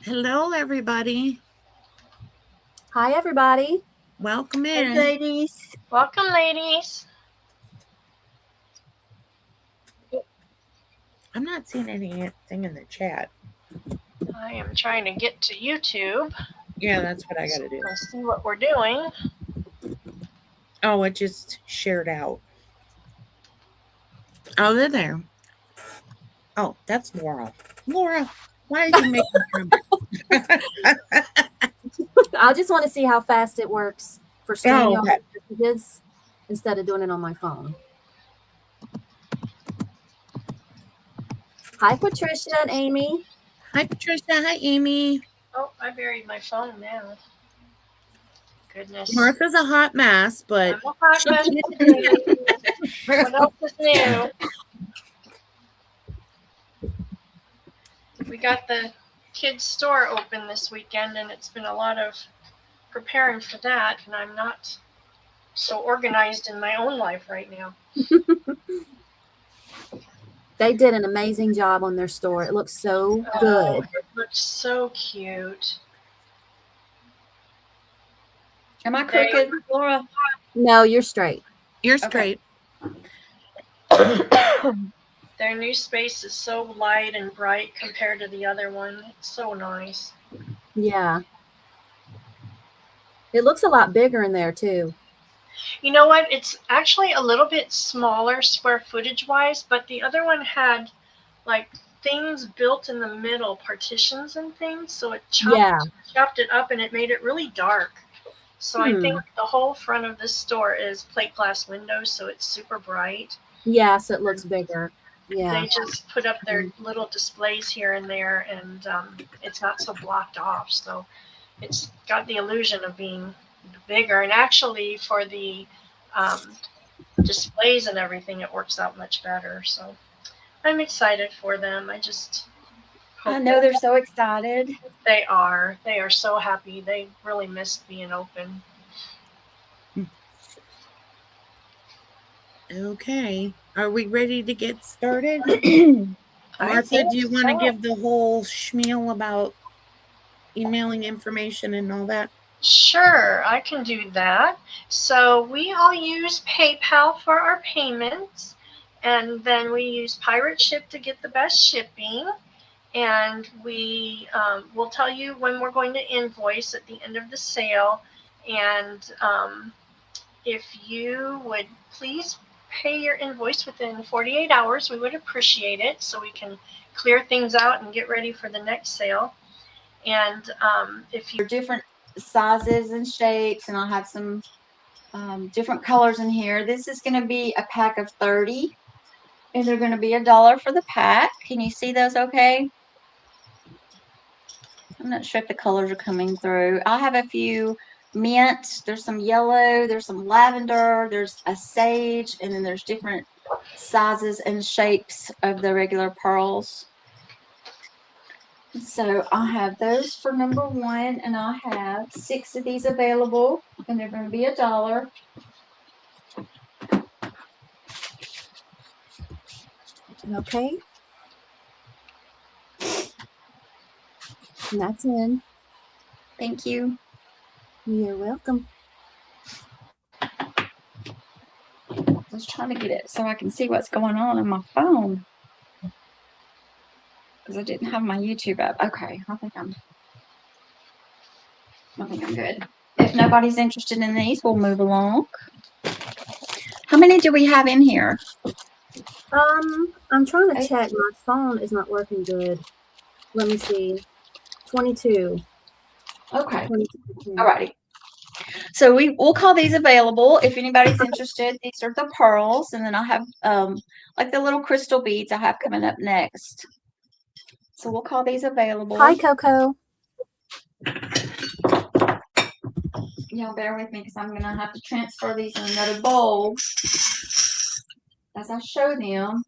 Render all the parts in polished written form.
Hello, everybody. Hi, everybody. Welcome Hey, in. ladies. Welcome, ladies. I'm not seeing anything in the chat. I am trying to get to YouTube. Yeah, that's what I got to do. Let's see what we're doing. Oh, it just shared out. Oh, they're there. Oh, that's Laura. Laura, why did you make me come? I just want to see how fast it works for sending y'all okay. messages instead of doing it on my phone. Hi, Patricia and Amy. Hi, Patricia. Hi, Amy. Oh, I buried my phone now. Goodness. Martha's a hot mess, but I'm a hot mess today. What else is new? We got the kids' store open this weekend, and it's been a lot of preparing for that, and I'm not so organized in my own life right now. They did an amazing job on their store. It looks so good. It looks so cute. Am I crooked, Laura? No, you're straight. You're straight. Their new space is so light and bright compared to the other one. It's so nice. Yeah. It looks a lot bigger in there, too. You know what? It's actually a little bit smaller square footage wise, but the other one had like things built in the middle, partitions and things. So it chopped it up and it made it really dark. So I think the whole front of this store is plate glass windows, so it's super bright. Yeah, so it looks bigger. Yeah. They just put up their little displays here and there, and it's not so blocked off. So it's got the illusion of being bigger. And actually, for the displays and everything, it works out much better. So I'm excited for them. I know they're so excited. They are. They are so happy. They really missed being open. Okay. Are we ready to get started? Martha, do you want to give the whole schmeal about emailing information and all that? Sure, I can do that. So we all use PayPal for our payments, and then we use Pirate Ship to get the best shipping. And we will tell you when we're going to invoice at the end of the sale. And if you would please pay your invoice within 48 hours, we would appreciate it so we can clear things out and get ready for the next sale. And if you're different sizes and shapes, and I'll have some different colors in here. This is going to be a pack of 30, and they're going to be $1 for the pack. Can you see those okay? I'm not sure if the colors are coming through. I'll have a few mint, there's some yellow, there's some lavender, there's a sage, and then there's different sizes and shapes of the regular pearls. So I'll have those for number 1, and I'll have 6 of these available, and they're going to be $1. Okay. And that's in. Thank you. You're welcome. I was trying to get it so I can see what's going on my phone, because I didn't have my YouTube up. Okay, I think I'm good. If nobody's interested in these, we'll move along. How many do we have in here? I'm trying to check. My phone is not working good. Let me see. 22. Okay. 22. All righty. So we'll call these available if anybody's interested. These are the pearls, and then I'll have like the little crystal beads I have coming up next. So we'll call these available. Hi, Coco. Y'all bear with me because I'm going to have to transfer these in another bowl as I show them.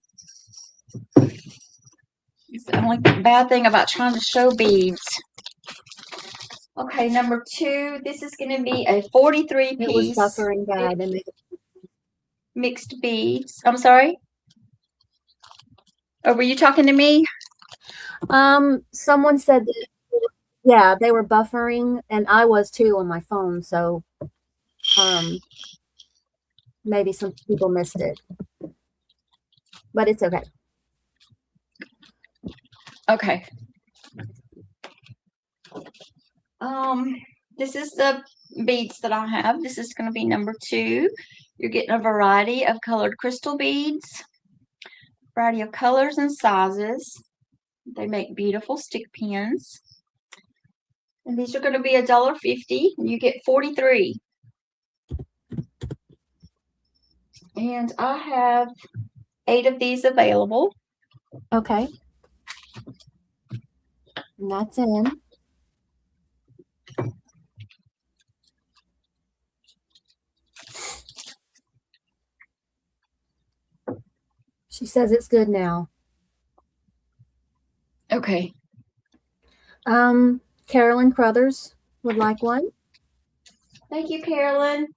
It's the only bad thing about trying to show beads. Okay, number 2, this is going to be a 43-piece. It was buffering bad. Mixed beads. I'm sorry? Or were you talking to me? Someone said that Yeah, they were buffering, and I was too on my phone, so maybe some people missed it. But it's okay. Okay. This is the beads that I have. This is going to be number 2. You're getting a variety of colored crystal beads, variety of colors and sizes. They make beautiful stick pins. And these are going to be $1.50. You get 43. And I have 8 of these available. Okay. And that's in. She says it's good now. Okay. Carolyn Crothers would like one. Thank you, Carolyn.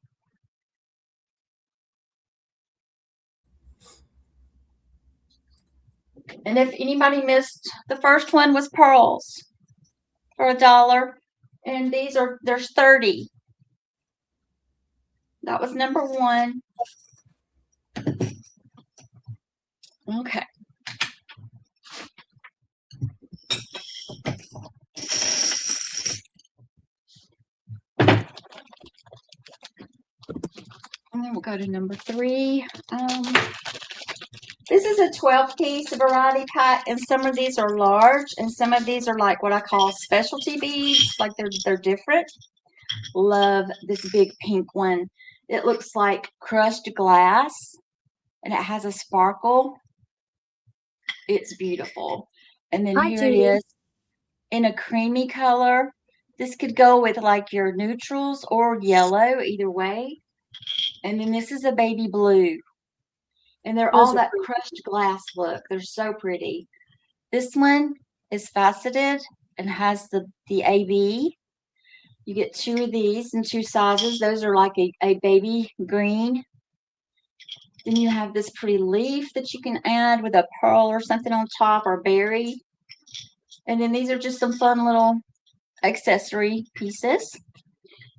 And if anybody missed, the first one was pearls for $1. And there's 30. That was number 1. Okay. And then we'll go to number 3. This is a 12-piece variety pack, and some of these are large, and some of these are like what I call specialty beads, like they're different. Love this big pink one. It looks like crushed glass, and it has a sparkle. It's beautiful. And then Hi, here Judy. it is in a creamy color. This could go with like your neutrals or yellow, either way. And then this is a baby blue. And they're Those all are that pretty. crushed glass look. They're so pretty. This one is faceted and has the AB. You get 2 of these in 2 sizes. Those are like a baby green. Then you have this pretty leaf that you can add with a pearl or something on top, or berry. And then these are just some fun little accessory pieces.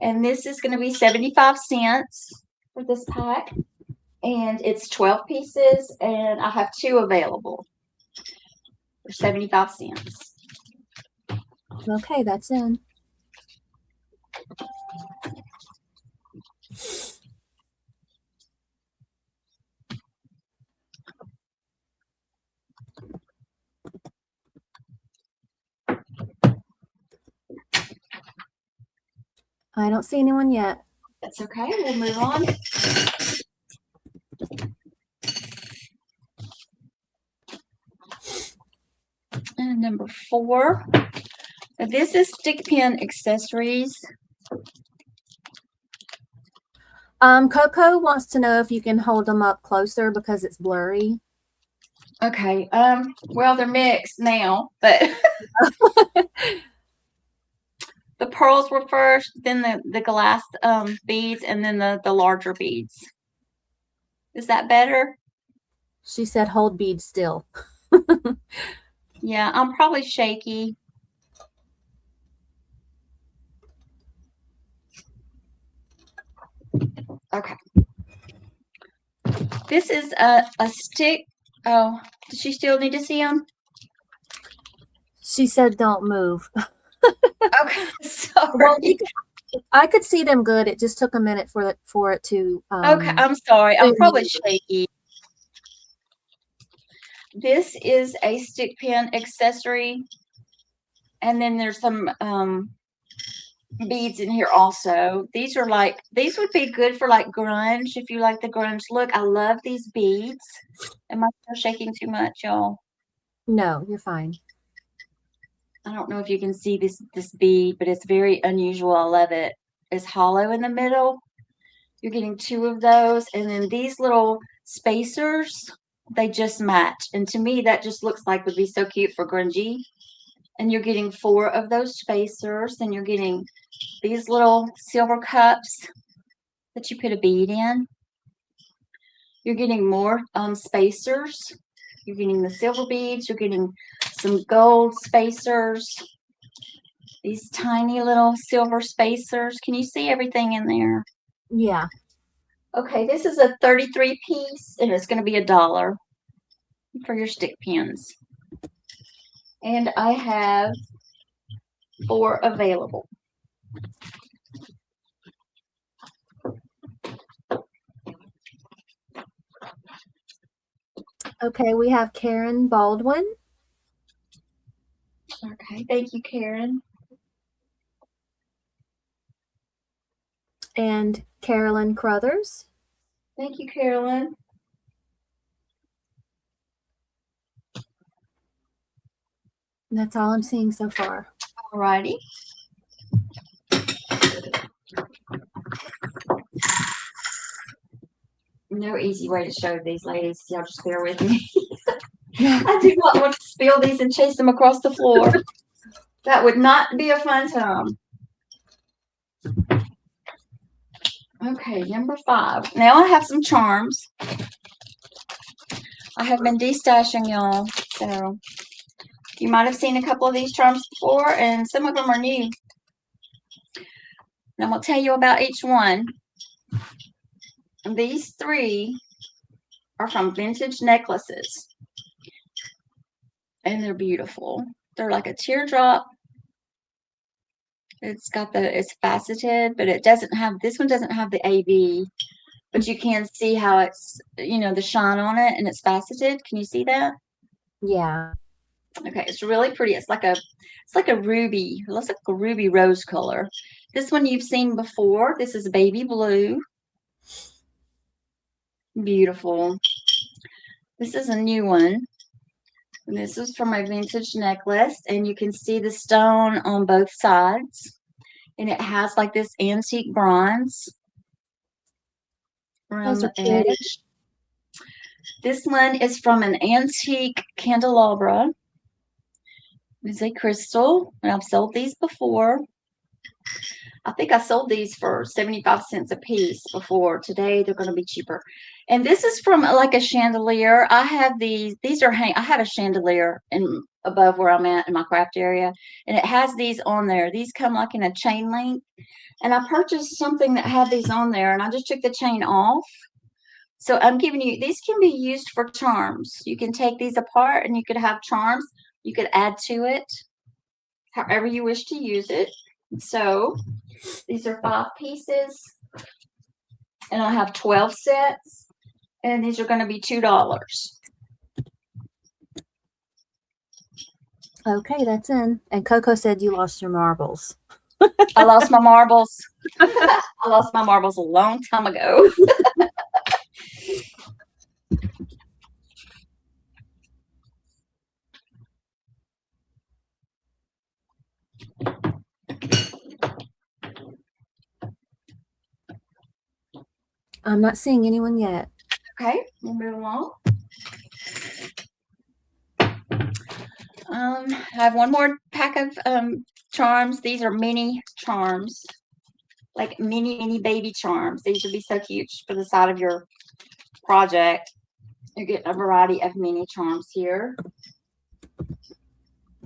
And this is going to be 75 cents for this pack. And it's 12 pieces, and I have 2 available for 75 cents. Okay, that's in. I don't see anyone yet. That's okay. We'll move on. And number 4. Now this is stick pin accessories. Coco wants to know if you can hold them up closer because it's blurry. Okay. Well, they're mixed now, but the pearls were first, then the glass beads, and then the larger beads. Is that better? She said hold beads still. Yeah, I'm probably shaky. Okay. This is a stick. Oh, does she still need to see them? She said don't move. Okay, sorry. Well, I could see them good. It just took a minute for it to. Okay, I'm sorry. I'm probably shaky. This is a stick pin accessory, and then there's some beads in here also. These would be good for like grunge, if you like the grunge look. I love these beads. Am I still shaking too much, y'all? No, you're fine. I don't know if you can see this bead, but it's very unusual. I love it. It's hollow in the middle. You're getting 2 of those, and then these little spacers, they just match. And to me, that just looks like would be so cute for grungy. And you're getting 4 of those spacers, and you're getting these little silver cups that you put a bead in. You're getting more spacers. You're getting the silver beads. You're getting some gold spacers. These tiny little silver spacers. Can you see everything in there? Yeah. Okay, this is a 33 piece, and it's going to be $1 for your stick pins. And I have 4 available. Okay, we have Karen Baldwin. Okay, thank you, Karen. And Carolyn Crothers. Thank you, Carolyn. That's all I'm seeing so far. Alrighty. No easy way to show these ladies. Y'all just bear with me. I do not want to spill these and chase them across the floor. That would not be a fun time. Okay, number 5. Now I have some charms. I have been destashing y'all, so you might have seen a couple of these charms before, and some of them are new. And I'm going to tell you about each one. These 3 are from Vintage Necklaces, and they're beautiful. They're like a teardrop. It's faceted, but it doesn't have, this one doesn't have the AV, but you can see how it's, the shine on it, and it's faceted. Can you see that? Yeah. Okay, it's really pretty. It's like a ruby. It looks like a ruby rose color. This one you've seen before. This is baby blue. Beautiful. This is a new one. And this is from my vintage necklace, and you can see the stone on both sides. And it has like this antique bronze Those rim are pretty. edge. This one is from an antique candelabra. It's a crystal, and I've sold these before. I think I sold these for 75 cents a piece before. Today they're going to be cheaper. And this is from like a chandelier. I have these are I have a chandelier above where I'm at in my craft area, and it has these on there. These come like in a chain link, and I purchased something that had these on there, and I just took the chain off. So I'm giving you, these can be used for charms. You can take these apart and you could have charms. You could add to it however you wish to use it. So these are 5 pieces, and I have 12 sets, and these are going to be $2. Okay, that's in. And Coco said you lost your marbles. I lost my marbles. I lost my marbles a long time ago. I'm not seeing anyone yet. Okay, we'll move along. I have one more pack of charms. These are mini charms, like mini baby charms. These would be so cute for the side of your project. You get a variety of mini charms here.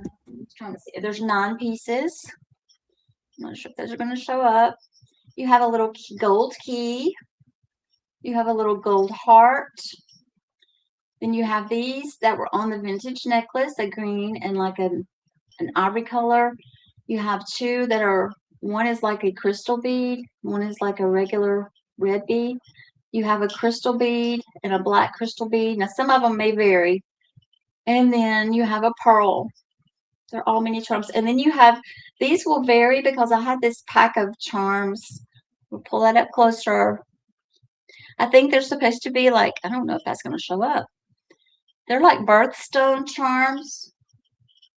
I'm trying to see. There's 9 pieces. I'm not sure if those are going to show up. You have a little gold key. You have a little gold heart. Then you have these that were on the vintage necklace, a green and like an ivory color. You have 2 that are, one is like a crystal bead, one is like a regular red bead. You have a crystal bead and a black crystal bead. Now some of them may vary. And then you have a pearl. They're all mini charms. And then you have, these will vary because I had this pack of charms. We'll pull that up closer. I think they're supposed to be like, I don't know if that's going to show up. They're like birthstone charms.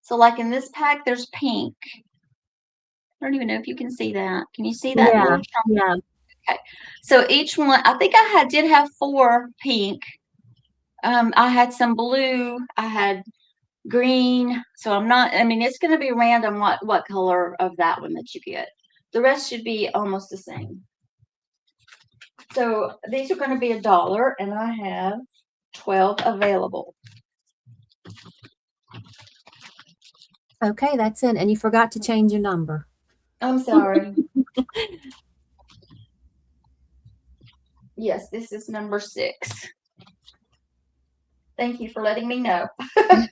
So like in this pack, there's pink. I don't even know if you can see that. Can you see that? Yeah, little charm? yeah. Okay. So each one, I think I did have 4 pink. I had some blue. I had green. So it's going to be random what color of that one that you get. The rest should be almost the same. So these are going to be $1, and I have 12 available. Okay, that's in. And you forgot to change your number. I'm sorry. Yes, this is number 6. Thank you for letting me know. I'm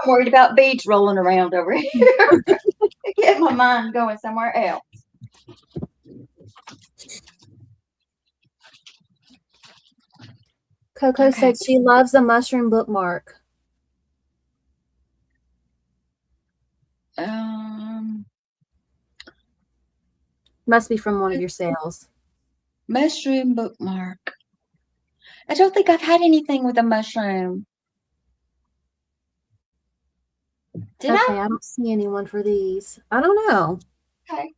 worried about beads rolling around over here. Get my mind going somewhere else. Coco Okay. said she loves a mushroom bookmark. Must be from one of your sales. Mushroom bookmark. I don't think I've had anything with a mushroom. Did Okay, I? I don't see anyone for these. I don't know. Okay.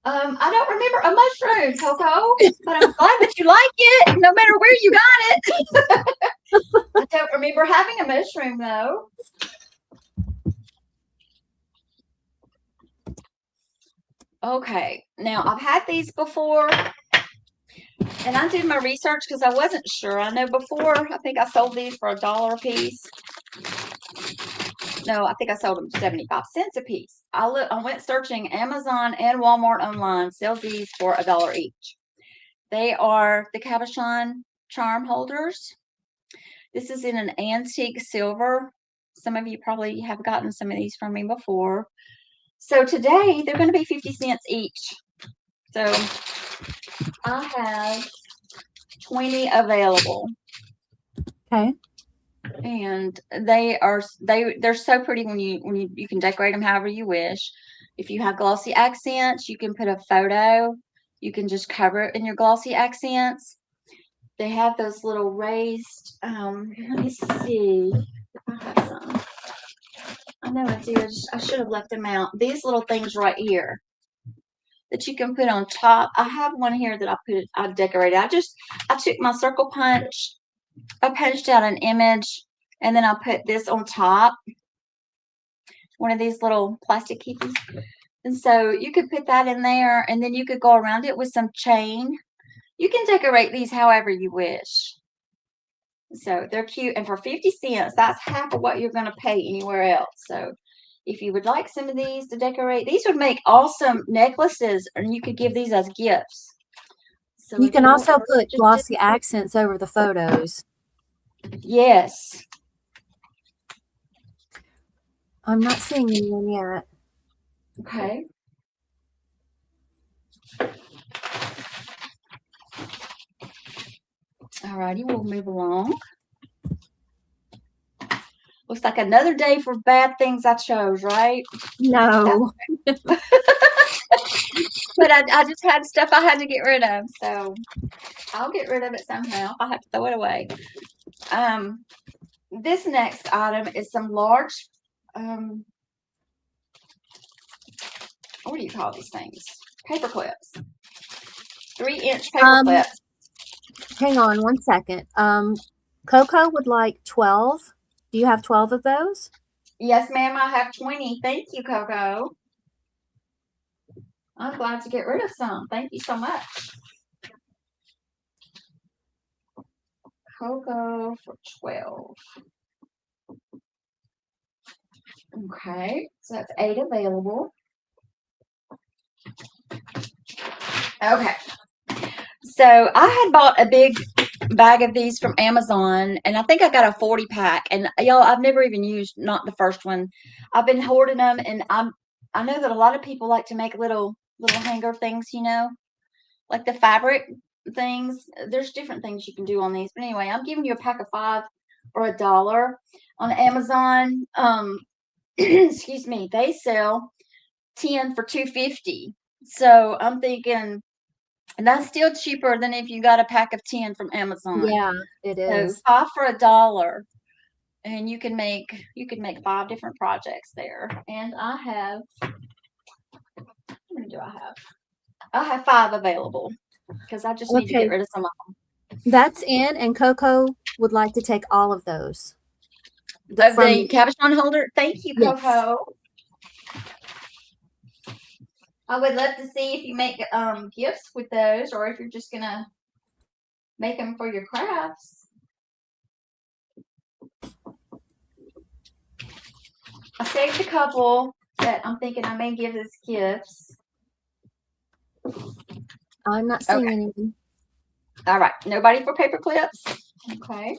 I don't remember a mushroom, Coco, but I'm glad that you like it, no matter where you got it. I don't remember having a mushroom, though. Okay, now I've had these before, and I did my research because I wasn't sure. I know before, I think I sold these for $1 a piece. No, I think I sold them 75 cents a piece. I went searching. Amazon and Walmart online sells these for $1 each. They are the cabochon charm holders. This is in an antique silver. Some of you probably have gotten some of these from me before. So today they're going to be 50 cents each. So I have 20 available. Okay. And they're so pretty when you can decorate them however you wish. If you have glossy accents, you can put a photo. You can just cover it in your glossy accents. They have those little raised, let me see if I have some. I know I do. I should have left them out. These little things right here that you can put on top. I have one here that I decorated. I took my circle punch. I punched out an image, and then I put this on top. One of these little plastic keepies. And so you could put that in there, and then you could go around it with some chain. You can decorate these however you wish. So they're cute. And for 50 cents, that's half of what you're going to pay anywhere else. So if you would like some of these to decorate, these would make awesome necklaces, and you could give these as gifts. So You can also put glossy accents over the photos. Yes. I'm not seeing anyone yet. Okay. Alrighty, we'll move along. Looks like another day for bad things I chose, right? No. But I just had stuff I had to get rid of, so I'll get rid of it somehow if I have to throw it away. This next item is some large, what do you call these things? Paper clips. 3-inch paper clips. Hang on one second. Coco would like 12. Do you have 12 of those? Yes, ma'am, I have 20. Thank you, Coco. I'm glad to get rid of some. Thank you so much. Coco for 12. Okay, so that's 8 available. Okay. So I had bought a big bag of these from Amazon, and I think I got a 40 pack. And y'all, I've never even used, not the first one. I've been hoarding them, and I know that a lot of people like to make little hanger things, you know, like the fabric things. There's different things you can do on these. But anyway, I'm giving you a pack of 5 for $1 on Amazon. Excuse me, they sell 10 for $2.50. So I'm thinking, and that's still cheaper than if you got a pack of 10 from Amazon. Yeah, it is. So 5 for $1, and you can make 5 different projects there. And I have, how many do I have? I have 5 available because I just need to get rid of some of them. That's in, and Coco would like to take all of those. The cabochon holder. Thank you, Yes. Coco. I would love to see if you make gifts with those, or if you're just gonna make them for your crafts. I saved a couple that I'm thinking I may give as gifts. I'm not seeing Okay. anything. All right. Nobody for paper clips? Okay.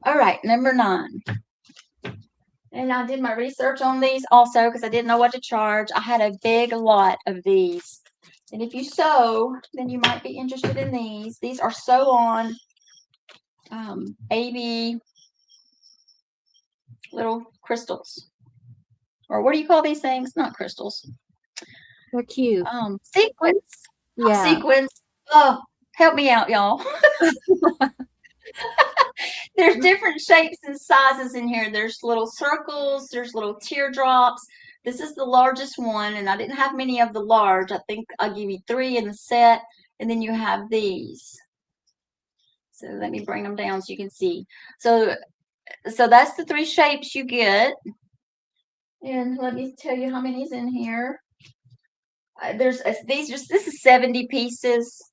All right. Number 9. And I did my research on these also because I didn't know what to charge. I had a big lot of these. And if you sew, then you might be interested in these. These are sew on AB little crystals. Or what do you call these things? Not crystals. They're cute. Sequins. Yeah. Sequins. Oh, help me out, y'all. There's different shapes and sizes in here. There's little circles. There's little teardrops. This is the largest one, and I didn't have many of the large. I think I'll give you 3 in the set, and then you have these. So let me bring them down so you can see. So that's the 3 shapes you get. And let me tell you how many's in here. This is 70 pieces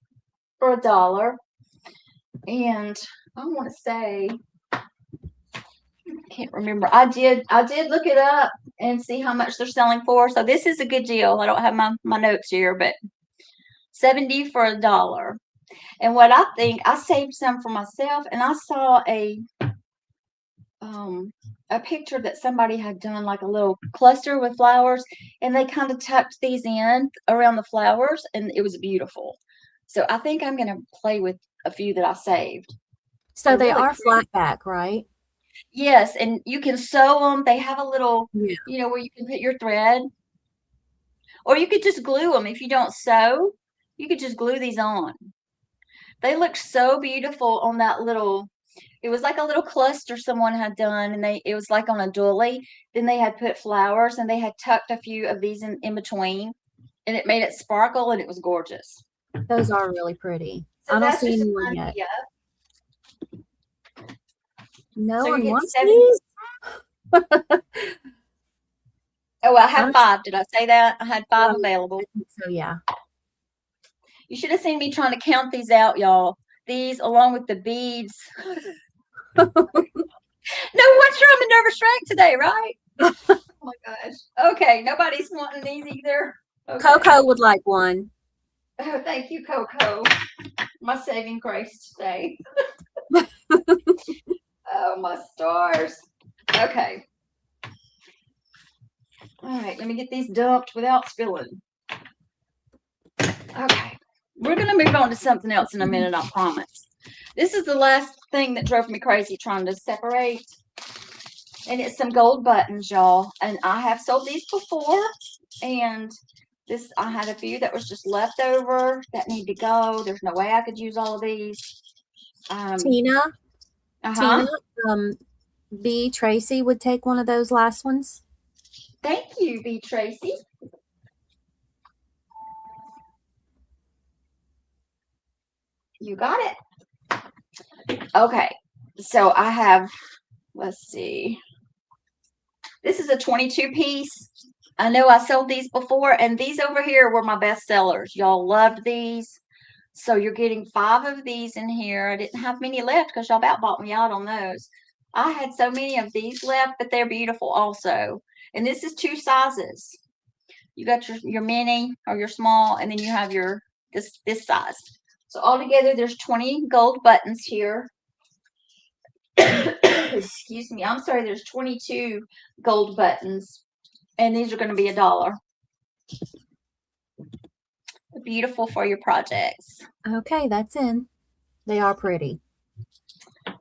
for $1. And I want to say, I can't remember. I did look it up and see how much they're selling for. So this is a good deal. I don't have my notes here, but 70 for $1. And what I think, I saved some for myself, and I saw a picture that somebody had done like a little cluster with flowers, and they kind of tucked these in around the flowers, and it was beautiful. So I think I'm going to play with a few that I saved. So They're they really are pretty. flat back, right? Yes, and you can sew them. They have a little, Yeah. where you can put your thread. Or you could just glue them. If you don't sew, you could just glue these on. They look so beautiful on that little, it was like a little cluster someone had done, and it was like on a doily. Then they had put flowers, and they had tucked a few of these in between, and it made it sparkle, and it was gorgeous. Those are really pretty. So I don't that's see just anyone an yet. idea. No So you one get wants 70. these. Oh, I have I'm- 5. Did I say that? I had 5 Um, available. I think so, yeah. You should have seen me trying to count these out, y'all. These along with the beads. No wonder I'm a nervous wreck today, right? Oh my gosh. Okay, nobody's wanting these either. Okay. Coco would like one. Oh, thank you, Coco. My saving grace today. Oh, my stars. Okay. All right, let me get these dumped without spilling. Okay. We're going to move on to something else in a minute, I promise. This is the last thing that drove me crazy trying to separate. And it's some gold buttons, y'all. And I have sold these before. And I had a few that was just left over that need to go. There's no way I could use all of these. Tina, Uh-huh. B. Tracy would take one of those last ones. Thank you, B. Tracy. You got it. Okay. So I have, let's see. This is a 22 piece. I know I sold these before, and these over here were my best sellers. Y'all loved these. So you're getting 5 of these in here. I didn't have many left because y'all about bought me out on those. I had so many of these left, but they're beautiful also. And this is 2 sizes. You got your mini or your small, and then you have your this size. So altogether, there's 20 gold buttons here. Excuse me. I'm sorry. There's 22 gold buttons, and these are going to be $1. Beautiful for your projects. Okay, that's in. They are pretty.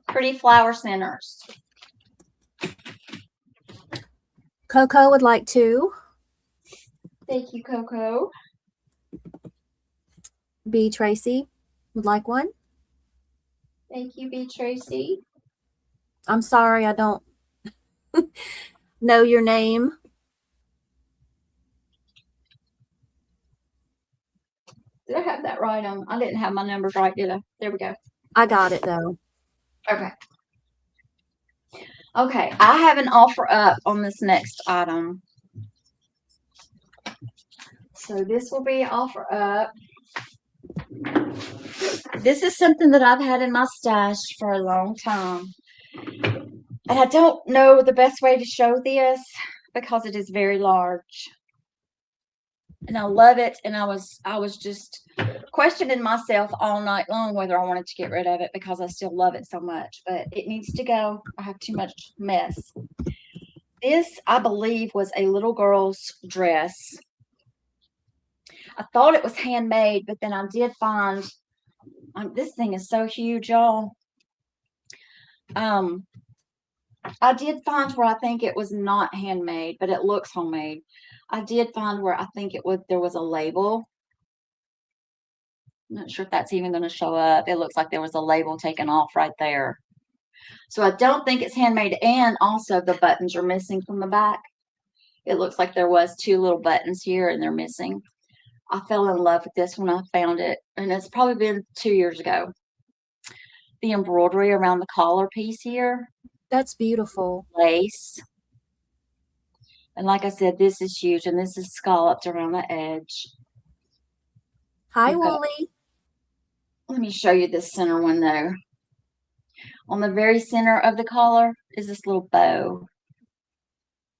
Pretty flower centers. Coco would like 2. Thank you, Coco. B. Tracy would like 1. Thank you, B. Tracy. I'm sorry, I don't know your name. Did I have that right? I didn't have my numbers right, did I? There we go. I got it though. Okay. Okay, I have an offer up on this next item. So this will be offer up. This is something that I've had in my stash for a long time. And I don't know the best way to show this because it is very large. And I love it. And I was just questioning myself all night long whether I wanted to get rid of it because I still love it so much. But it needs to go. I have too much mess. This, I believe, was a little girl's dress. I thought it was handmade, but then I did find this thing is so huge, y'all. I did find where I think it was not handmade, but it looks homemade. I did find where I think there was a label. I'm not sure if that's even going to show up. It looks like there was a label taken off right there. So I don't think it's handmade. And also the buttons are missing from the back. It looks like there was 2 little buttons here and they're missing. I fell in love with this when I found it. And it's probably been 2 years ago. The embroidery around the collar piece here. That's beautiful. Lace. And like I said, this is huge. And this is scalloped around the edge. Hi, Okay. Wooly. Let me show you this center one though. On the very center of the collar is this little bow.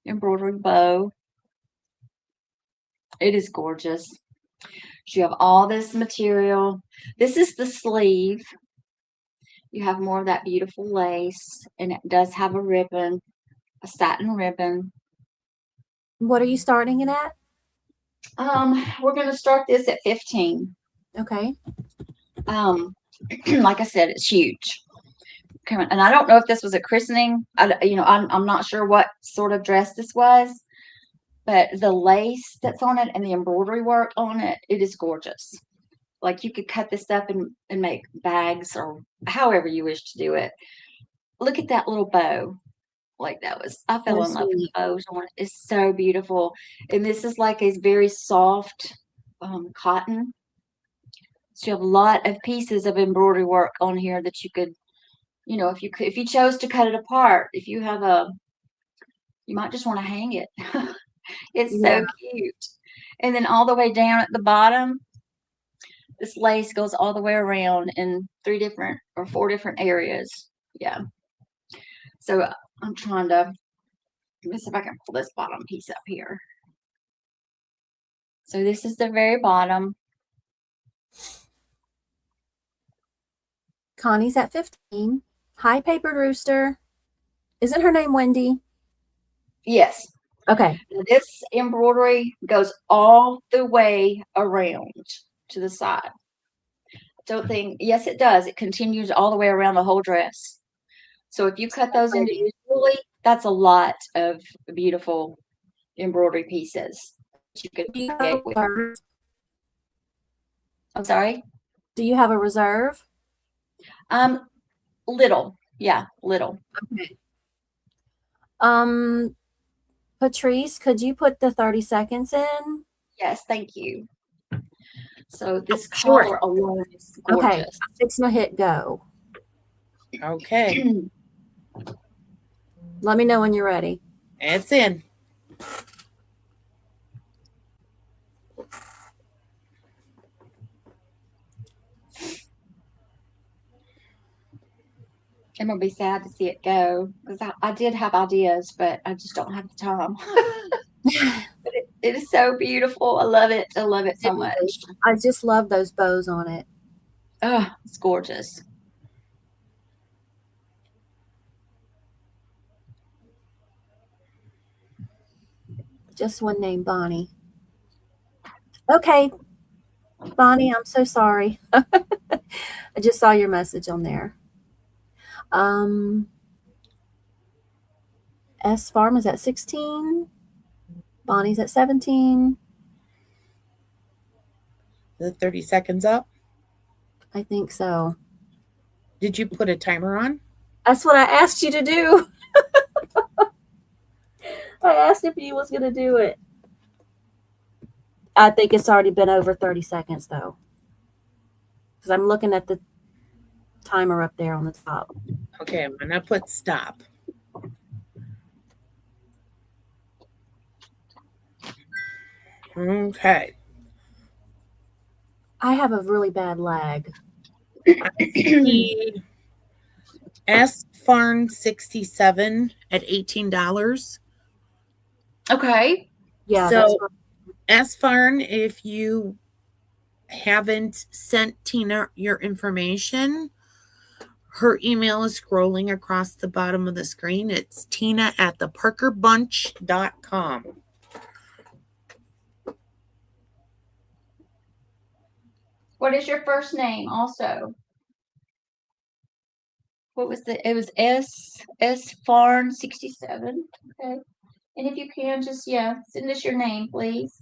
Embroidery bow. It is gorgeous. So you have all this material. This is the sleeve. You have more of that beautiful lace. And it does have a ribbon. A satin ribbon. What are you starting it at? We're going to start this at 15. Okay. Like I said, it's huge. And I don't know if this was a christening. I'm not sure what sort of dress this was, but the lace that's on it and the embroidery work on it, it is gorgeous. Like you could cut this up and make bags or however you wish to do it. Look at that little bow. Like I fell in love with the bows on it. It's so beautiful. And this is like a very soft cotton. So you have a lot of pieces of embroidery work on here that you could, if you chose to cut it apart, you might just want to hang it. It's so cute. And then all the way down at the bottom, this lace goes all the way around in 3 different or 4 different areas. Yeah. So I'm trying to, let me see if I can pull this bottom piece up here. So this is the very bottom. Connie's at 15. Hi, Papered Rooster. Isn't her name Wendy? Yes. Okay. This embroidery goes all the way around to the side. Yes, it does. It continues all the way around the whole dress. So if you cut those individually, that's a lot of beautiful embroidery pieces that you could get with. I'm sorry? Do you have a reserve? Little. Yeah, little. Okay. Patrice, could you put the 30 seconds in? Yes, thank you. So this color alone is gorgeous. Okay, I'm fixing to hit go. Okay. Let me know when you're ready. It's in. I'm going to be sad to see it go because I did have ideas, but I just don't have the time. But it is so beautiful. I love it. I love it so much. I just love those bows on it. Oh, it's gorgeous. Just one name, Bonnie. Okay. Bonnie, I'm so sorry. I just saw your message on there. S Farm is at 16. Bonnie's at 17. The 30 seconds up. I think so. Did you put a timer on? That's what I asked you to do. I asked if you was going to do it. I think it's already been over 30 seconds, though. Because I'm looking at the timer up there on the top. Okay, I'm going to put stop. Okay. I have a really bad lag. see S Farn 67 at $18. Okay. Yeah, that's So S Farn, if you haven't sent Tina your information, her email is scrolling across the bottom of the screen. It's tina@theparkerbunch.com. What is your first name also? What was it was S Farn 67. Okay. And if you can just send us your name, please.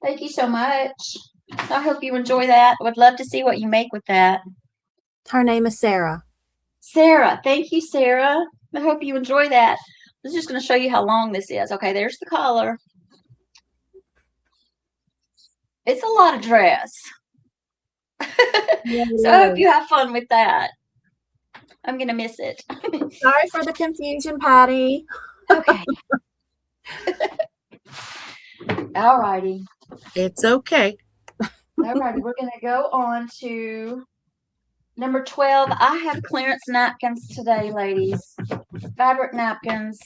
Thank you so much. I hope you enjoy that. I would love to see what you make with that. her name is Sarah. Sarah, thank you, Sarah. I hope you enjoy that. I'm just going to show you how long this is. Okay, there's the collar. It's a lot of dress. So I hope you have fun with that. I'm going to miss it. Sorry for the confusion, Patty. Okay. All righty. It's okay. All righty. We're going to go on to number 12. I have clearance napkins today, ladies. Fabric napkins.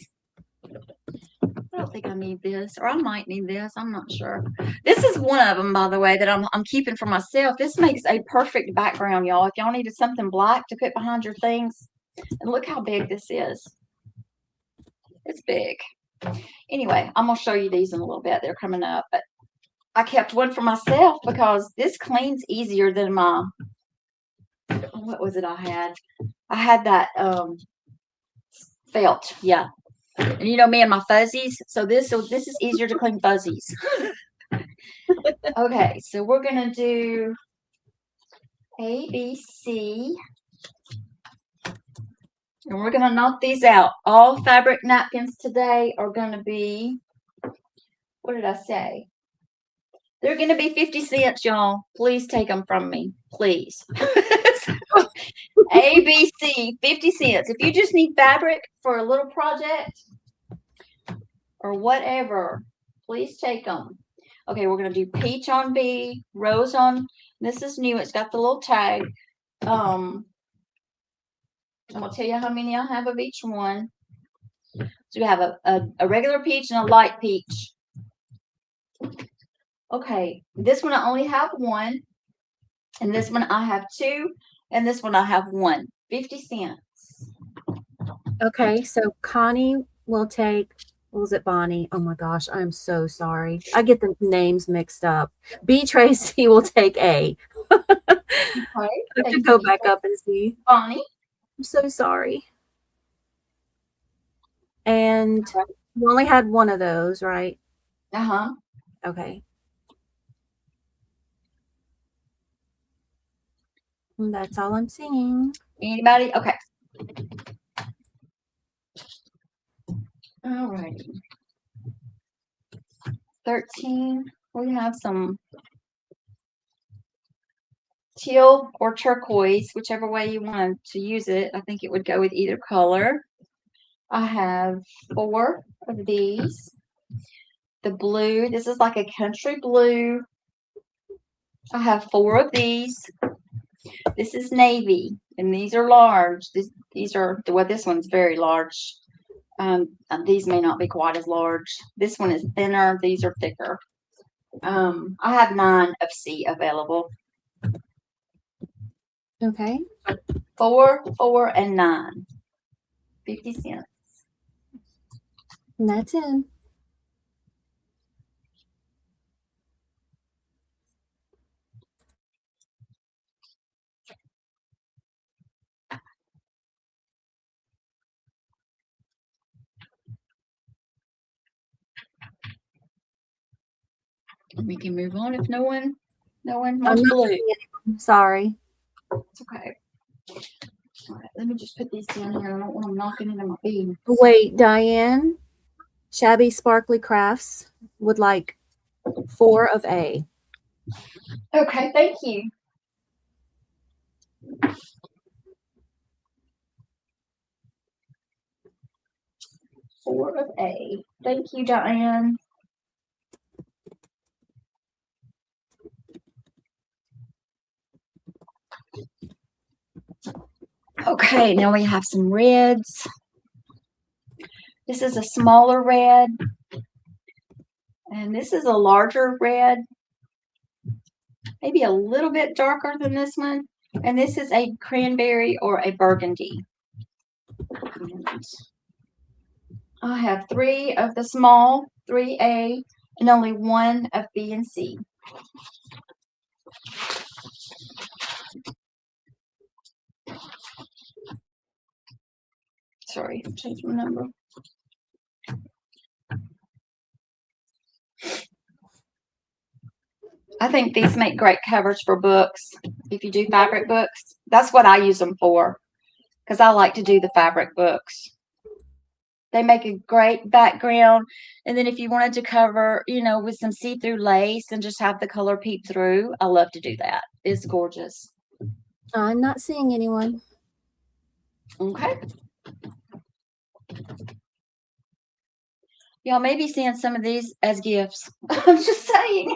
I don't think I need this, or I might need this. I'm not sure. This is one of them, by the way, that I'm keeping for myself. This makes a perfect background, y'all. If y'all needed something black to put behind your things, and look how big this is. It's big. Anyway, I'm gonna show you these in a little bit. They're coming up, but I kept one for myself because this cleans easier than my. What was it I had? I had that felt, yeah. And you know me and my fuzzies, so this is easier to clean fuzzies. Okay, so we're gonna do A, B, C, and we're gonna knock these out. All fabric napkins today are gonna be, what did I say? They're gonna be 50 cents, y'all. Please take them from me, please. A, B, C, 50 cents. If you just need fabric for a little project or whatever, please take them. Okay, we're going to do peach on B, rose on, this is new. It's got the little tag. I'm going to tell you how many I have of each one. So we have a regular peach and a light peach. Okay, this one I only have one. And this one I have two. And this one I have one. 50 cents. Okay, so Connie will take, what was it, Bonnie? Oh my gosh, I'm so sorry. I get the names mixed up. B Tracy will take A. Okay, I have to go back up and see. Bonnie. I'm so sorry. And you only had one of those, right? Uh-huh. Okay. And that's all I'm seeing. Anybody? Okay. All righty. 13. We have some teal or turquoise, whichever way you want to use it. I think it would go with either color. I have 4 of these. The blue, this is like a country blue. I have 4 of these. This is navy, and these are large. These are, well, this one's very large. These may not be quite as large. This one is thinner. These are thicker. I have 9 of C available. Okay. 4, 4, and 9. 50 cents. And that's in. We can move on if no one I'm wants not blue. seeing it. Sorry. It's okay. All right, let me just put these down here. I don't want them knocking into my bead. Wait, Diane, Shabby Sparkly Crafts would like 4 of A. Okay, thank you. Four of A. Thank you, Diane. Okay, now we have some reds. This is a smaller red. And this is a larger red. Maybe a little bit darker than this one. And this is a cranberry or a burgundy. And I have 3 of the small, 3A, and only 1 of B and C. Sorry, change my number. I think these make great covers for books. If you do fabric books, that's what I use them for, because I like to do the fabric books. They make a great background. And then if you wanted to cover, you know, with some see-through lace and just have the color peep through, I love to do that. It's gorgeous. I'm not seeing anyone. Okay. Y'all may be seeing some of these as gifts. I'm just saying.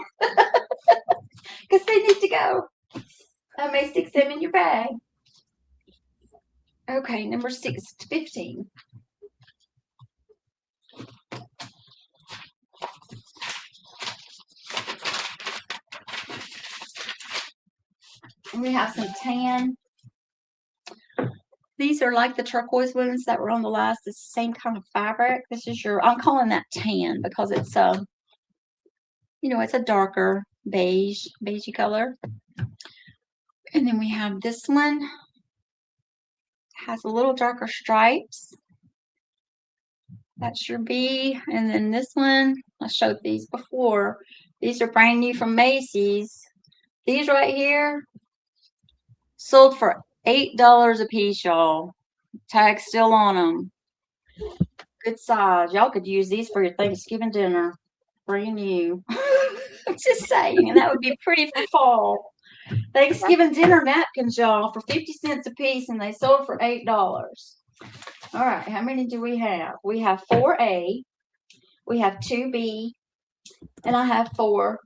Because they need to go. I may stick them in your bag. Okay, number 15. And we have some tan. These are like the turquoise ones that were on the last. It's the same kind of fabric. This is your, I'm calling that tan because it's you know, it's a darker beigey color. And then we have this one. It has a little darker stripes. That's your B. And then this one, I showed these before. These are brand new from Macy's. These right here sold for $8 a piece, y'all. Tag still on them. Good size. Y'all could use these for your Thanksgiving dinner. Brand new. I'm just saying. And that would be pretty for fall. Thanksgiving dinner napkins, y'all, for 50 cents a piece, and they sold for $8. All right. How many do we have? We have 4A. We have 2B. And I have 4.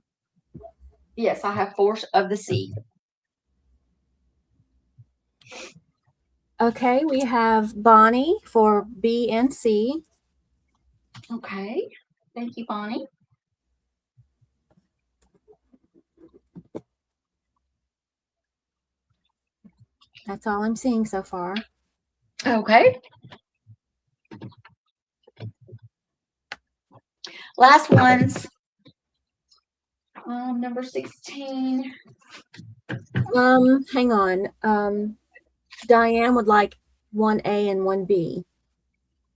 Yes, I have 4 of the C. Okay, we have Bonnie for B and C. Okay. Thank you, Bonnie. That's all I'm seeing so far. Okay. Last ones. Number 16. Hang on. Diane would like 1A and 1B.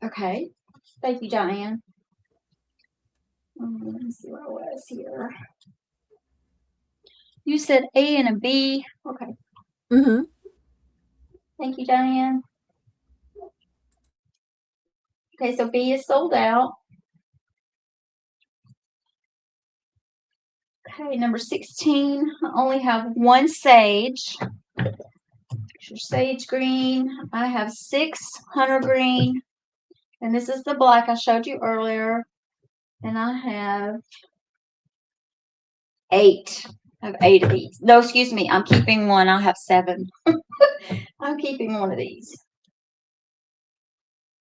Okay. Thank you, Diane. Let me see where I was here. You said A and a B. Okay. Mm-hmm. Thank you, Diane. Okay, so B is sold out. Okay, number 16. I only have 1 sage. There's your sage green. I have 6 hunter green. And this is the black I showed you earlier. And I have 8. I have 8 of these. No, excuse me. I'm keeping 1. I have 7. I'm keeping 1 of these.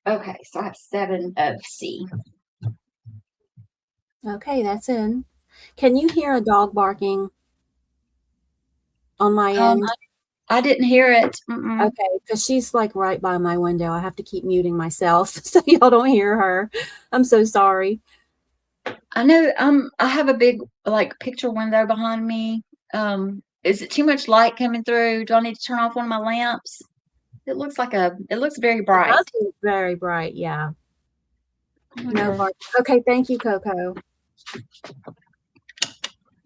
Okay, so I have 7 of C. Okay, that's in. Can you hear a dog barking on my end? I didn't hear it. Mm-mm. Okay, because she's like right by my window. I have to keep muting myself so y'all don't hear her. I'm so sorry. I know. I have a big like picture window behind me. Is it too much light coming through? Do I need to turn off one of my lamps? It looks very bright. It does look very bright, yeah. No bark. Okay, thank you, Coco.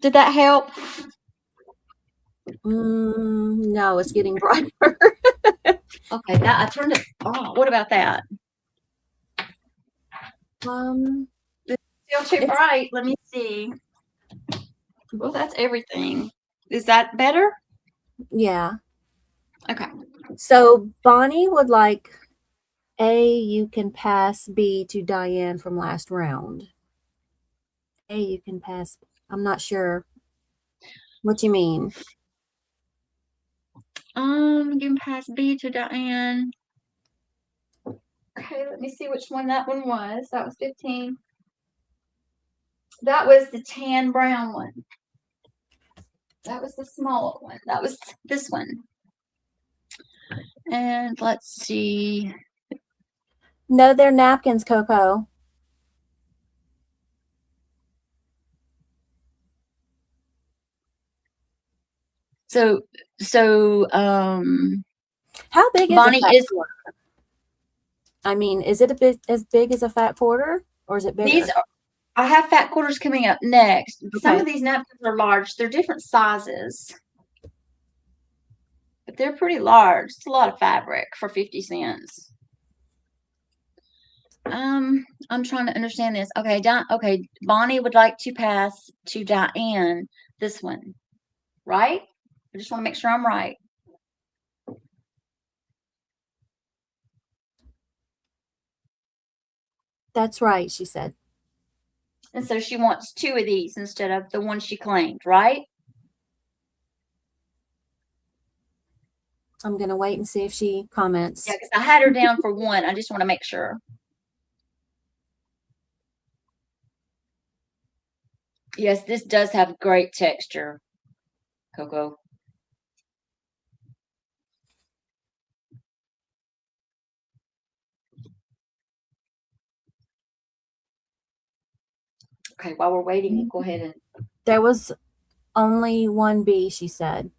Did that help? No, it's getting brighter. Okay, I turned it on. What about that? It's still too bright. Let me see. Well, that's everything. Is that better? Yeah. Okay. So Bonnie would like A, you can pass B to Diane from last round. A, you can pass. I'm not sure what you mean. You can pass B to Diane. Okay, let me see which one that one was. That was 15. That was the tan brown one. That was the smaller one. That was this one. And let's see. No, they're napkins, Coco. So How big is Bonnie a fat is quarter? I mean, is it a bit as big as a fat quarter, or is it bigger? these are, I have fat quarters coming up next. Some Okay. of these napkins are large. They're different sizes. But they're pretty large. It's a lot of fabric for 50 cents. I'm trying to understand this. Okay, okay, Bonnie would like to pass to Diane this one, right? I just want to make sure I'm right. That's right, she said. And so she wants 2 of these instead of the one she claimed, right? I'm gonna wait and see if she comments. Yeah, because I had her down for 1. I just want to make sure. Yes, this does have great texture, Coco. Okay, while we're waiting, go ahead and. There was only one B, she said.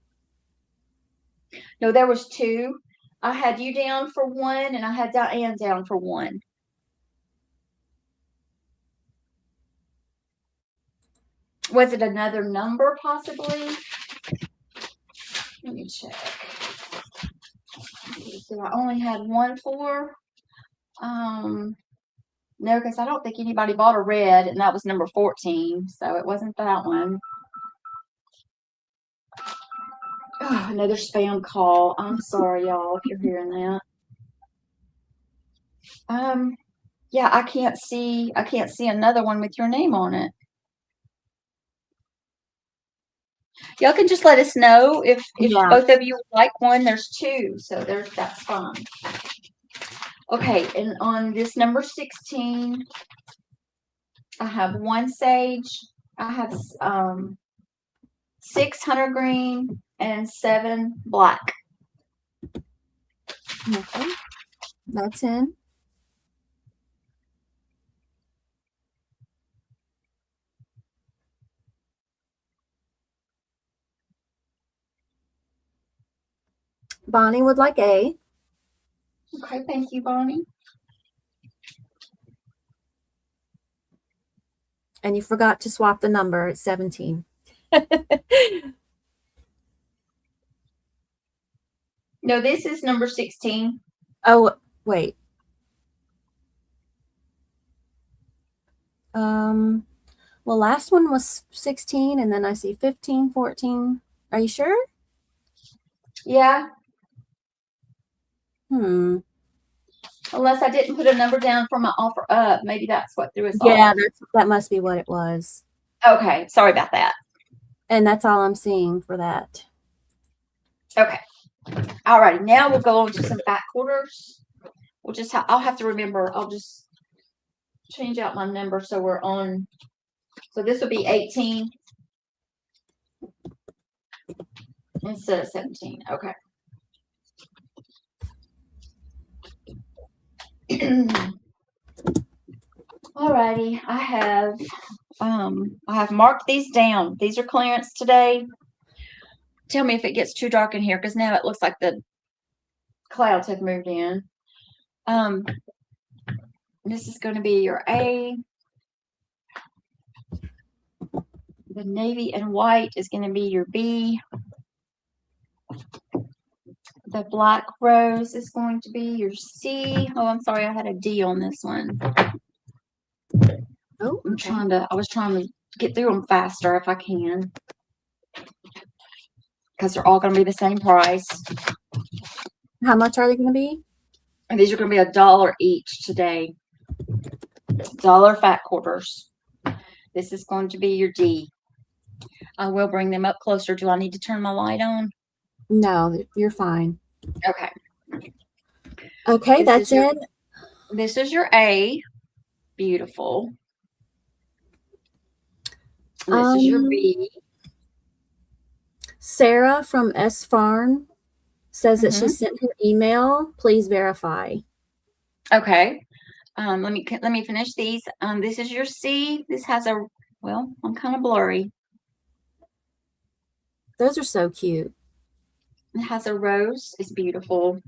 No, there was 2. I had you down for 1, and I had Diane down for 1. Was it another number, possibly? Let me check. So I only had 1 for. No, because I don't think anybody bought a red, and that was number 14, so it wasn't that one. Oh, another spam call. I'm sorry, y'all, if you're hearing that. Yeah, I can't see another one with your name on it. Y'all can just let us know if Yeah. both of you would like one. There's 2, so that's fine. Okay, and on this number 16, I have 1 sage. I have 6 hunter green and 7 black. Okay. That's in. Bonnie would like A. Okay, thank you, Bonnie. And you forgot to swap the number. It's 17. No, this is number 16. Oh, wait. Well, last one was 16, and then I see 15, 14. Are you sure? Yeah. Unless I didn't put a number down for my offer up. Maybe that's what threw us yeah, off. that must be what it was. Okay, sorry about that. And that's all I'm seeing for that. Okay. All right, now we'll go on to some back quarters. We'll just I'll have to remember. I'll just change out my number so we're on. So this will be 18 instead of 17. Okay. Alrighty, I have marked these down. These are clearance today. Tell me if it gets too dark in here, because now it looks like the clouds have moved in. This is going to be your A. The navy and white is going to be your B. The black rose is going to be your C. Oh, I'm sorry, I had a D on this one. Oh, okay. I was trying to get through them faster if I can, because they're all going to be the same price. How much are they going to be? And these are going to be $1 each today. $1 fat quarters. This is going to be your D. I will bring them up closer. Do I need to turn my light on? No, you're fine. Okay. Okay, This that's is your- in. This is your A. Beautiful. This is your B. Sarah from S Farm says that she Mhm. sent her email. Please verify. Okay. Let me finish these. This is your C. This has a, well, I'm kind of blurry. Those are so cute. It has a rose. It's beautiful.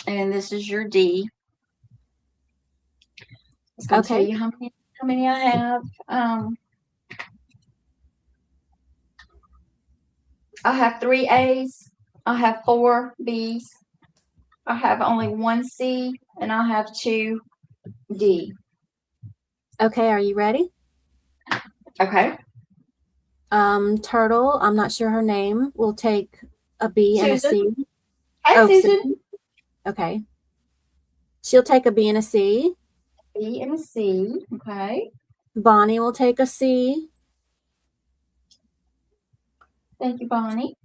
And this is your D. It's going to tell Okay. you how many I have. I have 3 A's. I have 4 B's. I have only 1 C, and I have 2 D. Okay, are you ready? Okay. Turtle, I'm not sure her name, will take a B and a Susan. C. Hi, Oh, Susan. okay. She'll take a B and a C. B and a C. Okay. Bonnie will take a C. Thank you, Bonnie.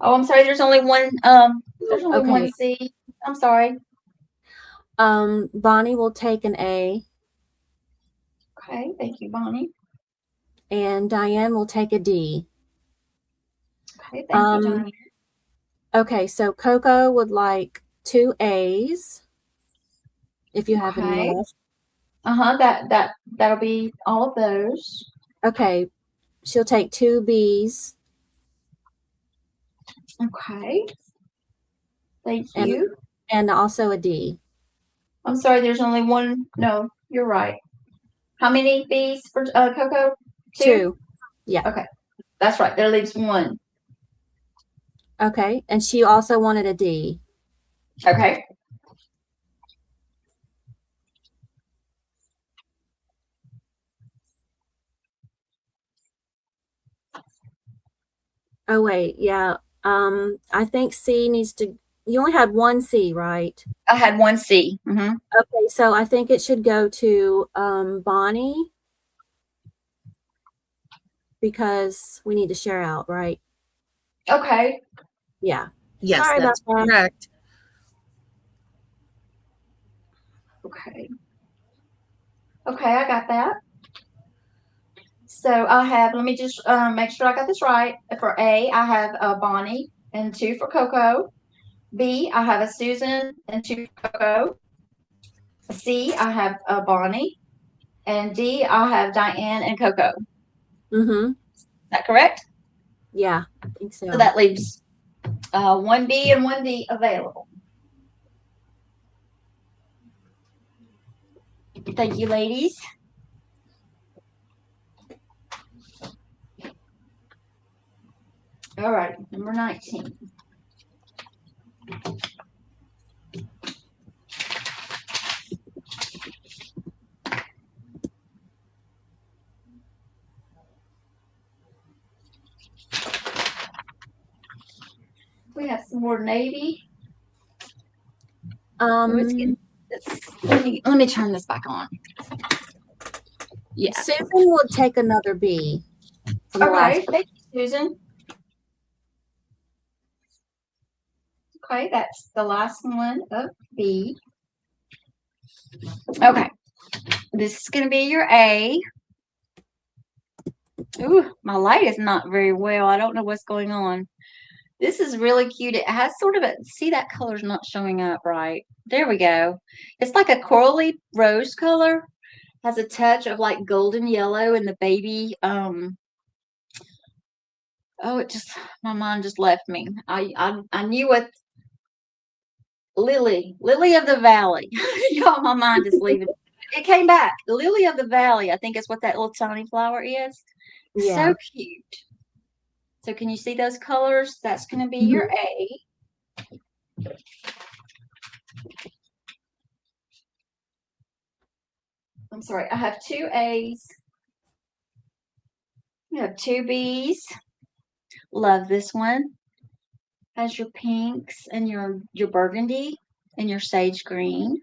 Oh, I'm sorry. There's only one. There's only Okay. one C. I'm sorry. Bonnie will take an A, Okay. Thank you, Bonnie. and Diane will take a D. Okay. Thank you, Diane. Okay, so Coco would like 2 A's, if you have any Okay. left. That'll be all of those. Okay, she'll take 2 B's. Okay. Thank you. And also a D. I'm sorry. There's only one. No, you're right. How many B's for Coco? 2. Yeah. Okay. That's right. There leaves 1. Okay, and she also wanted a D. Okay. Oh wait, yeah. I think C needs to. You only had 1 C, right? I had 1 C. Okay, so I think it should go to Bonnie because we need to share out, right? Okay. Yeah. Yes, Sorry that's about that. correct. Okay. Okay, I got that. So I have, let me just make sure I got this right. For A, I have Bonnie and 2 for Coco. B, I have a Susan and 2 for Coco. C, I have Bonnie. And D, I have Diane and Coco. Mm-hmm. Is that correct? Yeah, I think so. So that leaves 1 B and 1 D available. Thank you, ladies. All right, number 19. We have some more navy. Let me turn this back on. Yeah. Susan will take another B. Okay, thank you, Susan. Okay, that's the last one of B. Okay, this is going to be your A. Ooh, my light is not very well. I don't know what's going on. This is really cute. It has sort of a, see, that color's not showing up right. There we go. It's like a corally rose color. Has a touch of like golden yellow in the baby. Oh, it just, my mind just left me. I knew what, Lily of the Valley. Y'all, my mind is leaving. It came back. The Lily of the Valley, I think is what that little tiny flower is. Yeah. So cute. So can you see those colors? That's going to be your A. I'm sorry, I have 2 A's. You have 2 B's. Love this one. Has your pinks and your burgundy and your sage green.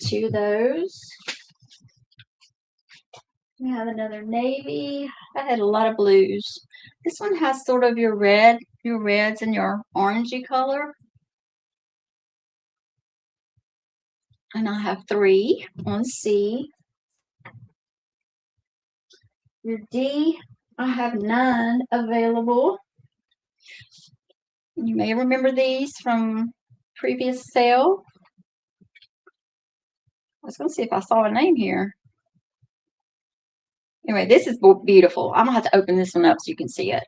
2 of those. We have another navy. I had a lot of blues. This one has sort of your reds and your orangey color. And I have 3 on C. Your D, I have 9 available. You may remember these from previous sale. I was going to see if I saw a name here. Anyway, this is beautiful. I'm going to have to open this one up so you can see it.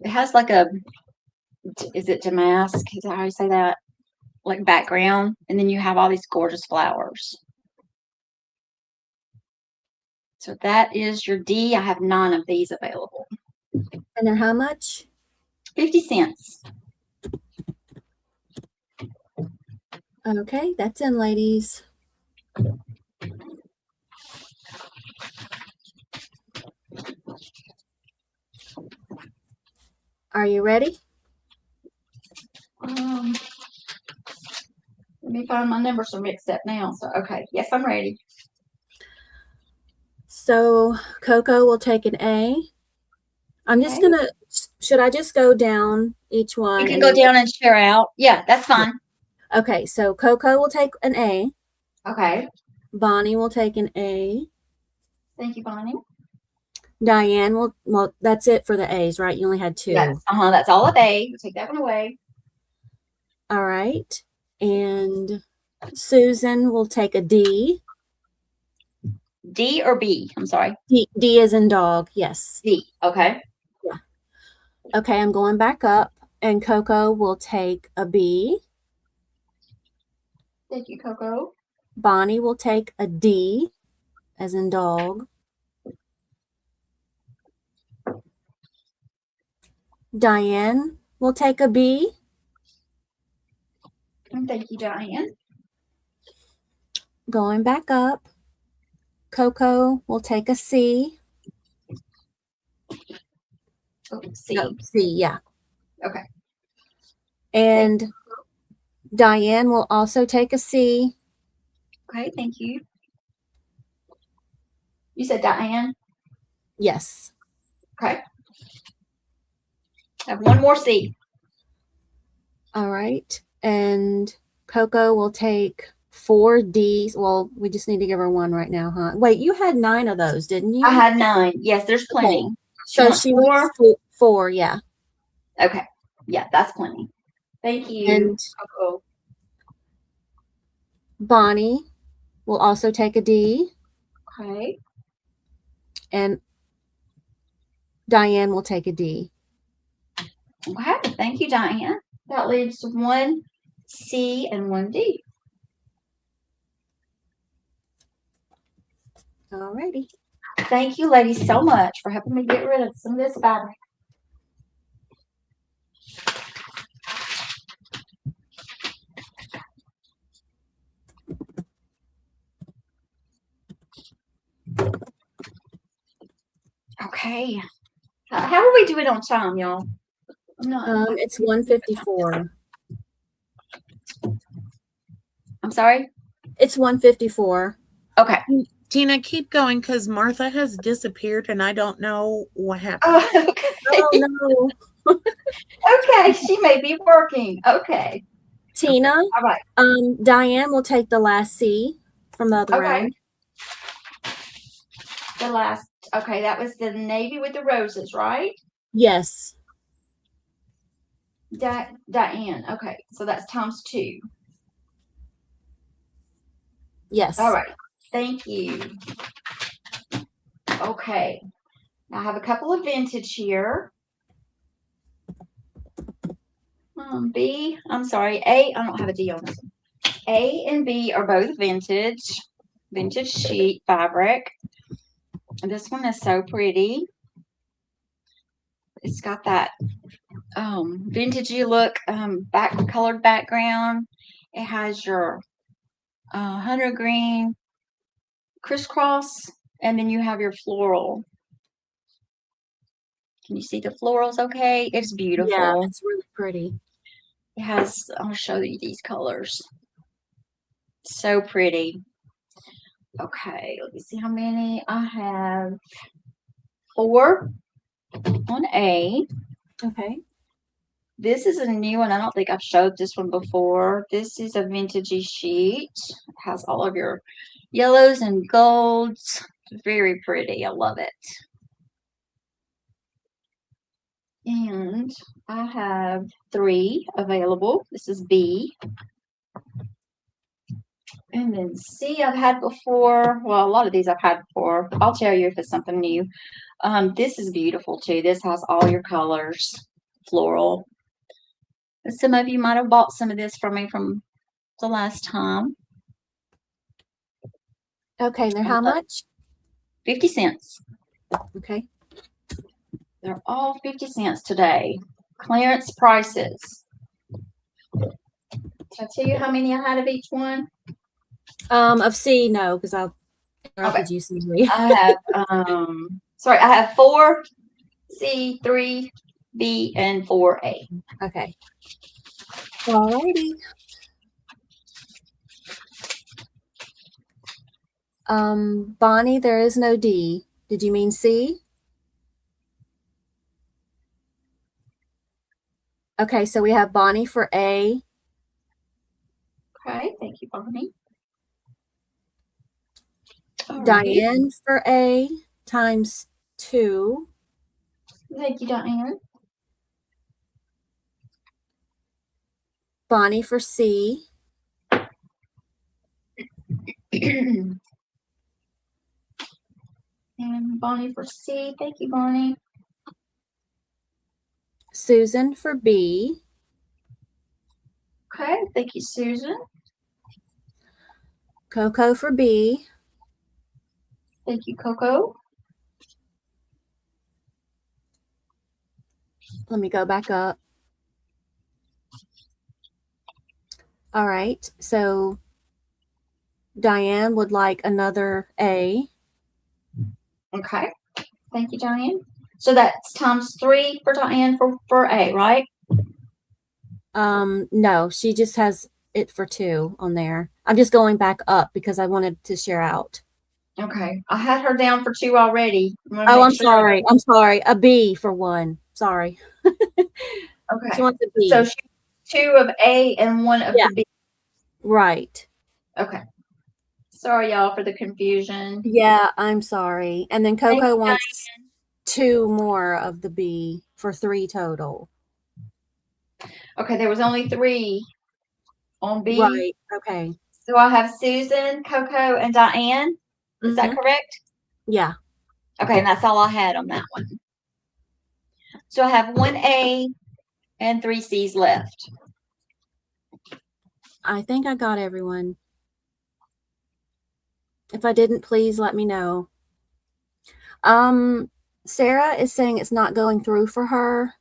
It has like a, is it damask? Is that how you say that? Like background. And then you have all these gorgeous flowers. So that is your D. I have 9 of these available. And they're how much? 50 cents. Okay, that's in, ladies. Are you ready? Let me find my numbers are mixed up now. So, okay. Yes, I'm ready. So Coco will take an A. I'm just going to, should I just go down each one? You can go down and share out. Yeah, that's fine. Okay, so Coco will take an A. Okay. Bonnie will take an A. Thank you, Bonnie. Diane will, well, that's it for the A's, right? You only had 2. Yes. That's all of A. We'll take that one away. All right. And Susan will take a D. D or B? I'm sorry. D as in dog. Yes. D. Okay. Yeah. Okay, I'm going back up. And Coco will take a B. Thank you, Coco. Bonnie will take a D as in dog. Diane will take a B. And thank you, Diane. Going back up. Coco will take a C. Oh, C. No, C, yeah. Okay. And Diane will also take a C. Okay, thank you. You said Diane? Yes. Okay. I have one more C. All right. And Coco will take 4 Ds. Well, we just need to give her 1 right now, huh? Wait, you had 9 of those, didn't you? I had 9. Yes, there's plenty. Okay. So she wants 4, yeah. Okay. Yeah, that's plenty. Thank you. And Coco. Bonnie will also take a D. Okay. And Diane will take a D. Okay. Thank you, Diane. That leaves 1 C and 1 D. All righty. Thank you, ladies, so much for helping me get rid of some of this fabric. Okay. How are we doing on time, y'all? I'm not. It's 1:54. I'm sorry? It's 1:54. Okay. Tina, keep going because Martha has disappeared and I don't know what happened. Oh, okay. Oh, no. Okay, she may be working. Okay. Tina, All right. Diane will take the last C from the other round. The last, okay, that was the navy with the roses, right? Yes. Diane, okay, so that's times 2. Yes. All right, thank you. Okay, now I have a couple of vintage here. B, I'm sorry, A, I don't have a D on this one. A and B are both vintage sheet fabric. And this one is so pretty. It's got that vintagey look, colored background. It has your hunter green crisscross, and then you have your floral. Can you see the florals okay? It's beautiful. Yeah, it's really pretty. It has, I'll show you these colors. So pretty. Okay, let me see how many I have. 4 on A. Okay. This is a new one. I don't think I've showed this one before. This is a vintagey sheet. It has all of your yellows and golds. Very pretty. I love it. And I have 3 available. This is B. And then C I've had before. Well, a lot of these I've had before. I'll tell you if it's something new. This is beautiful too. This has all your colors. Floral. Some of you might have bought some of this from me from the last time. Okay, they're how much? 50 cents. Okay. They're all 50 cents today. Clearance prices. Can I tell you how many I had of each one? Of C, no, because I'll interrupt you easily. I have 4 C, 3 B, and 4 A. Okay. Alrighty. Bonnie, there is no D. Did you mean C? Okay, so we have Bonnie for A. Okay, thank you, Bonnie. Diane for A times 2. Thank you, Diane. Bonnie for C. And Bonnie for C. Thank you, Bonnie. Susan for B. Okay, thank you, Susan. Coco for B. Thank you, Coco. Let me go back up. All right, so Diane would like another A. Okay, thank you, Diane. So that's times 3 for Diane for A, right? No, she just has it for 2 on there. I'm just going back up because I wanted to share out. Okay, I had her down for 2 already. Oh, I'm sorry. I'm sorry. A B for 1. Sorry. Okay. She wants a B. So she 2 of A and 1 of the B. Right. Okay. Sorry, y'all, for the confusion. Yeah, I'm sorry. And then Thank Coco you, wants 2 more of the B for 3 total. Okay, there was only 3 on B. Right. Okay. So I have Susan, Coco, and Diane. Is that correct? Yeah. Okay, and that's all I had on that one. So I have 1 A and 3 C's left. I think I got everyone. If I didn't, please let me know. Sarah is saying it's not going through for her.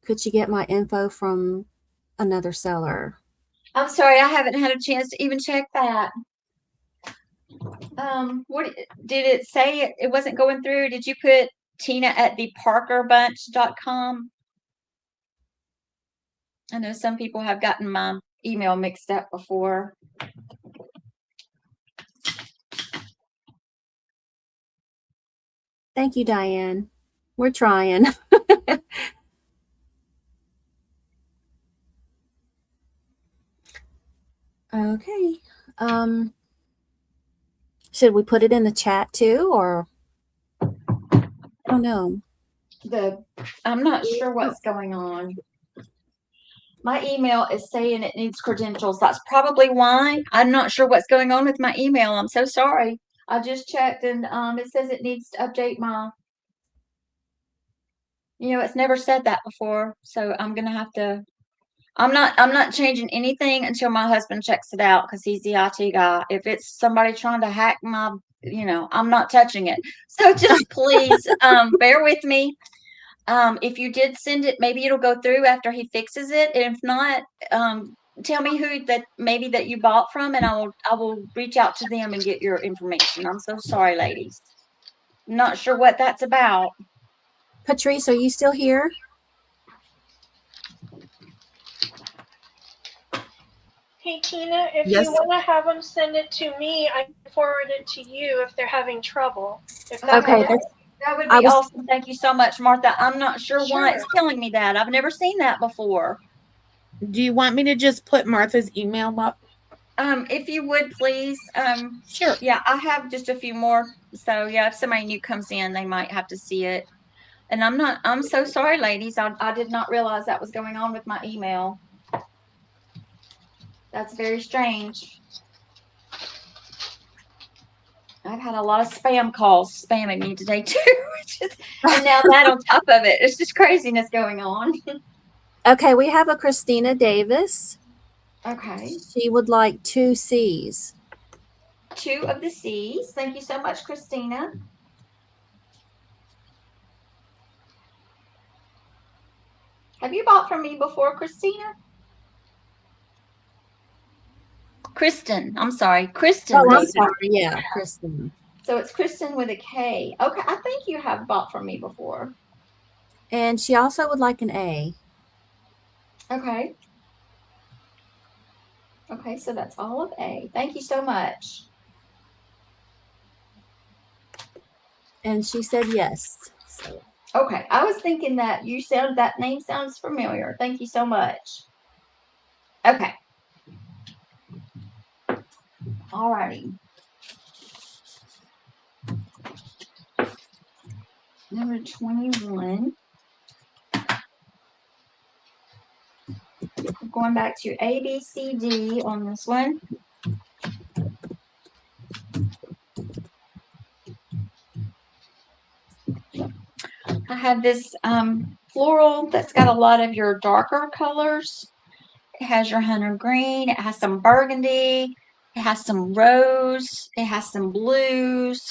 Could she get my info from another seller? I'm sorry, I haven't had a chance to even check that. What did it say? It wasn't going through. Did you put Tina at theparkerbunch.com? I know some people have gotten my email mixed up before. Thank you, Diane. We're trying. Okay. Should we put it in the chat too, or I don't know. I'm not sure what's going on. My email is saying it needs credentials. That's probably why. I'm not sure what's going on with my email. I'm so sorry. I just checked and it says it needs to update my, it's never said that before. So I'm gonna have to, I'm not changing anything until my husband checks it out because he's the IT guy. If it's somebody trying to hack my, I'm not touching it. So just please bear with me. If you did send it, maybe it'll go through after he fixes it. And if not, tell me who that you bought from, and I will reach out to them and get your information. I'm so sorry, ladies. Not sure what that's about. Patrice, are you still here? Hey, Tina, if Yes. you want to have them send it to me, I can forward it to you if they're having trouble. If that Okay, helps. That would I be was awesome. Thank you so much, Martha. I'm not sure why Sure. it's telling me that. I've never seen that before. Do you want me to just put Martha's email up? If you would please, Sure. yeah, I have just a few more. So yeah, if somebody new comes in, they might have to see it. And I'm so sorry, ladies. I did not realize that was going on with my email. That's very strange. I've had a lot of spam calls spamming me today too. And now that on top of it, it's just craziness going on. okay. We have a Christina Davis. Okay. She would like 2 C's. 2 of the C's. Thank you so much, Christina. Have you bought from me before, Christina? Kristen. I'm sorry. Kristen. Oh, I'm Davis. sorry. Yeah, Kristen. So it's Kristen with a K. Okay. I think you have bought from me before. And she also would like an A. Okay. Okay. So that's all of A. Thank you so much. And she said yes. So Okay. I was thinking that that name sounds familiar. Thank you so much. Okay. All righty. Number 21. I'm going back to A, B, C, D on this one. I have this floral that's got a lot of your darker colors. It has your hunter green. It has some burgundy. It has some rose. It has some blues.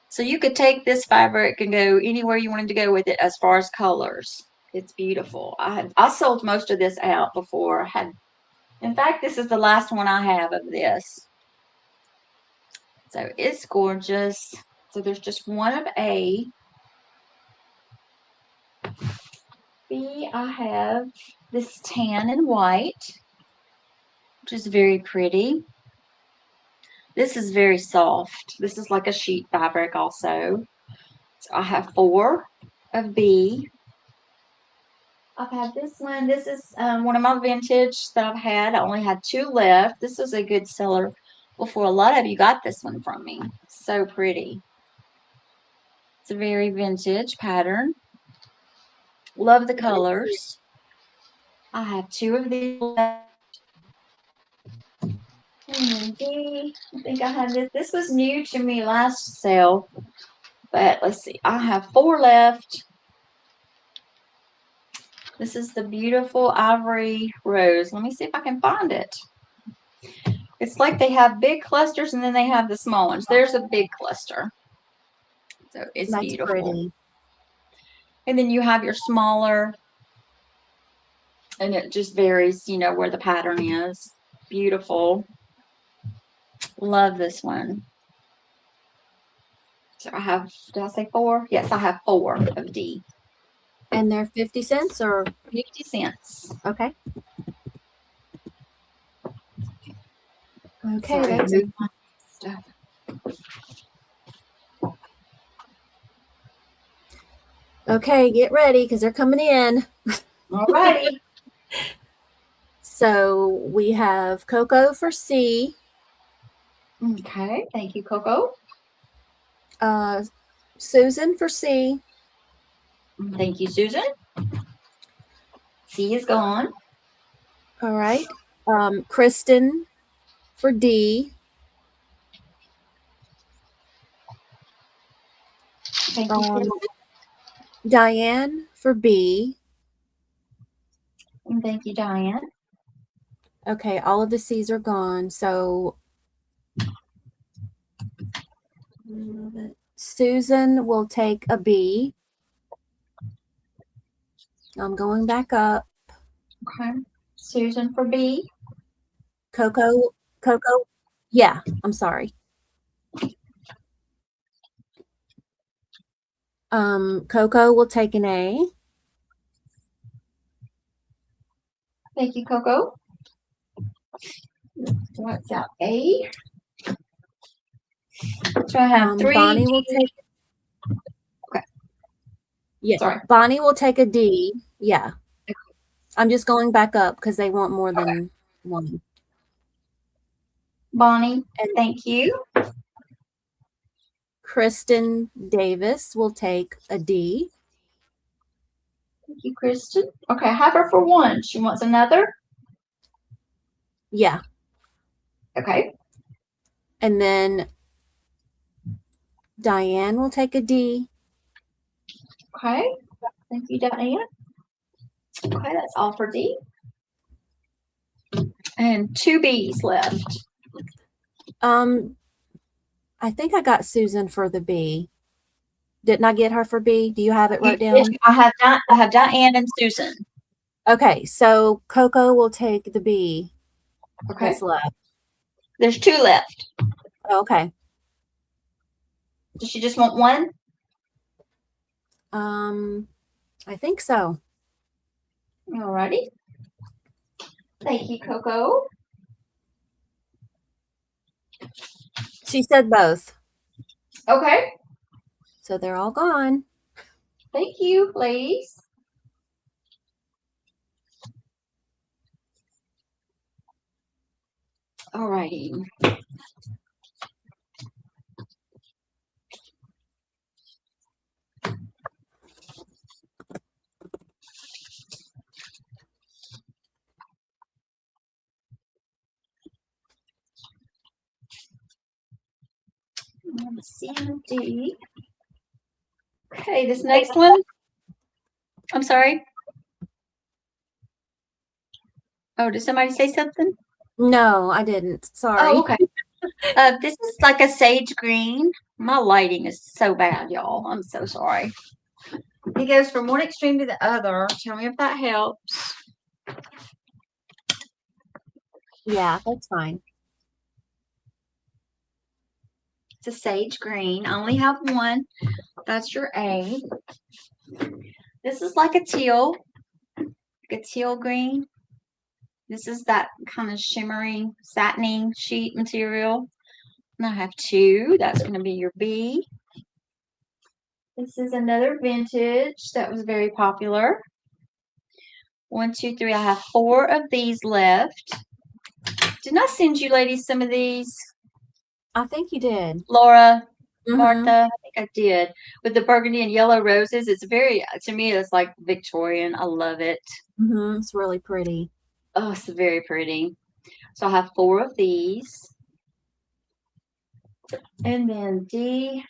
So you could take this fabric and go anywhere you wanted to go with it as far as colors. It's beautiful. I sold most of this out before. In fact, this is the last one I have of this. So it's gorgeous. So there's just one of A. B, I have this tan and white, which is very pretty. This is very soft. This is like a sheet fabric also. So I have 4 of B. I've had this one. This is one of my vintage that I've had. I only had 2 left. This was a good seller before a lot of you got this one from me. So pretty. It's a very vintage pattern. Love the colors. I have 2 of these left. And D, I think I have this. This was new to me last sale. But let's see. I have 4 left. This is the beautiful ivory rose. Let me see if I can find it. It's like they have big clusters and then they have the small ones. There's a big cluster. So it's that's beautiful. pretty. And then you have your smaller, and it just varies, where the pattern is. Beautiful. Love this one. So I have, did I say 4? Yes, I have 4 of D. And they're 50 cents or 50 cents. okay. Okay, Sorry, that's move my stuff. okay. Get ready because they're coming in. All righty. So we have Coco for C, Okay, thank you, Coco. Susan for C, Thank you, Susan. C is gone. all right. Kristen for D, Thank you, Kristen. Diane for B. And thank you, Diane. Okay, all of the C's are gone. So Susan will take a B. I'm going back up. Okay. Susan for B. Coco, yeah, I'm sorry. Coco will take an A. Thank you, Coco. What's out? A. So I have 3. Bonnie will take Yeah. Sorry. Bonnie will take a D. Yeah. I'm just going back up because they want more than one. Bonnie, And thank you. Kristen Davis will take a D. Thank you, Kristen. Okay, have her for one. She wants another. Yeah. Okay. And then Diane will take a D. Okay. Thank you, Diane. Okay, that's all for D. And 2 B's left. I think I got Susan for the B. Didn't I get her for B? Do you have it wrote Yes, down? I have Diane and Susan. Okay, so Coco will take the B. Okay. That's left. There's 2 left. Okay. Does she just want one? I think so. Alrighty. Thank you, Coco. She said both. Okay. So they're all gone. Thank you, ladies. Alrighty. C and D. Okay, this next one. I'm sorry. Oh, did somebody say something? No, I didn't. Sorry. Oh, okay. This is like a sage green. My lighting is so bad, y'all. I'm so sorry. It goes from one extreme to the other. Tell me if that helps. Yeah, that's fine. It's a sage green. I only have one. That's your A. This is like a teal green. This is that kind of shimmery, satiny sheet material. And I have 2. That's going to be your B. This is another vintage that was very popular. 1, 2, 3. I have 4 of these left. Didn't I send you ladies some of these? I think you did. Laura, Mhm. Martha, I think I did. With the burgundy and yellow roses. It's very, to me, it's like Victorian. I love it. It's really pretty. Oh, it's very pretty. So I have 4 of these. And then D.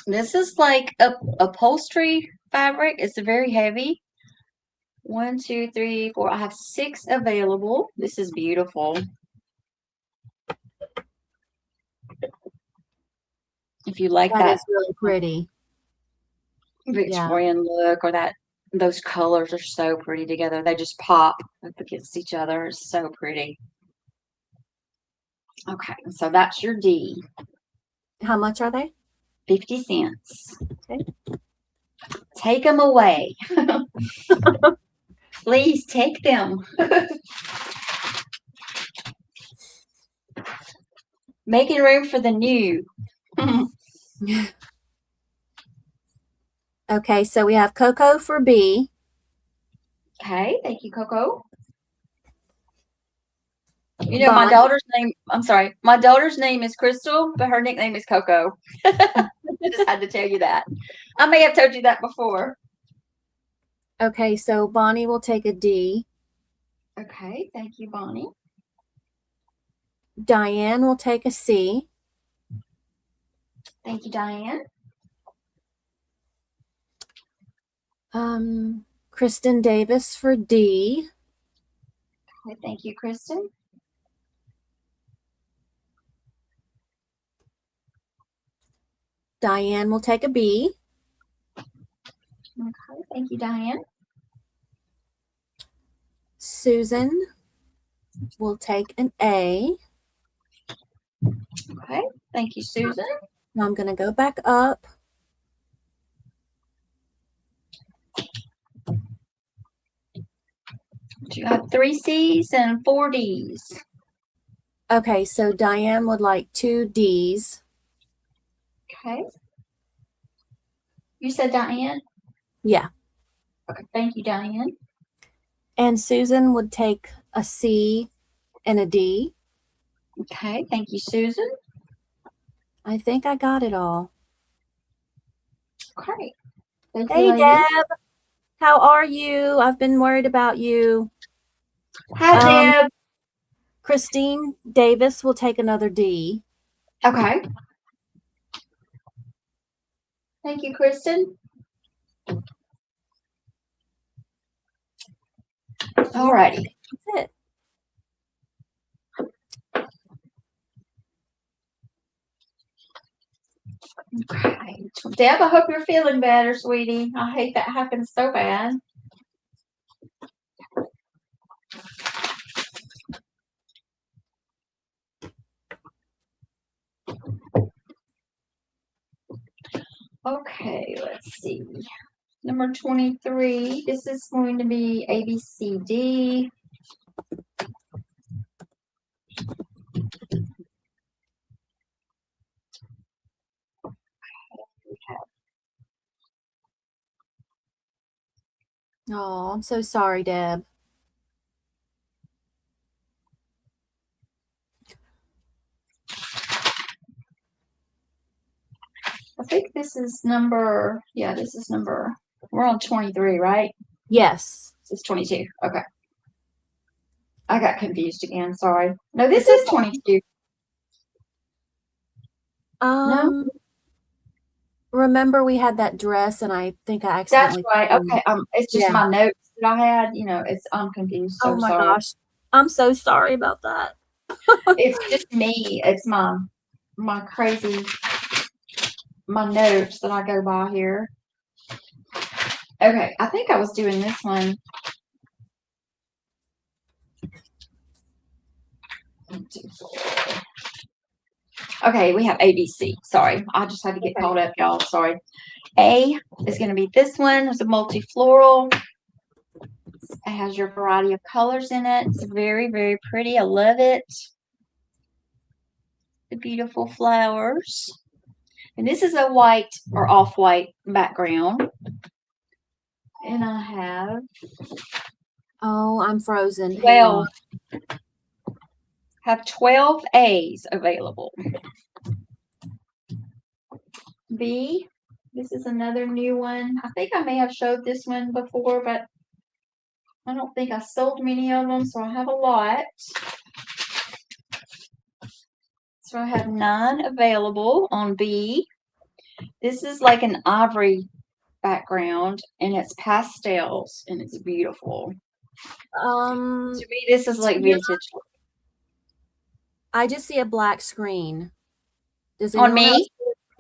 This is like a upholstery fabric. It's very heavy. 1, 2, 3, 4. I have 6 available. This is beautiful. If you like That that is really pretty. Victorian look, or those colors are so pretty together. They just pop up against each other. It's so pretty. Okay, so that's your D. How much are they? 50 cents. Okay. Take them away. Please take them. Making room for the new. Okay, so we have Coco for B. Okay, thank you, Coco. You know, Bonnie. my daughter's name is Crystal, but her nickname is Coco. I just had to tell you that. I may have told you that before. Okay, so Bonnie will take a D. Okay, thank you, Bonnie. Diane will take a C. Thank you, Diane. Kristen Davis for D. Okay, thank you, Kristen. Diane will take a B. Okay, thank you, Diane. Susan will take an A. Okay, thank you, Susan. Now I'm going to go back up. You have 3 C's and 4 D's. Okay, so Diane would like 2 D's. Okay. You said Diane? Yeah. Okay, thank you, Diane. And Susan would take a C and a D. Okay, thank you, Susan. I think I got it all. Okay. Thank you, Hey, ladies. Deb. How are you? I've been worried about you. Hi, Deb. Christine Davis will take another D. Okay. Thank you, Kristen. All righty. That's it. Okay. Deb, I hope you're feeling better, sweetie. I hate that happens so bad. Okay, let's see. Number 23. This is going to be ABCD. Oh, I'm so sorry, Deb. I think this is number, yeah, this is number, we're on 23, right? Yes. This is 22. Okay. I got confused again. Sorry. No, this It's is 22. Um, remember we had that dress and I think I That's accidentally. right. Okay. It's just Yeah. my notes that I had. You know, I'm confused. So Oh my sorry. gosh. I'm so sorry about that. It's just me. It's my crazy my notes that I go by here. Okay, I think I was doing this one. Okay, we have ABC. Sorry, I just had to get caught up, y'all. Sorry. A is going to be this one. It's a multi-floral. It has your variety of colors in it. It's very, very pretty. I love it. The beautiful flowers. And this is a white or off-white background. And I Oh, I'm frozen. have Hang on. 12 A's available. B, this is another new one. I think I may have showed this one before, but I don't think I sold many of them, so I have a lot. So I have 9 available on B. This is like an ivory background, and it's pastels, and it's beautiful. To me, this is like vintage. I just see a black screen. Does On anyone me? else?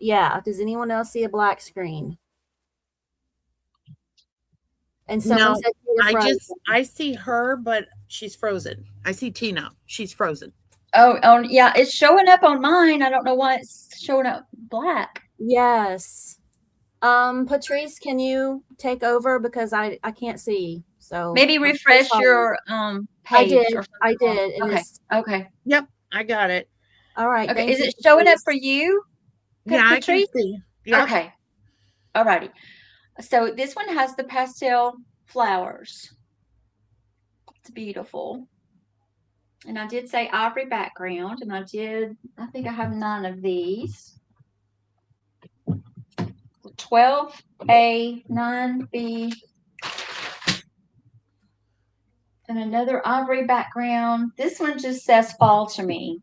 Yeah. Does anyone else see a black screen? And someone No, said you were frozen. I see her, but she's frozen. I see Tina. She's frozen. Oh, yeah, it's showing up on mine. I don't know why it's showing up black. Yes. Patrice, can you take over because I can't see. So Maybe refresh your page. I did. And Okay. Okay. Yep, I got it. All right. Okay. Thank Is you, it showing up Patrice. for you? Yeah, I can Patrice? see. Yep. Okay. All righty. So this one has the pastel flowers. It's beautiful. And I did say ivory background, and I think I have 9 of these. 12A, 9B, and another ivory background. This one just says fall to me.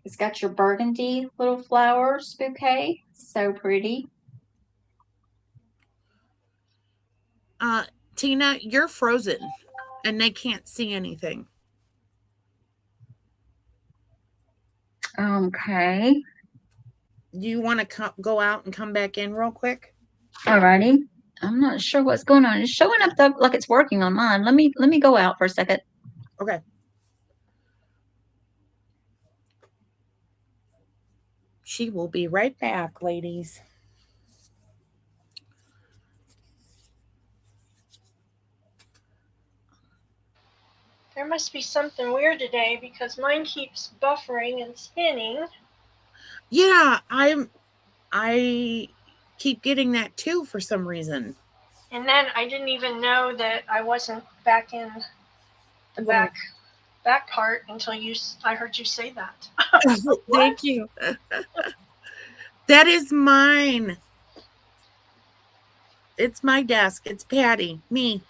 It's got your burgundy little flowers bouquet. So pretty. Tina, you're frozen and they can't see anything. Okay. Do you want to go out and come back in real quick? Alrighty. I'm not sure what's going on. It's showing up though, like it's working on mine. Let me go out for a second. Okay. She will be right back, ladies. There must be something weird today because mine keeps buffering and spinning. Yeah, keep getting that too for some reason. And then I didn't even know that I wasn't back in the Well, back part until I heard you say that. thank you. That is mine. It's my desk. It's Patty. Me.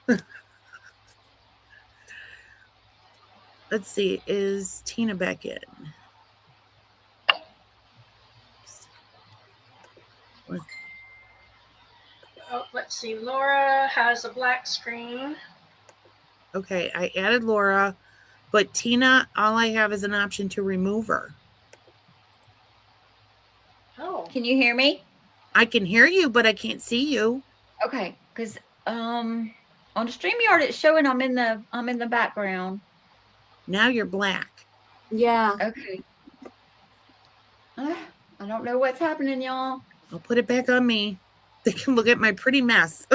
Let's see. Is Tina back in? Oh, let's see. Laura has a black screen. Okay, I added Laura, but Tina, all I have is an option to remove her. Oh. Can you hear me? I can hear you, but I can't see you. Okay, because on the StreamYard it's showing I'm in the background. Now you're black. Yeah. Okay. I don't know what's happening, y'all. I'll put it back on me. They can look at my pretty mess.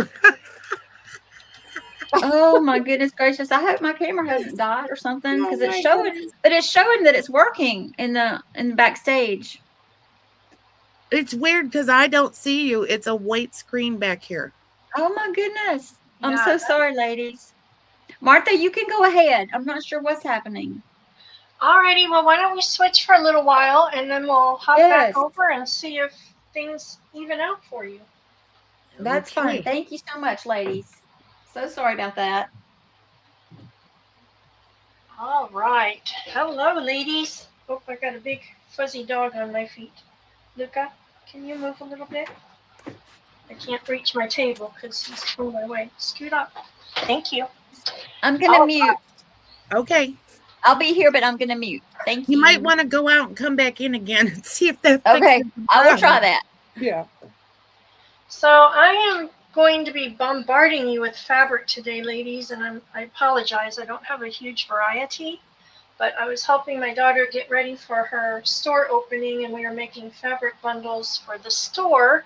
Oh my goodness gracious! I hope my camera hasn't died or something because it's showing, but it's showing that it's working in the backstage. It's weird because I don't see you. It's a white screen back here. Oh my goodness! I'm Yeah, so sorry, ladies. Martha, you can go ahead. I'm not sure what's happening. Alrighty, well, why don't we switch for a little while and then we'll hop back over and see if things even out for you. That's fine. Thank you so much, ladies. So sorry about that. All right. Hello, ladies. Oh, I got a big fuzzy dog on my feet. Luca, can you move a little bit? I can't reach my table because he's in my way. Scoot up. Thank you. I'm going to mute. Okay. I'll be here, but I'm going to mute. Thank you. You might want to go out and come back in again and see if that Okay. I will try that. Yeah. So I am going to be bombarding you with fabric today, ladies, and I apologize. I don't have a huge variety, but I was helping my daughter get ready for her store opening, and we were making fabric bundles for the store.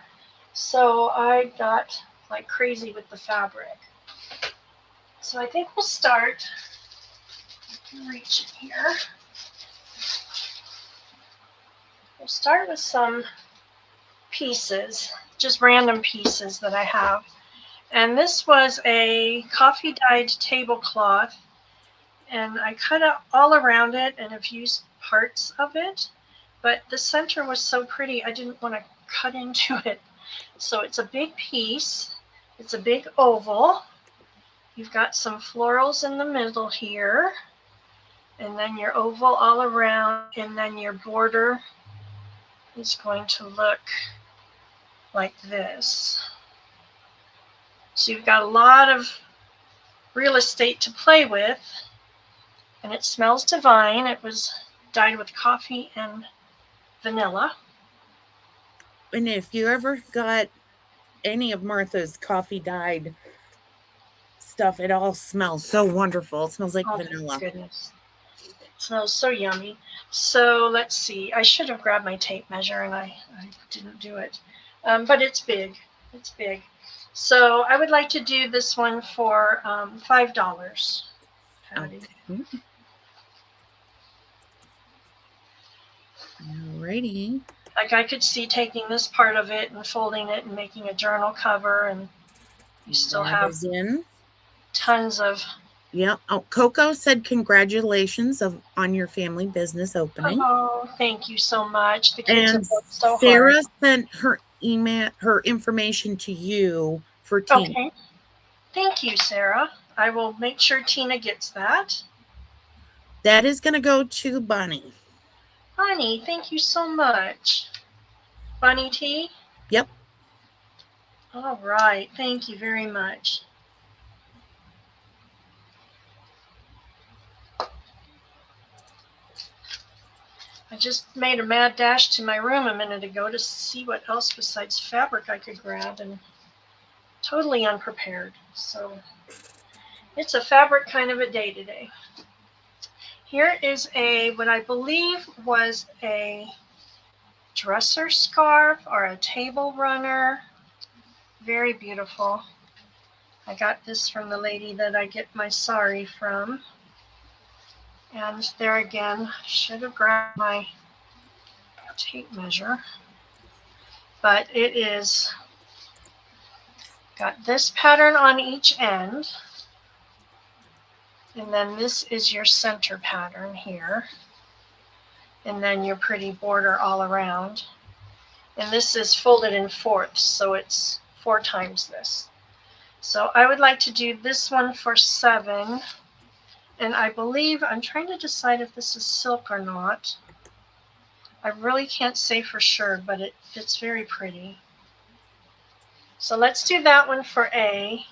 So I got like crazy with the fabric. So I think we'll start. I can reach it here. We'll start with some pieces, just random pieces that I have. And this was a coffee dyed tablecloth, and I cut out all around it and have used parts of it, but the center was so pretty I didn't want to cut into it. So it's a big piece. It's a big oval. You've got some florals in the middle here, and then your oval all around, and then your border is going to look like this. So you've got a lot of real estate to play with, and it smells divine. It was dyed with coffee and vanilla. And if you ever got any of Martha's coffee dyed stuff, it all smells so wonderful. It smells like vanilla. Goodness. It smells so yummy. So let's see. I should have grabbed my tape measure and I didn't do it. But it's big. It's big. So I would like to do this one for $5. Patty. Okay. Alrighty. Like I could see taking this part of it and folding it and making a journal cover, and you still have tons of. Yeah. Oh, Coco said congratulations on your family business opening. Oh, thank you so much. The kids have worked so Sarah hard. sent her information to you for Tina. Okay. Thank you, Sarah. I will make sure Tina gets that. That is going to go to Bonnie. Bonnie, thank you so much. Bonnie T? Yep. All right. Thank you very much. I just made a mad dash to my room a minute ago to see what else besides fabric I could grab, and totally unprepared. So it's a fabric kind of a day today. Here is what I believe was a dresser scarf or a table runner. Very beautiful. I got this from the lady that I get my sari from. And there again, I should have grabbed my tape measure. But it is Got this pattern on each end. And then this is your center pattern here. And then your pretty border all around. And this is folded in fourths, so it's 4 times this. So I would like to do this one for 7. And I believe, I'm trying to decide if this is silk or not. I really can't say for sure, but it's very pretty. So let's do that one for A.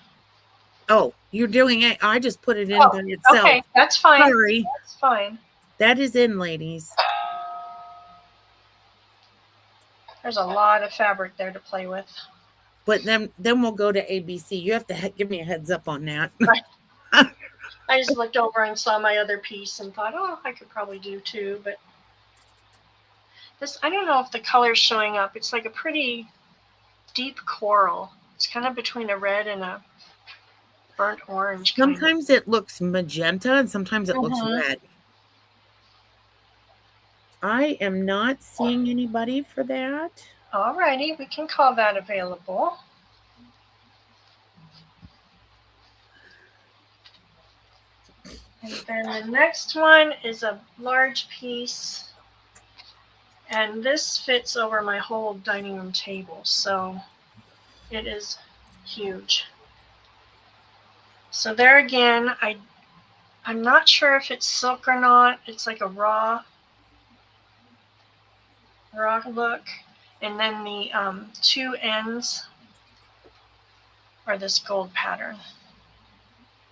Oh, you're doing it. I just put it in Oh, by itself. okay, that's fine. Sorry. That's fine. That is in, ladies. There's a lot of fabric there to play with. But then we'll go to ABC. You have to give me a heads up on that. I just looked over and saw my other piece and thought, oh, I could probably do 2, but this, I don't know if the color's showing up. It's like a pretty deep coral. It's kind of between a red and a burnt orange. Sometimes it looks magenta and sometimes it looks red. I am not seeing anybody for that. Alrighty, we can call that available. And then the next one is a large piece. And this fits over my whole dining room table, so it is huge. So there again, I'm not sure if it's silk or not. It's like a raw look. And then the 2 ends are this gold pattern.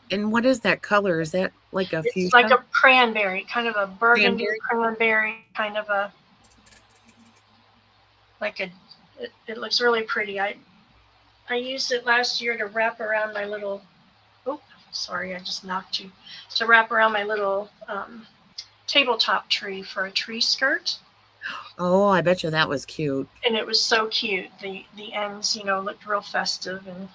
And what is that color? Is that like a fuchsia? It's like a cranberry, kind of a burgundy cranberry, kind of a, it looks really pretty. I used it last year to wrap around my little, oh, sorry, I just knocked you. To wrap around my little tabletop tree for a tree skirt. Oh, I bet you that was cute. And it was so cute. The ends, looked real festive. And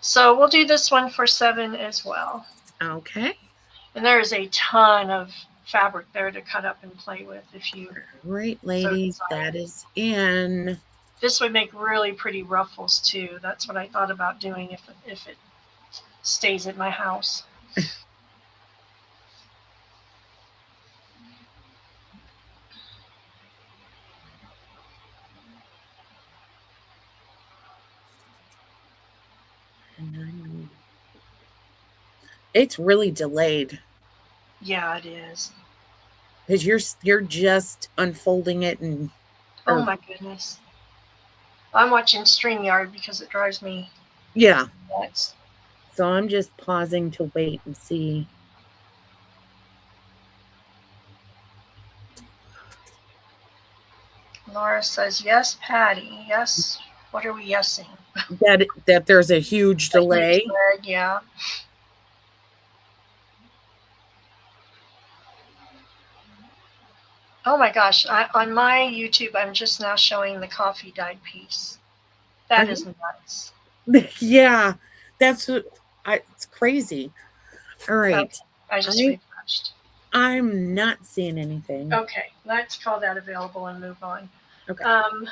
so we'll do this one for 7 as well. Okay. And there is a ton of fabric there to cut up and play with if you. Great, ladies. So that is in. This would make really pretty ruffles too. That's what I thought about doing if it stays at my house. It's really delayed. Yeah, it is. Because you're just unfolding it and. Oh my goodness. I'm watching StreamYard because it drives me nuts. So I'm just pausing to wait and see. Laura says, yes, Patty. Yes. What are we yesing? That there's a huge delay. Yeah. Oh my gosh. On my YouTube, I'm just now showing the coffee dyed piece. That is nuts. Yeah. It's crazy. All right. Okay. I just refreshed. I'm not seeing anything. Okay. Let's call that available and move on. Okay.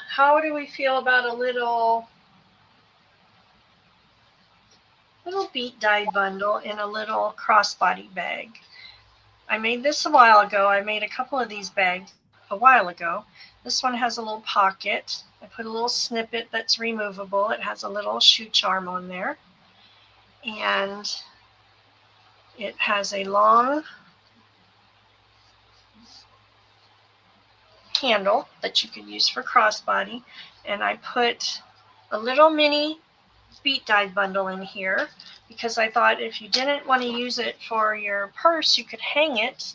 How do we feel about a little beat dye bundle in a little crossbody bag? I made this a while ago. I made a couple of these bags a while ago. This one has a little pocket. I put a little snippet that's removable. It has a little shoe charm on there. And it has a long handle that you could use for crossbody. And I put a little mini beat dyed bundle in here because I thought if you didn't want to use it for your purse, you could hang it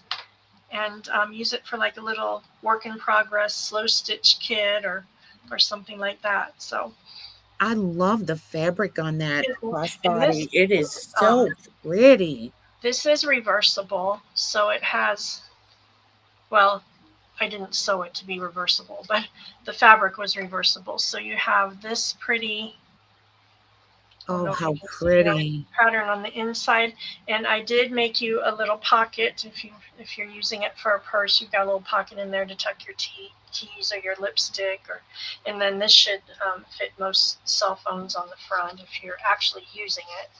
and use it for like a little work in progress slow stitch kit or something like that. So I love the fabric on that crossbody. It is so pretty. This is reversible, so it has, well, I didn't sew it to be reversible, but the fabric was reversible. So you have this pretty, oh, how pretty pattern on the inside. And I did make you a little pocket. If you're using it for a purse, you've got a little pocket in there to tuck your tea tease or your lipstick, and then this should fit most cell phones on the front if you're actually using it.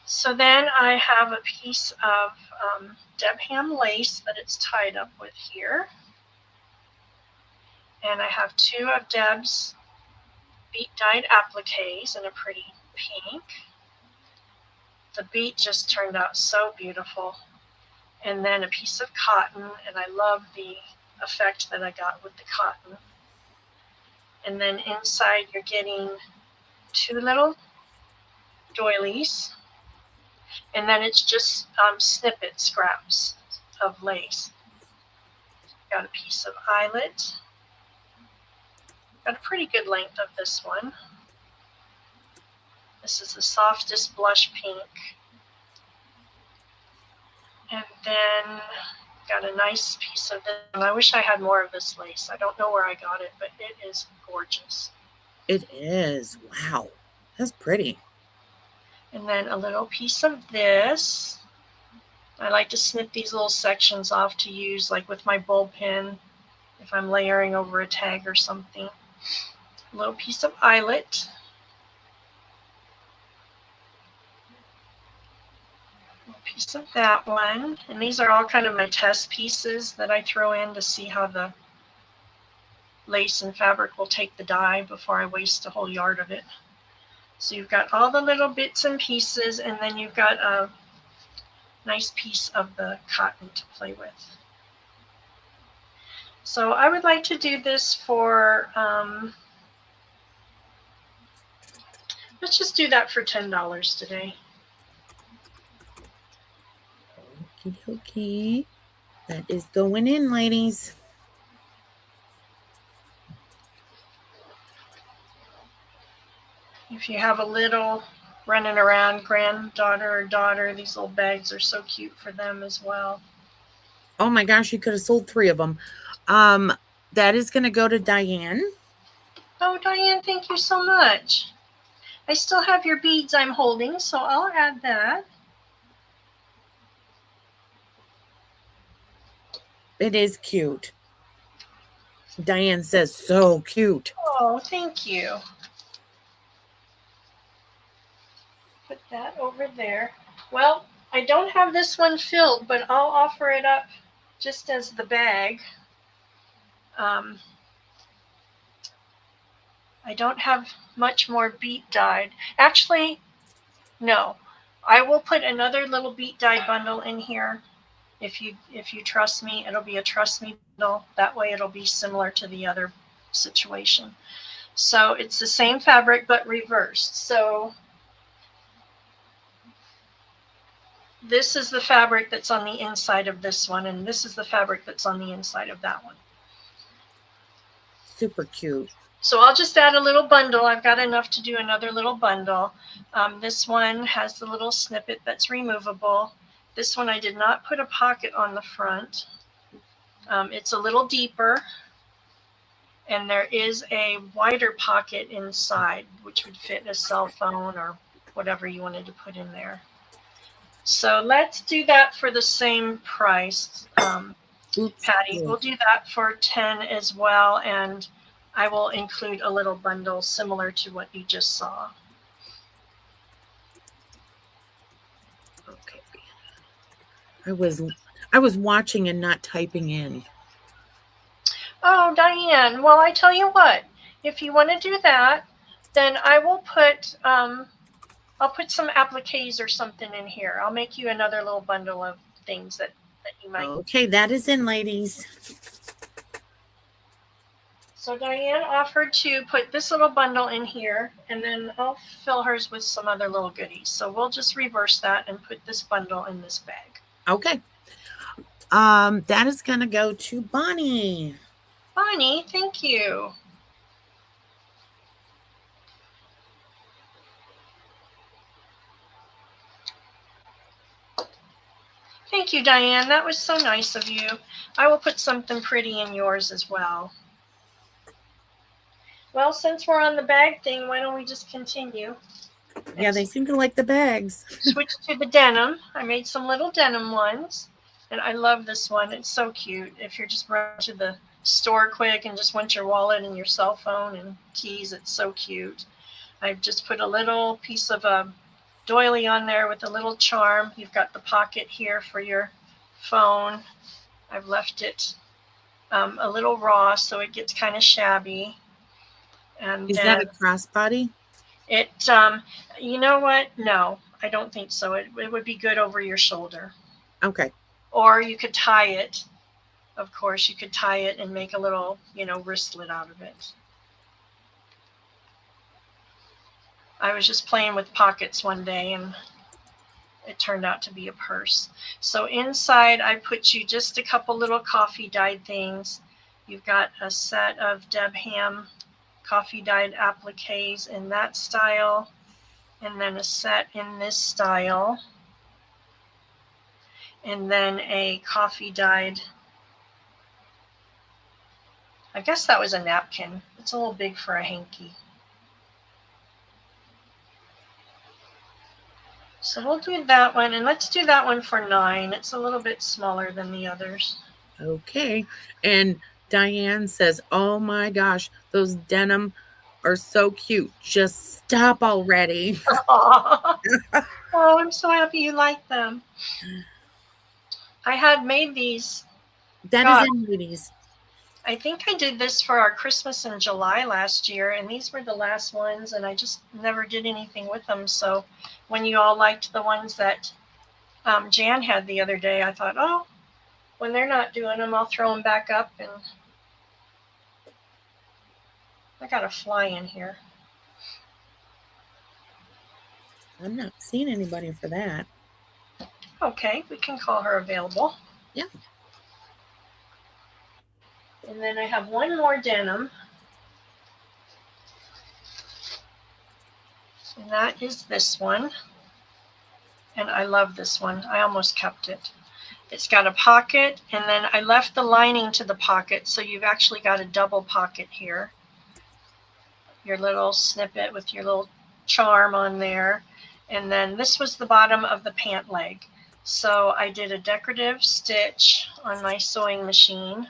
So then I have a piece of Deb Ham lace that it's tied up with here. And I have 2 of Deb's beat dyed appliques in a pretty pink. The beat just turned out so beautiful. And then a piece of cotton, and I love the effect that I got with the cotton. And then inside you're getting 2 little doilies, and then it's just snippet scraps of lace. Got a piece of eyelet. Got a pretty good length of this one. This is the softest blush pink. And then got a nice piece of this. And I wish I had more of this lace. I don't know where I got it, but it is gorgeous. It is. Wow. That's pretty. And then a little piece of this. I like to snip these little sections off to use like with my bulb pin if I'm layering over a tag or something. A little piece of eyelet. Piece of that one, and these are all kind of my test pieces that I throw in to see how the lace and fabric will take the dye before I waste a whole yard of it. So you've got all the little bits and pieces, and then you've got a nice piece of the cotton to play with. So I would like to do this for let's just do that for $10 today. Okie dokie. That is going in, ladies. If you have a little running around granddaughter or daughter, these little bags are so cute for them as well. Oh my gosh, you could have sold 3 of them. That is going to go to Diane. Oh, Diane, thank you so much. I still have your beads I'm holding, so I'll add that. It is cute. Diane says so cute. Oh, thank you. Put that over there. Well, I don't have this one filled, but I'll offer it up just as the bag. I don't have much more beat dyed. Actually, no. I will put another little beat dye bundle in here. If you trust me, it'll be a trust me bundle. That way it'll be similar to the other situation. So it's the same fabric but reversed. So this is the fabric that's on the inside of this one, and this is the fabric that's on the inside of that one. Super cute. So I'll just add a little bundle. I've got enough to do another little bundle. This one has the little snippet that's removable. This one I did not put a pocket on the front. It's a little deeper, and there is a wider pocket inside, which would fit a cell phone or whatever you wanted to put in there. So let's do that for the same price, Patty. We'll do that for 10 as well, and I will include a little bundle similar to what you just saw. Okay. I was watching and not typing in. Oh, Diane. Well, I tell you what, if you want to do that, then I will put I'll put some appliques or something in here. I'll make you another little bundle of things that you might. Okay, that is in, ladies. So Diane offered to put this little bundle in here, and then I'll fill hers with some other little goodies. So we'll just reverse that and put this bundle in this bag. Okay. That is going to go to Bonnie. Bonnie, thank you. Thank you, Diane. That was so nice of you. I will put something pretty in yours as well. Well, since we're on the bag thing, why don't we just continue? Yeah, they seem to like the bags. Switch to the denim. I made some little denim ones, and I love this one. It's so cute. If you're just running to the store quick and just want your wallet and your cell phone and keys. It's so cute. I've just put a little piece of a doily on there with a little charm. You've got the pocket here for your phone. I've left it a little raw so it gets kind of shabby. And Is then that a crossbody? it, you know what? No, I don't think so. It would be good over your shoulder. Okay. Or you could tie it. Of course, you could tie it and make a little, wristlet out of it. I was just playing with pockets one day and it turned out to be a purse. So inside, I put you just a couple little coffee dyed things. You've got a set of Deb Ham coffee dyed appliques in that style, and then a set in this style, and then a coffee dyed, I guess that was a napkin. It's a little big for a hanky. So we'll do that one, and let's do that one for 9. It's a little bit smaller than the others. Okay. And Diane says, oh my gosh, those denim are so cute. Just stop already. Oh, I'm so happy you like them. I had made these. That God. is in ladies. I think I did this for our Christmas in July last year, and these were the last ones, and I just never did anything with them. So when you all liked the ones that Jan had the other day, I thought, oh, when they're not doing them, I'll throw them back up. And I got a fly in here. I'm not seeing anybody for that. Okay, we can call her available. Yeah. And then I have one more denim. And that is this one. And I love this one. I almost kept it. It's got a pocket, and then I left the lining to the pocket, so you've actually got a double pocket here. Your little snippet with your little charm on there. And then this was the bottom of the pant leg. So I did a decorative stitch on my sewing machine,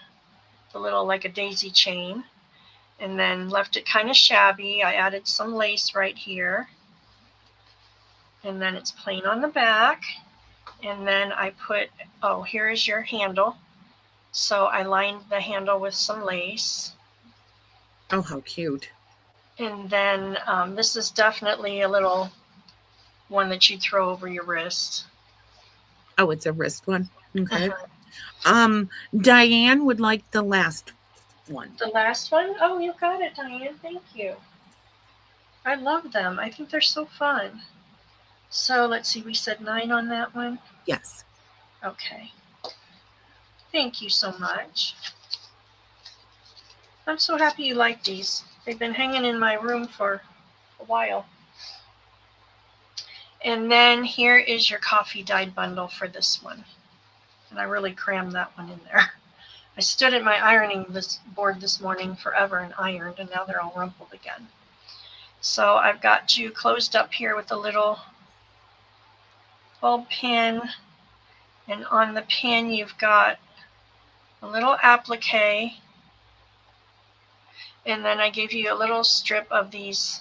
the little like a daisy chain, and then left it kind of shabby. I added some lace right here. And then it's plain on the back. And then I put, oh, here is your handle. So I lined the handle with some lace. Oh, how cute. And then this is definitely a little one that you throw over your wrist. Oh, it's a wrist one. Okay. Diane would like the last one. The last one? Oh, you got it, Diane. Thank you. I love them. I think they're so fun. So let's see, we said 9 on that one. Yes. Okay. Thank you so much. I'm so happy you like these. They've been hanging in my room for a while. And then here is your coffee dyed bundle for this one. And I really crammed that one in there. I stood at my ironing board this morning forever and ironed, and now they're all rumpled again. So I've got you closed up here with a little bulb pin. And on the pin, you've got a little applique. And then I gave you a little strip of these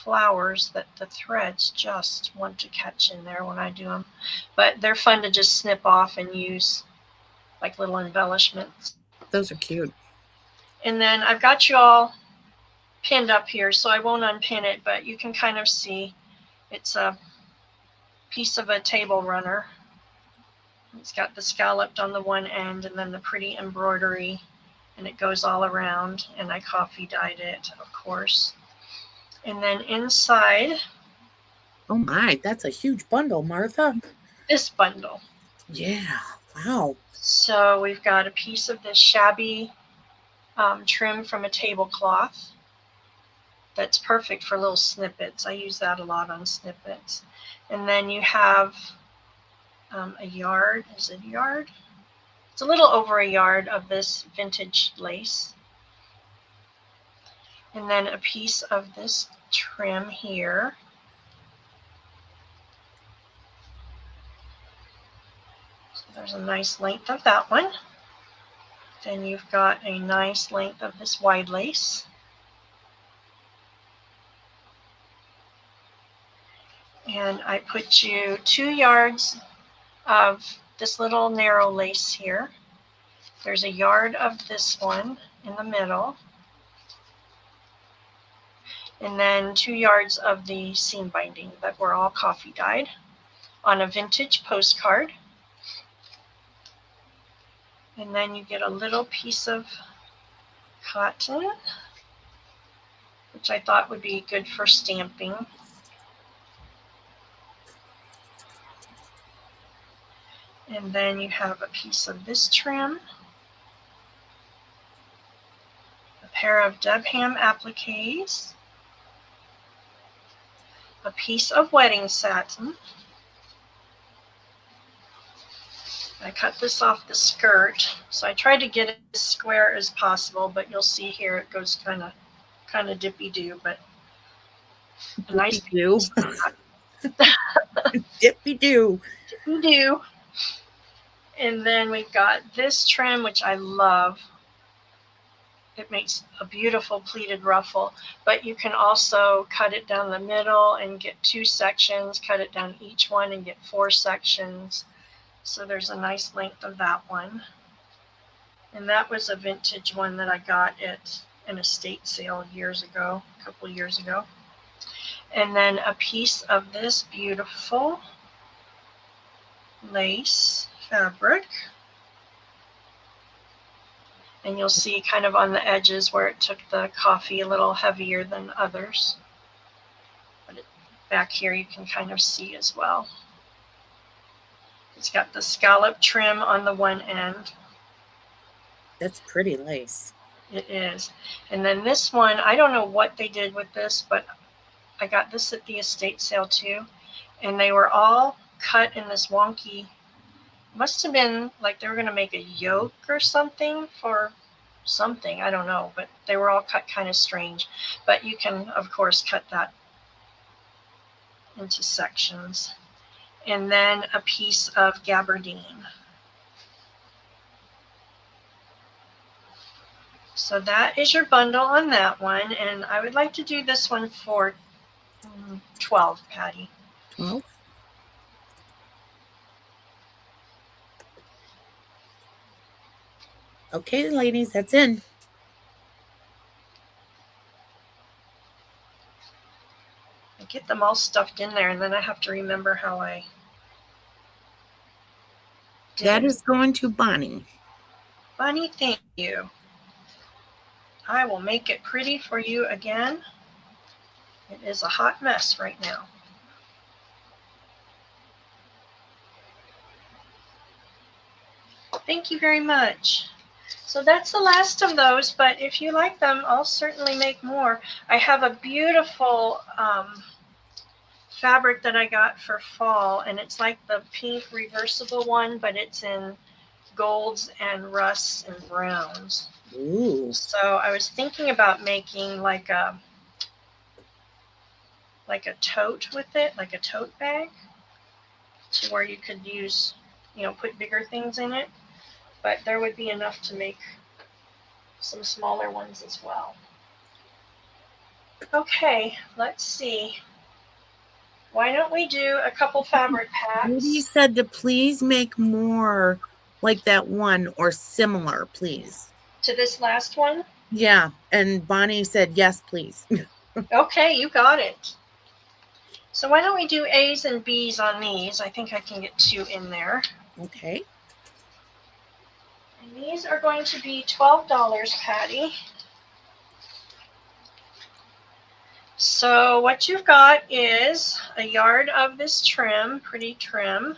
flowers that the threads just want to catch in there when I do them. But they're fun to just snip off and use like little embellishments. Those are cute. And then I've got you all pinned up here, so I won't unpin it, but you can kind of see it's a piece of a table runner. It's got the scalloped on the one end and then the pretty embroidery, and it goes all around, and I coffee dyed it, of course. And then inside, Oh my, that's a huge bundle, Martha. this bundle. Yeah. Wow. So we've got a piece of this shabby trim from a tablecloth. That's perfect for little snippets. I use that a lot on snippets. And then you have a yard. Is it a yard? It's a little over a yard of this vintage lace. And then a piece of this trim here. So there's a nice length of that one. Then you've got a nice length of this wide lace. And I put you 2 yards of this little narrow lace here. There's a yard of this one in the middle. And then 2 yards of the seam binding that were all coffee dyed on a vintage postcard. And then you get a little piece of cotton, which I thought would be good for stamping. And then you have a piece of this trim, a pair of Deb Ham appliques, a piece of wedding satin. I cut this off the skirt, so I tried to get it as square as possible, but you'll see here it goes kind of dippy-doo, but a nice Dippy-doo. Dippy-doo. Dippy-doo. And then we've got this trim, which I love. It makes a beautiful pleated ruffle, but you can also cut it down the middle and get 2 sections, cut it down each one and get 4 sections. So there's a nice length of that one. And that was a vintage one that I got at an estate sale years ago, a couple years ago. And then a piece of this beautiful lace fabric. And you'll see kind of on the edges where it took the coffee a little heavier than others. But back here you can kind of see as well. It's got the scallop trim on the one end. That's pretty lace. It is. And then this one, I don't know what they did with this, but I got this at the estate sale too. And they were all cut in this wonky, must have been like they were going to make a yoke or something for something, I don't know, but they were all cut kind of strange. But you can, of course, cut that into sections. And then a piece of gabardine. So that is your bundle on that one, and I would like to do this one for 12, Patty. 12. Okay, ladies, that's in. I get them all stuffed in there, and then I have to remember how I did. That is going to Bonnie. Bonnie, thank you. I will make it pretty for you again. It is a hot mess right now. Thank you very much. So that's the last of those, but if you like them, I'll certainly make more. I have a beautiful fabric that I got for fall, and it's like the pink reversible one, but it's in golds and rusts and browns. Ooh. So I was thinking about making like a tote with it, like a tote bag, to where you could use, put bigger things in it. But there would be enough to make some smaller ones as well. Okay, let's see. Why don't we do a couple fabric packs? Judy said to please make more like that one or similar, please. To this last one? Yeah, and Bonnie said yes, please. Okay, you got it. So why don't we do A's and B's on these? I think I can get 2 in there. Okay. And these are going to be $12, Patty. So what you've got is a yard of this trim, pretty trim.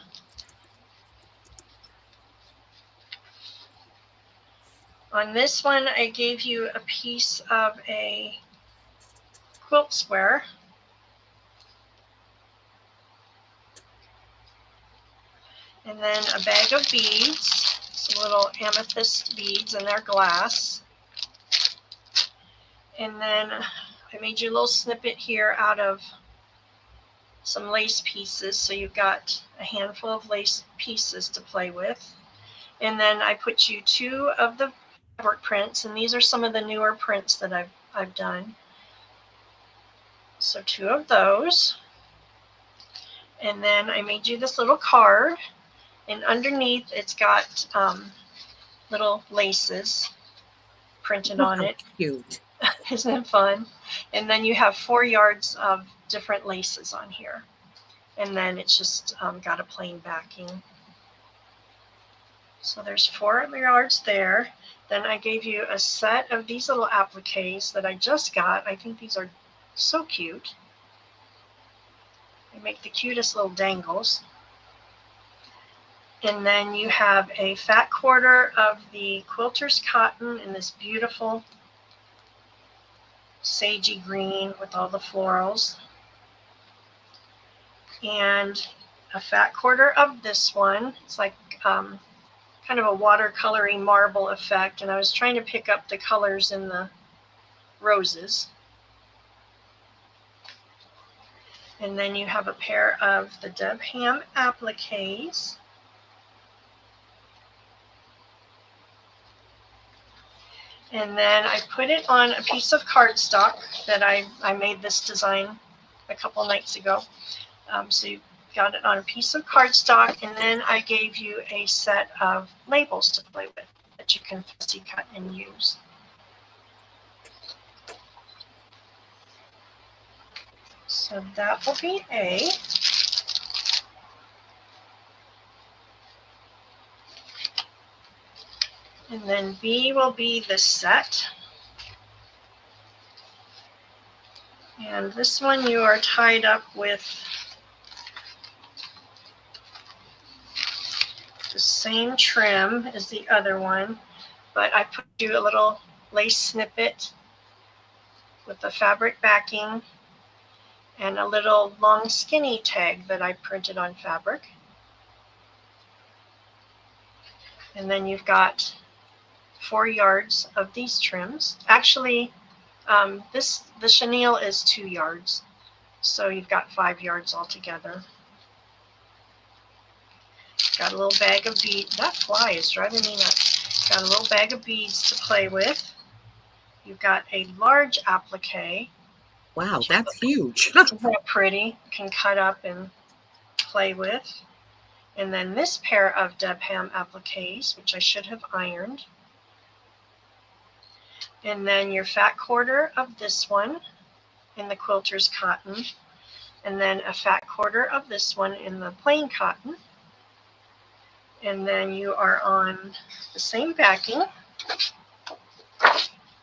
On this one, I gave you a piece of a quilt square. And then a bag of beads, some little amethyst beads, and they're glass. And then I made you a little snippet here out of some lace pieces, so you've got a handful of lace pieces to play with. And then I put you 2 of the fabric prints, and these are some of the newer prints that I've done. So 2 of those. And then I made you this little card, and underneath it's got little laces printed on it. Cute. Isn't it fun? And then you have 4 yards of different laces on here. And then it's just got a plain backing. So there's 4 yards there. Then I gave you a set of these little appliques that I just got. I think these are so cute. They make the cutest little dangles. And then you have a fat quarter of the quilter's cotton in this beautiful sagey green with all the florals. And a fat quarter of this one. It's like kind of a watercolory marble effect. And I was trying to pick up the colors in the roses. And then you have a pair of the Deb Ham appliques. And then I put it on a piece of cardstock that I made this design a couple nights ago. So you got it on a piece of cardstock, and then I gave you a set of labels to play with that you can fussy cut and use. So that will be A. And then B will be the set. And this one you are tied up with the same trim as the other one, but I put you a little lace snippet with the fabric backing and a little long skinny tag that I printed on fabric. And then you've got 4 yards of these trims. Actually, the chenille is 2 yards, so you've got 5 yards altogether. Got a little bag of beads. That fly is driving me nuts. Got a little bag of beads to play with. You've got a large applique. Wow, that's huge. Isn't that pretty? You can cut up and play with. And then this pair of Deb Ham appliques, which I should have ironed. And then your fat quarter of this one in the quilter's cotton. And then a fat quarter of this one in the plain cotton. And then you are on the same backing.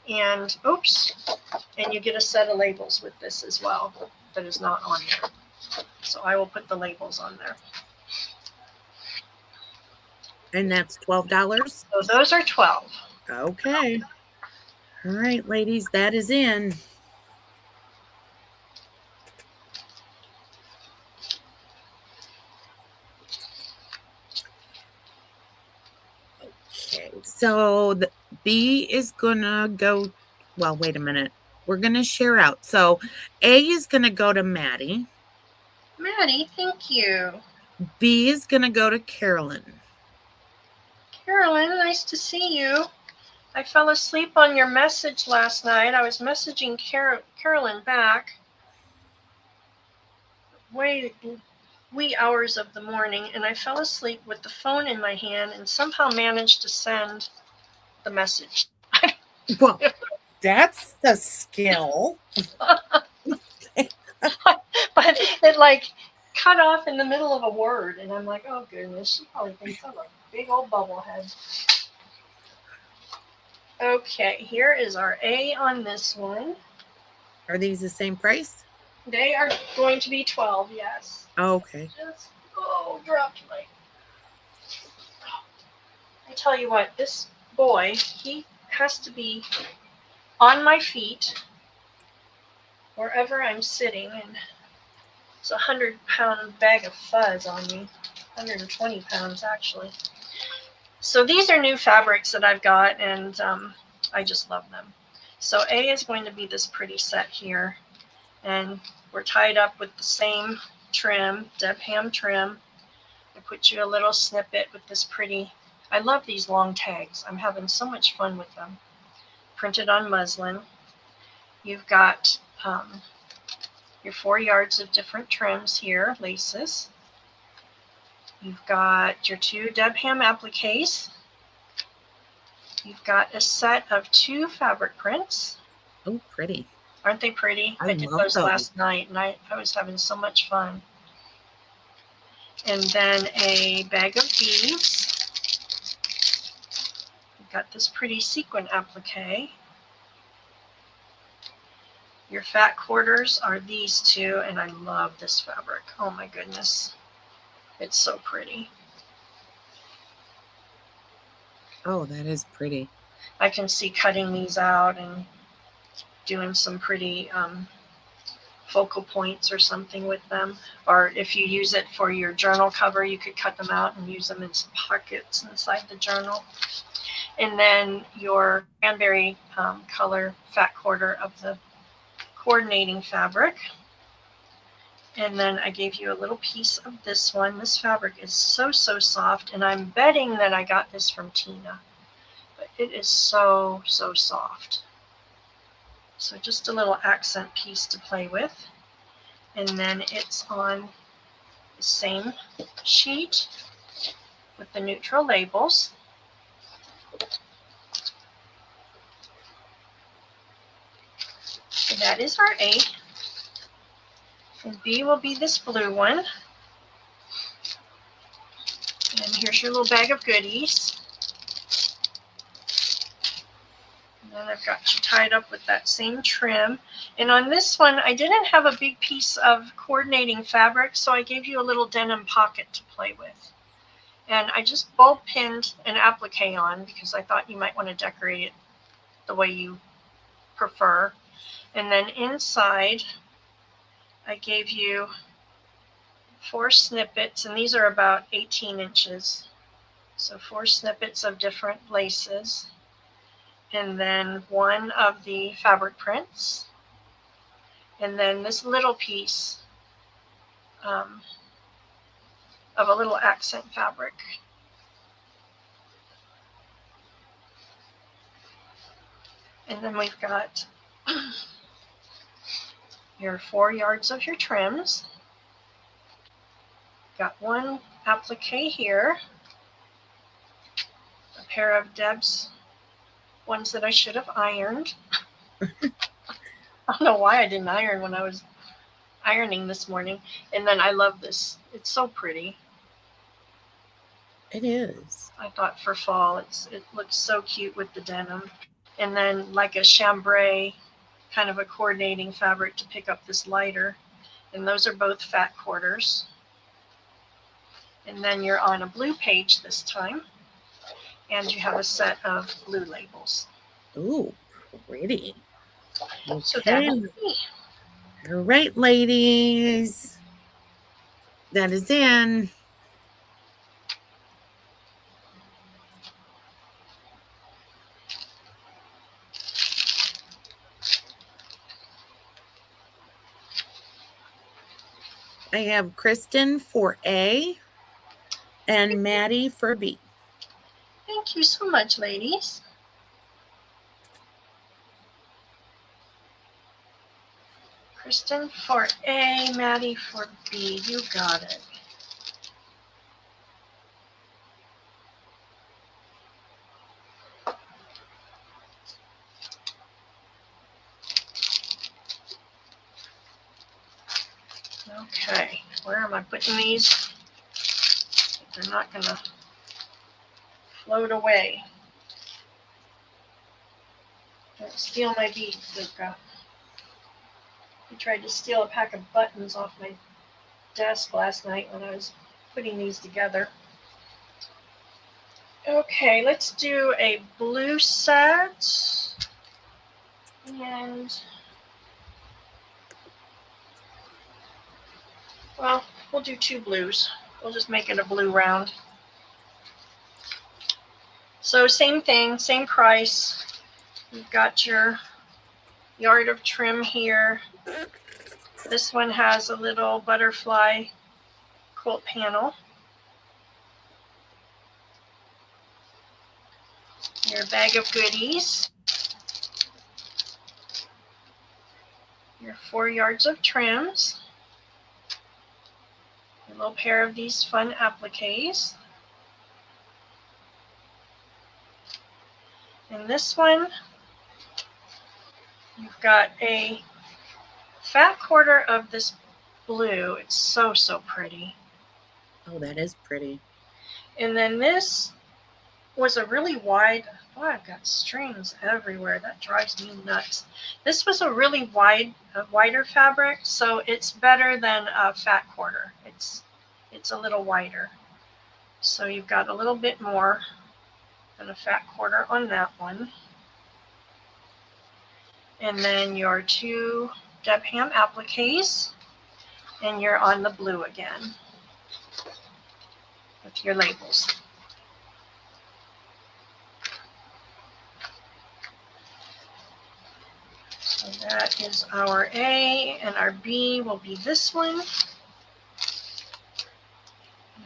And oops, and you get a set of labels with this as well that is not on there. So I will put the labels on there. And that's $12? So those are 12. Okay. All right, ladies, that is in. Okay, so the B is gonna go, well, wait a minute. We're gonna share out. So A is gonna go to Maddie. Maddie, thank you. B is gonna go to Carolyn. Carolyn, nice to see you. I fell asleep on your message last night. I was messaging Carolyn back wee hours of the morning, and I fell asleep with the phone in my hand and somehow managed to send the message. Well, that's the skill. But it like cut off in the middle of a word, and I'm like, oh goodness, she probably thinks I'm a big old bubblehead. Okay, here is our A on this one. Are these the same price? They are going to be 12, yes. Okay. Just, dropped my. I tell you what, this boy, he has to be on my feet wherever I'm sitting, and it's a 100-pound bag of fuzz on me, 120 pounds actually. So these are new fabrics that I've got, and I just love them. So A is going to be this pretty set here, and we're tied up with the same trim, Deb Ham trim. I put you a little snippet with this pretty I love these long tags. I'm having so much fun with them. Printed on muslin. You've got your 4 yards of different trims here, laces. You've got your 2 Deb Ham appliques. You've got a set of 2 fabric prints. Oh, pretty. Aren't they pretty? I did love those last night, and I was having so much fun. And then a bag of beads. You've got this pretty sequin applique. Your fat quarters are these 2, and I love this fabric. Oh my goodness. It's so pretty. Oh, that is pretty. I can see cutting these out and doing some pretty focal points or something with them. Or if you use it for your journal cover, you could cut them out and use them in some pockets inside the journal. And then your cranberry color fat quarter of the coordinating fabric. And then I gave you a little piece of this one. This fabric is so, so soft, and I'm betting that I got this from Tina. But it is so, so soft. So just a little accent piece to play with. And then it's on the same sheet with the neutral labels. So that is our A. And B will be this blue one. And here's your little bag of goodies. And then I've got you tied up with that same trim. And on this one, I didn't have a big piece of coordinating fabric, so I gave you a little denim pocket to play with. And I just bulb pinned an applique on because I thought you might want to decorate it the way you prefer. And then inside, I gave you 4 snippets, and these are about 18 inches. So 4 snippets of different laces. And then 1 of the fabric prints. And then this little piece of a little accent fabric. And then we've got your 4 yards of your trims. Got 1 applique here. A pair of Deb's ones that I should have ironed. I don't know why I didn't iron when I was ironing this morning. And then I love this. It's so pretty. It is. I thought for fall, it looks so cute with the denim. And then like a chambray, kind of a coordinating fabric to pick up this lighter. And those are both fat quarters. And then you're on a blue page this time. And you have a set of blue labels. Ooh, pretty. So Okay. that's me. All right, ladies. That is in. I have Kristen for A and Maddie for B. Thank you so much, ladies. Kristen for A, Maddie for B. You got it. Okay, where am I putting these? They're not going to float away. Don't steal my beads, Luca. He tried to steal a pack of buttons off my desk last night when I was putting these together. Okay, let's do a blue set. And, well, we'll do 2 blues. We'll just make it a blue round. So same thing, same price. You've got your yard of trim here. This one has a little butterfly quilt panel. your bag of goodies, your 4 yards of trims, a little pair of these fun appliques. In this one, you've got a fat quarter of this blue. It's so, so pretty. Oh, that is pretty. And then this was a really wide, oh, I've got strings everywhere. That drives me nuts. This was a really wider fabric, so it's better than a fat quarter. It's a little wider. So you've got a little bit more than a fat quarter on that one. And then your 2 Deb Ham appliques, and you're on the blue again with your labels. So that is our A, and our B will be this one.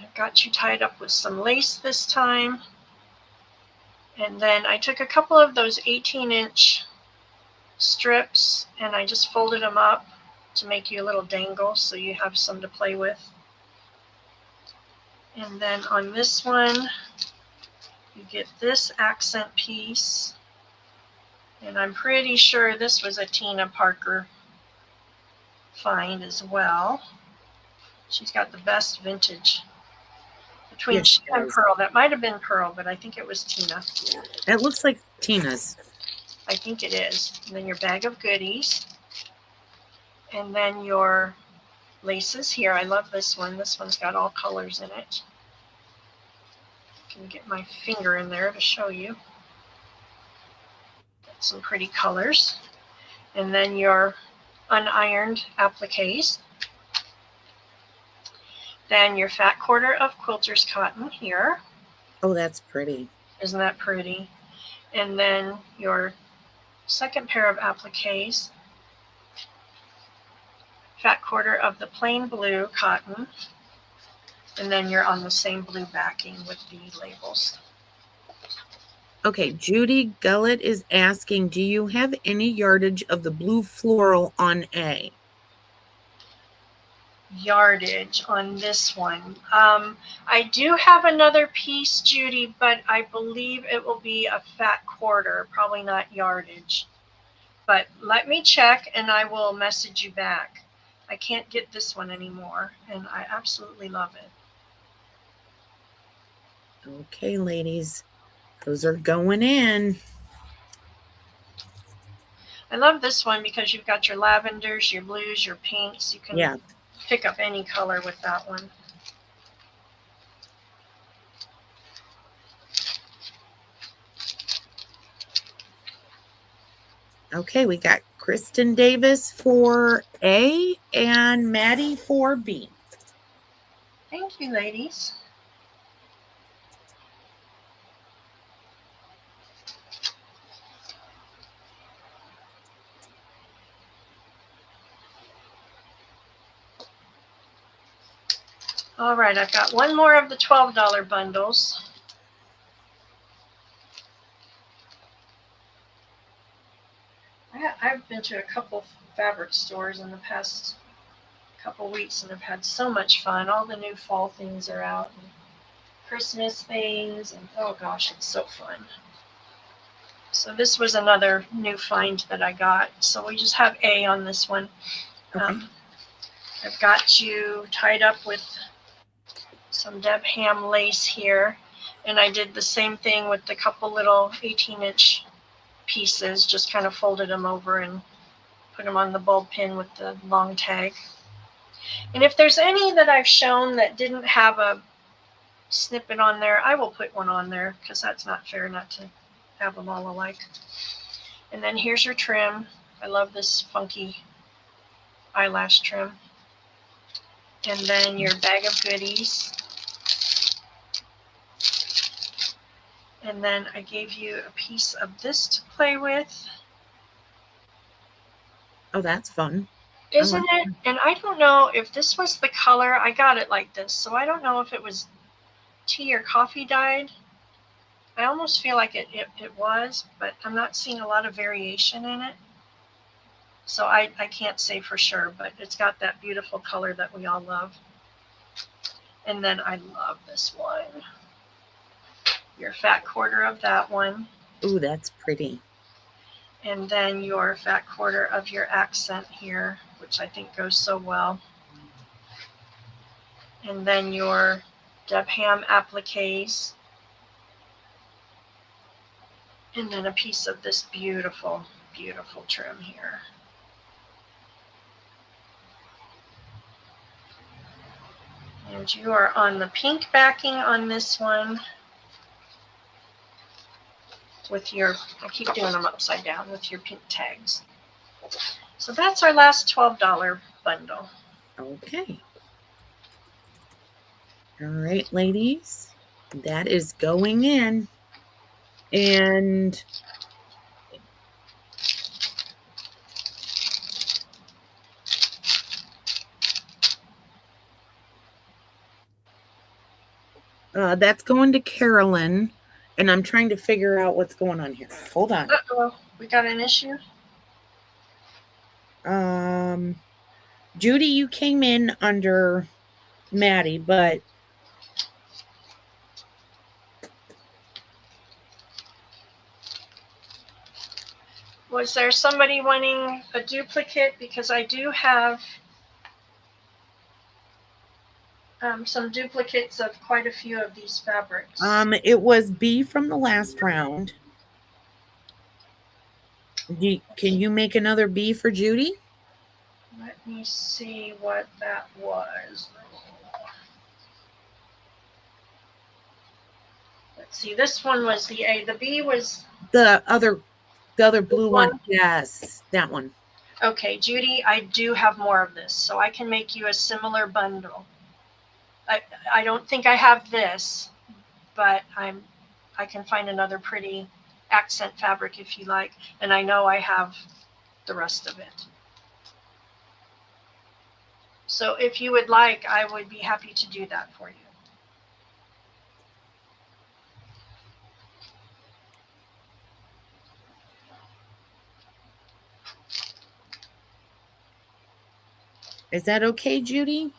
I've got you tied up with some lace this time. And then I took a couple of those 18-inch strips and I just folded them up to make you a little dangle so you have some to play with. And then on this one, you get this accent piece. And I'm pretty sure this was a Tina Parker find as well. She's got the best vintage between Yes, she and does. pearl. That might have been pearl, but I think it was Tina. It looks like Tina's. I think it is. And then your bag of goodies. And then your laces here. I love this one. This one's got all colors in it. I can get my finger in there to show you. Got some pretty colors. And then your unironed appliques. Then your fat quarter of quilter's cotton here. Oh, that's pretty. Isn't that pretty? And then your second pair of appliques, fat quarter of the plain blue cotton, and then you're on the same blue backing with the labels. Okay, Judy Gullett is asking, do you have any yardage of the blue floral on A? Yardage on this one. I do have another piece, Judy, but I believe it will be a fat quarter, probably not yardage. But let me check and I will message you back. I can't get this one anymore, and I absolutely love it. Okay, ladies, those are going in. I love this one because you've got your lavenders, your blues, your pinks. You can pick up any color with that one. Okay, we got Kristen Davis for A and Maddie for B. Thank you, ladies. All right, I've got one more of the $12 bundles. I've been to a couple fabric stores in the past couple weeks and I've had so much fun. All the new fall things are out, and Christmas things, and oh gosh, it's so fun. So this was another new find that I got. So we just have A on this one. Okay. I've got you tied up with some Deb Ham lace here, and I did the same thing with the couple little 18-inch pieces, just kind of folded them over and put them on the bulb pin with the long tag. And if there's any that I've shown that didn't have a snippet on there, I will put one on there because that's not fair not to have them all alike. And then here's your trim. I love this funky eyelash trim. And then your bag of goodies. And then I gave you a piece of this to play with. Oh, that's fun. Isn't it? And I don't know if this was the color. I got it like this, so I don't know if it was tea or coffee dyed. I almost feel like it was, but I'm not seeing a lot of variation in it. So I can't say for sure, but it's got that beautiful color that we all love. And then I love this one. Your fat quarter of that one. Ooh, that's pretty. And then your fat quarter of your accent here, which I think goes so well. And then your Deb Ham appliques. And then a piece of this beautiful, beautiful trim here. And you are on the pink backing on this one with your, I keep doing them upside down, with your pink tags. So that's our last $12 bundle. Okay. All right, ladies, that is going in. And that's going to Carolyn. And I'm trying to figure out what's going on here. Hold on. Uh-oh, we got an issue? Judy, you came in under Maddie, but Was there somebody wanting a duplicate? Because I do have some duplicates of quite a few of these fabrics. it was B from the last round. Can you make another B for Judy? Let me see what that was. Let's see, this one was the A. The B was The other blue one? one. Yes, that one. Okay, Judy, I do have more of this, so I can make you a similar bundle. I don't think I have this, but I can find another pretty accent fabric if you like, and I know I have the rest of it. So if you would like, I would be happy to do that for you. Is that okay, Judy?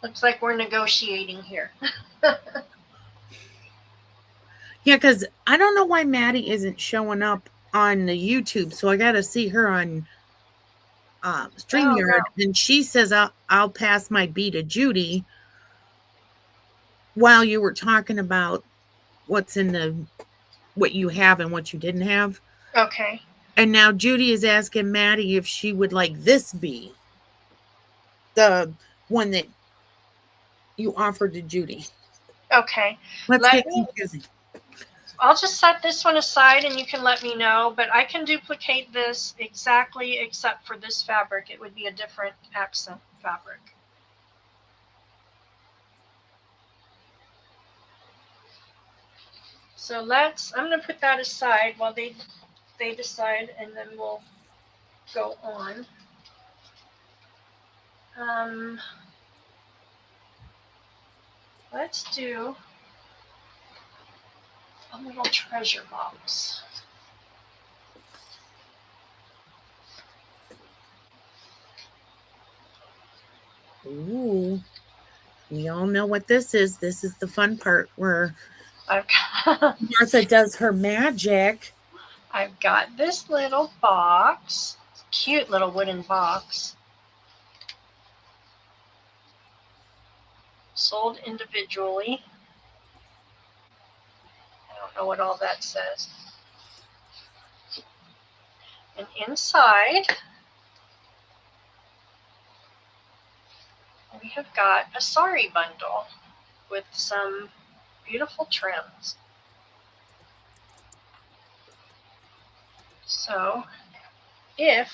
Looks like we're negotiating here. Yeah, because I don't know why Maddie isn't showing up on the YouTube, so I got to see her on StreamYard, and she says I'll pass my B to Judy while you were talking about what you have and what you didn't have. Okay. And now Judy is asking Maddie if she would like this B, the one that you offered to Judy. Okay. Let's get confusing. I'll just set this one aside and you can let me know, but I can duplicate this exactly except for this fabric. It would be a different accent fabric. So I'm going to put that aside while they decide, and then we'll go on. Let's do a little treasure box. Ooh, we all know what this is. This is the fun part where Martha does her magic. I've got this little box, cute little wooden box, sold individually. I don't know what all that says. And inside, we have got a sari bundle with some beautiful trims. So if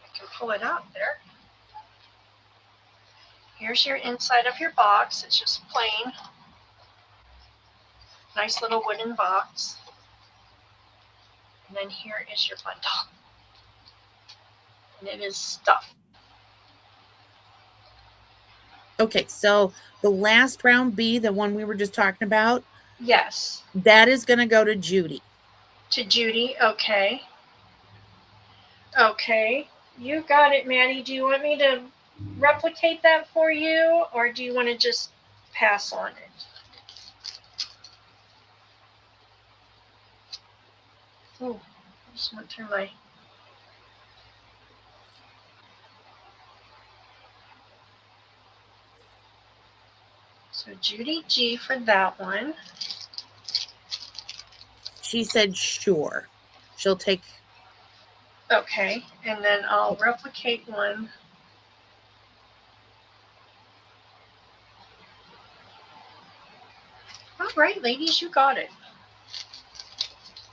I can pull it out there, Here's your inside of your box. It's just plain. Nice little wooden box. And then here is your bundle. And it is stuffed. Okay, so the last round B, the one we were just talking about, Yes. that is going to go to Judy. To Judy. Okay. Okay. You got it, Maddie. Do you want me to replicate that for you, or do you want to just pass on it? Oh, I just went through my... So Judy G for that one. She said sure. She'll take... Okay, and then I'll replicate one. All right, ladies, you got it.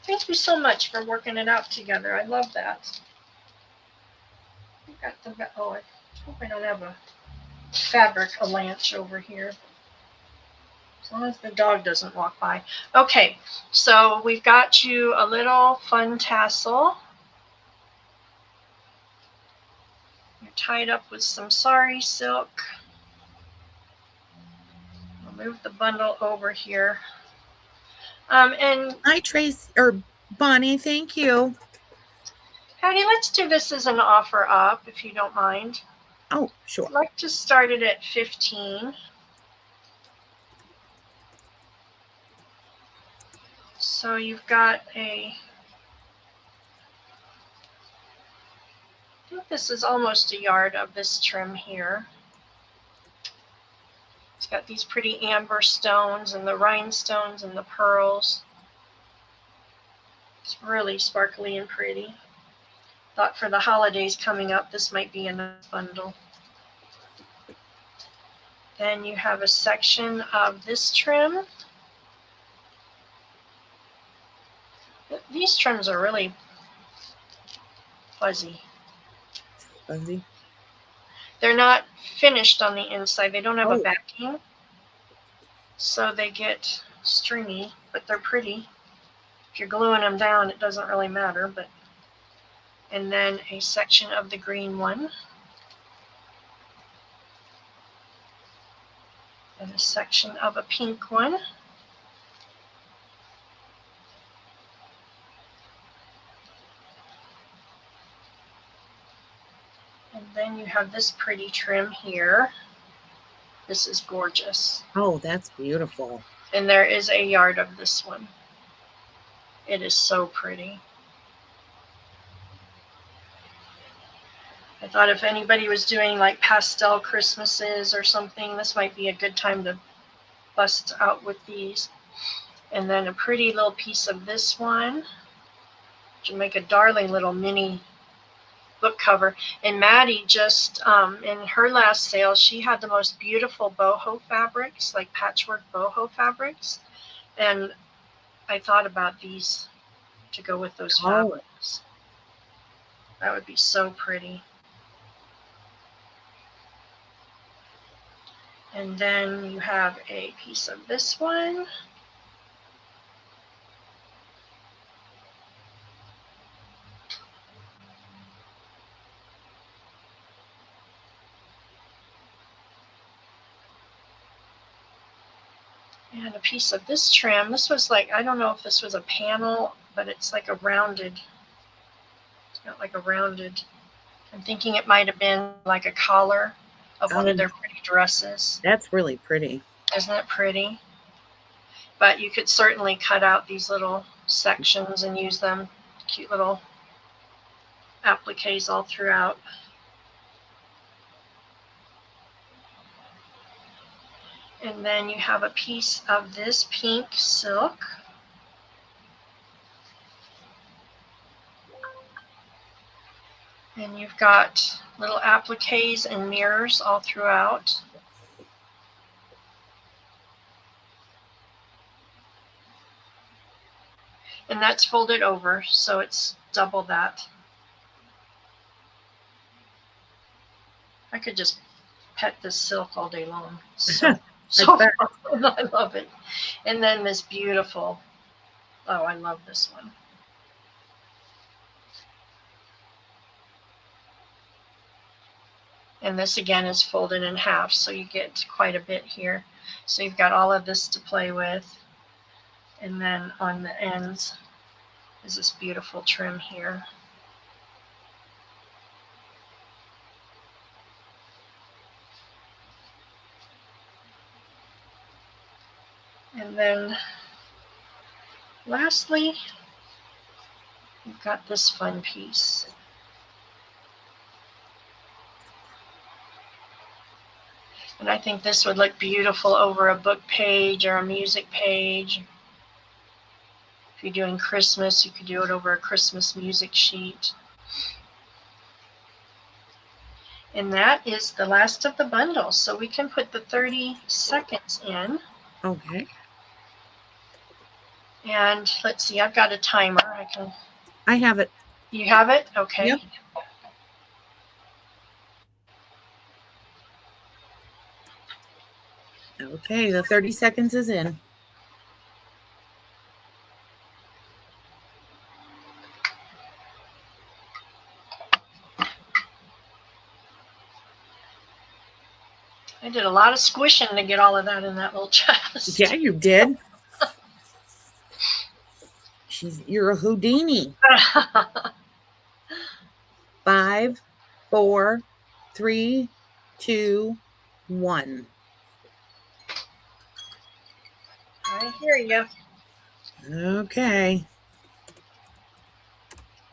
Thank you so much for working it out together. I love that. I got the... Oh, I hope I don't have a fabric avalanche over here. As long as the dog doesn't walk by. Okay, so we've got you a little fun tassel. You're tied up with some sari silk. I'll move the bundle over here. And Hi, Trace, or Bonnie, thank you. Patty, let's do this as an offer up, if you don't mind. Oh, sure. I'd like to start it at 15. So you've got a... I think this is almost a yard of this trim here. It's got these pretty amber stones and the rhinestones and the pearls. It's really sparkly and pretty. Thought for the holidays coming up, this might be a nice bundle. Then you have a section of this trim. These trims are really fuzzy. Fuzzy. They're not finished on the inside. They don't have a Oh. backing. So they get stringy, but they're pretty. If you're gluing them down, it doesn't really matter. But and then a section of the green one. And a section of a pink one. And then you have this pretty trim here. This is gorgeous. Oh, that's beautiful. And there is a yard of this one. It is so pretty. I thought if anybody was doing like pastel Christmases or something, this might be a good time to bust out with these. And then a pretty little piece of this one to make a darling little mini book cover. And Maddie just, in her last sale, she had the most beautiful boho fabrics, like patchwork boho fabrics. And I thought about these to go with those fabrics. That would be so pretty. And then you have a piece of this one. And a piece of this trim. This was like, I don't know if this was a panel, but it's like a rounded, it's got like a rounded, I'm thinking it might have been like a collar of one of their pretty dresses. That's really pretty. Isn't it pretty? But you could certainly cut out these little sections and use them, cute little appliques all throughout. And then you have a piece of this pink silk. And you've got little appliques and mirrors all throughout. And that's folded over, so it's double that. I could just pet this silk all day long. So bet. fun. I love it. And then this beautiful, oh, I love this one. And this again is folded in half, so you get quite a bit here. So you've got all of this to play with. And then on the ends is this beautiful trim here. And then lastly, you've got this fun piece. And I think this would look beautiful over a book page or a music page. If you're doing Christmas, you could do it over a Christmas music sheet. And that is the last of the bundle. So we can put the 30 seconds in. Okay. And let's see, I've got a timer. I have it. You have it? Okay. Yep. Okay, the 30 seconds is in. I did a lot of squishing to get all of that in that little chest. Yeah, you did. You're a Houdini. 5, 4, 3, 2, 1. I hear you. Okay.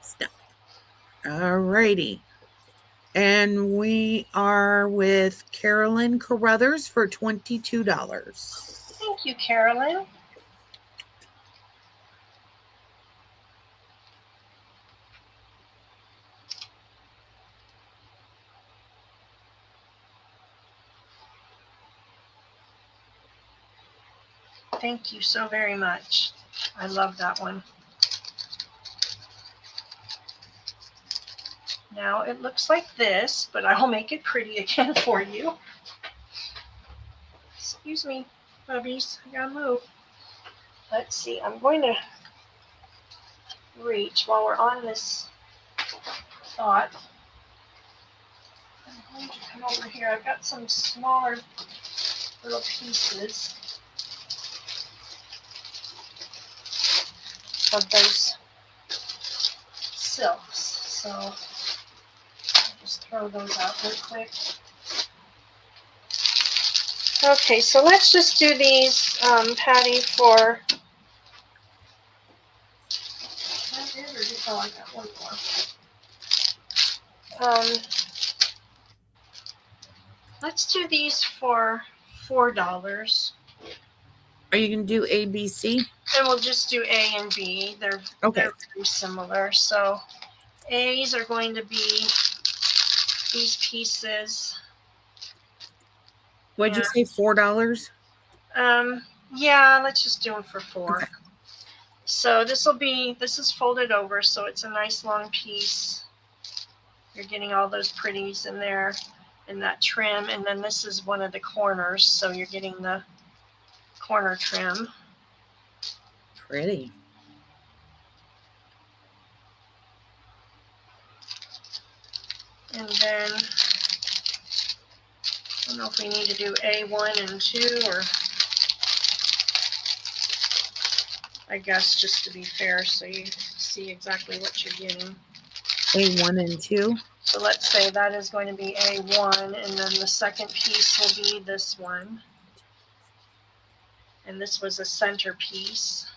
Stop. All righty. And we are with Carolyn Carruthers for $22. Thank you, Carolyn. Thank you so very much. I love that one. Now it looks like this, but I will make it pretty again for you. Excuse me, puppies, I gotta move. Let's see, I'm going to reach while we're on this thought. I'm going to come over here. I've got some smaller little pieces of those silks. So I'll just throw those out real quick. Okay, so let's just do these, Patty, for... Oh, I got one more. Let's do these for $4. Are you going to do A, B, C? And we'll just do A and B. They're very similar. So A's are going to be these pieces. What'd you say, $4? Yeah, let's just do them for $4. Okay. So this is folded over, so it's a nice long piece. You're getting all those pretties in there in that trim. And then this is one of the corners, so you're getting the corner trim. Pretty. And then I don't know if we need to do A1 and 2, or I guess just to be fair so you see exactly what you're getting. A1 and 2. So let's say that is going to be A1, and then the second piece will be this one. And this was a center piece.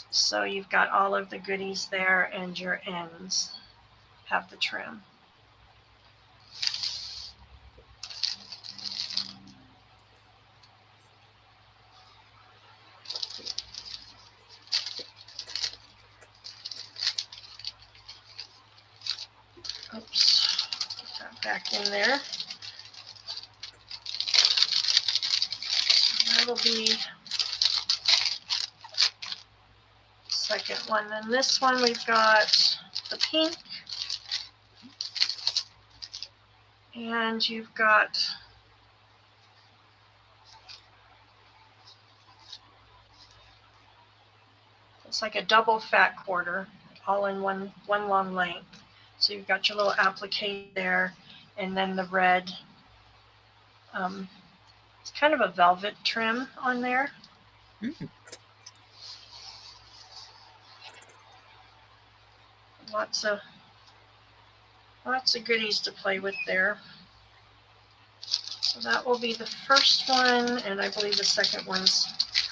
So you've got all of the goodies there, and your ends have the trim. Oops, put that back in there. That'll be second one. Then this one we've got the pink And you've got it's like a double fat quarter, all in one long length. So you've got your little applique there, and then the red. It's kind of a velvet trim on there. Mm. Lots of goodies to play with there. So that will be the first one, and I believe the second one's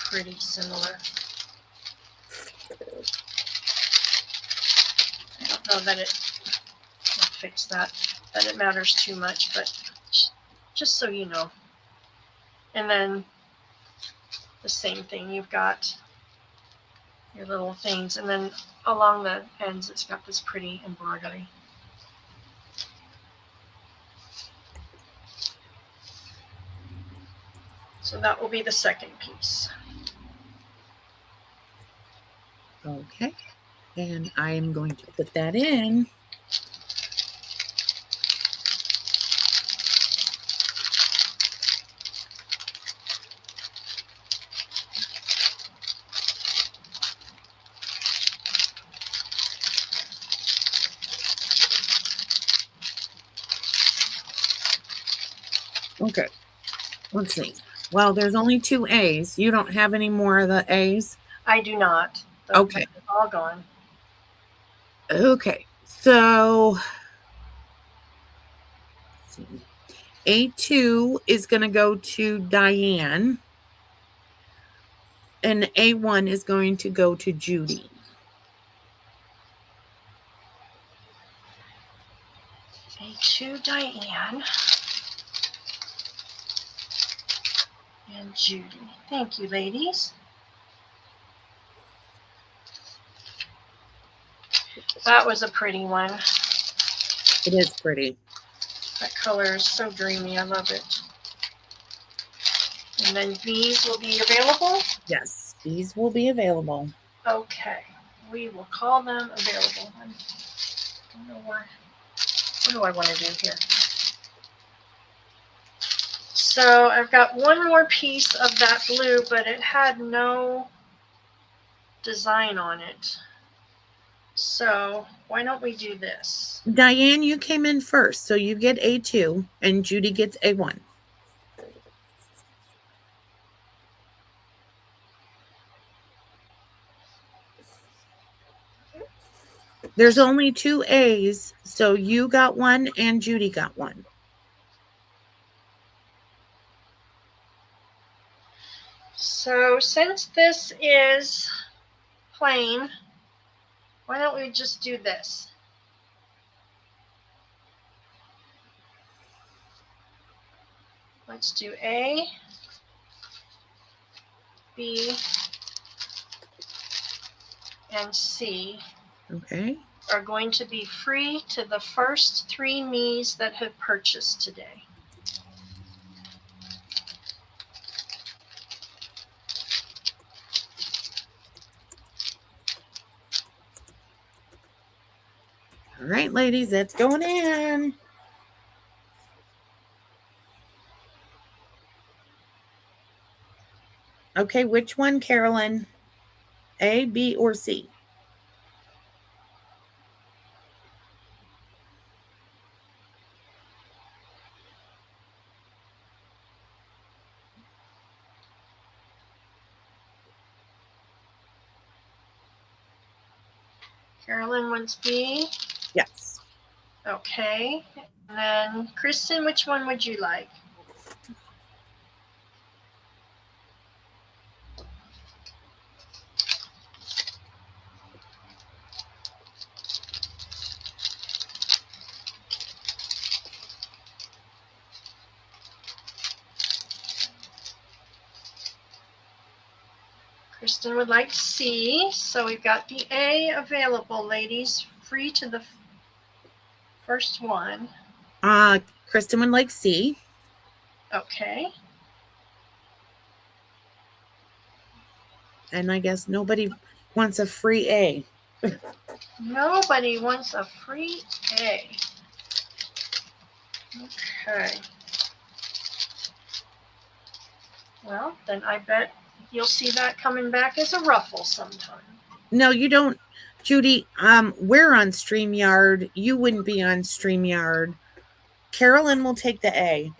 pretty similar. I don't know that I'll fix that it matters too much, but just so you know. And then the same thing, you've got your little things, and then along the ends it's got this pretty embroidery. So that will be the second piece. Okay. And I am going to put that in. Okay. Let's see. Well, there's only 2 A's. You don't have any more of the A's? I do not. They're Okay. all gone. Okay. So, let's see. A2 is going to go to Diane. And A1 is going to go to Judy. A2 Diane and Judy. Thank you, ladies. That was a pretty one. It is pretty. That color is so dreamy. I love it. And then these will be available? Yes, these will be available. Okay. We will call them available. I don't know why. What do I want to do here? So I've got one more piece of that blue, but it had no design on it. So why don't we do this? Diane, you came in first, so you get A2 and Judy gets A1. There's only 2 A's, so you got one and Judy got one. So since this is plain, why don't we just do this? Let's do A, B, and C. Okay. Are going to be free to the first 3 me's that have purchased today. All right, ladies, that's going in. Okay, which one, Carolyn? A, B, or C? Carolyn wants B. Yes. Okay. And then Kristen, which one would you like? Kristen would like C, so we've got the A available, ladies, free to the first one. Kristen would like C. Okay. And I guess nobody wants a free A. Nobody wants a free A. Okay. Well, then I bet you'll see that coming back as a ruffle sometime. No, you don't, Judy. We're on StreamYard. You wouldn't be on StreamYard. Carolyn will take the A.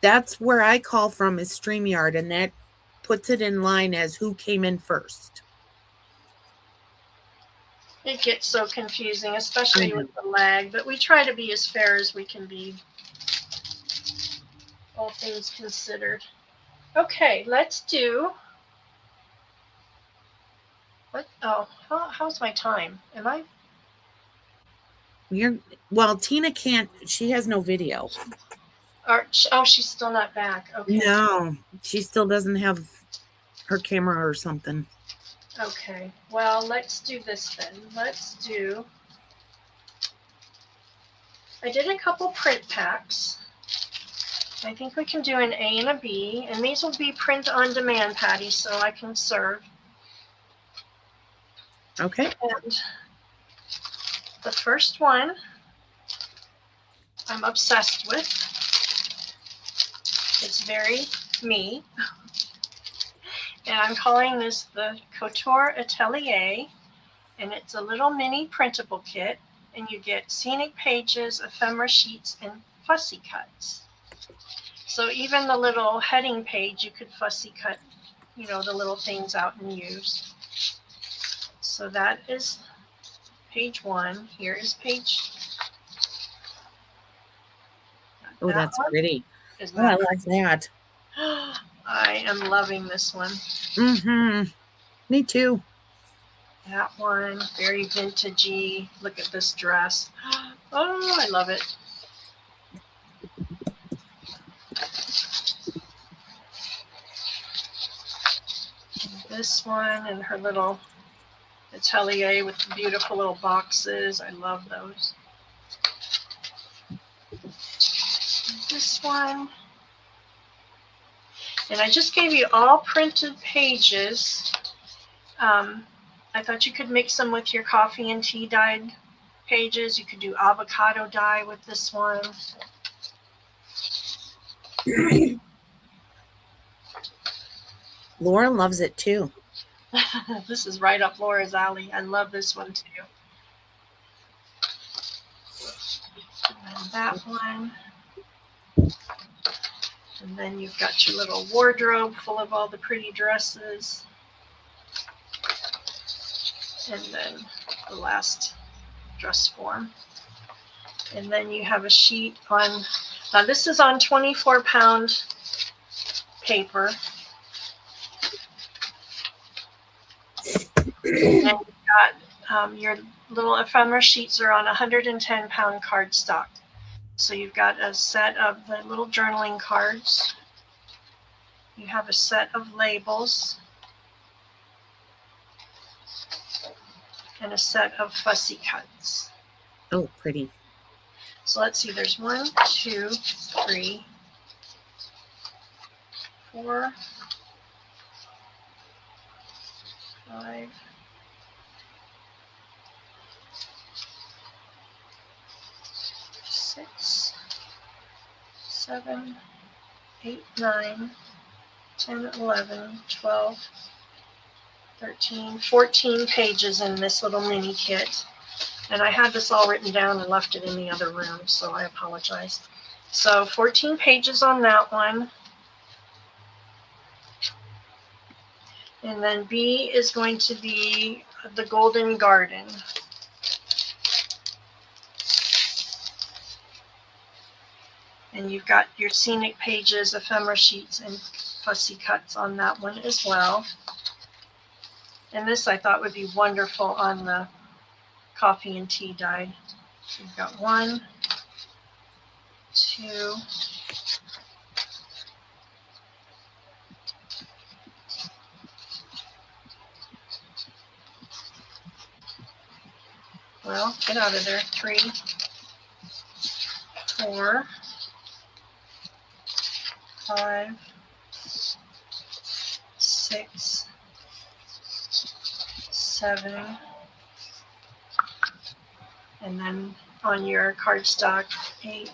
That's where I call from is StreamYard, and that puts it in line as who came in first. It gets so confusing, especially with the lag, but we try to be as fair as we can be, all things considered. Okay, let's do. What? Oh, how's my time? Am I? Well, Tina can't. She has no video. Oh, she's still not back. Okay. No, she still doesn't have her camera or something. Okay. Well, let's do this then. Let's do. I did a couple print packs. I think we can do an A and a B, and these will be print on demand, Patty, so I can serve. Okay. And the first one I'm obsessed with. It's very me. And I'm calling this the Couture Atelier. And it's a little mini printable kit. And you get scenic pages, ephemera sheets, and fussy cuts. So even the little heading page, you could fussy cut, the little things out and use. So that is page 1. Here is page. Oh, that's pretty. Is I like that. I am loving this one. Mm-hmm. Me too. That one, very vintagey. Look at this dress. Oh, I love it. And this one and her little atelier with the beautiful little boxes. I love those. And this one. And I just gave you all printed pages. I thought you could mix them with your coffee and tea dyed pages. You could do avocado dye with this one. Laura loves it too. This is right up Laura's alley. I love this one too. And that one. And then you've got your little wardrobe full of all the pretty dresses. And then the last dress form. And then you have a sheet on, now this is on 24-pound paper. And you've got your little ephemera sheets are on 110-pound cardstock. So you've got a set of the little journaling cards. You have a set of labels. And a set of fussy cuts. Oh, pretty. So let's see, there's 1, 2, 3, 4, 5, 6, 7, 8, 9, 10, 11, 12, 13, 14 pages in this little mini kit. And I had this all written down and left it in the other room, so I apologize. So 14 pages on that one. And then B is going to be the Golden Garden. And you've got your scenic pages, ephemera sheets, and fussy cuts on that one as well. And this I thought would be wonderful on the coffee and tea dyed. So you've got 1, 2, well, get out of there, 3, 4, 5, 6, 7, and then on your cardstock 8,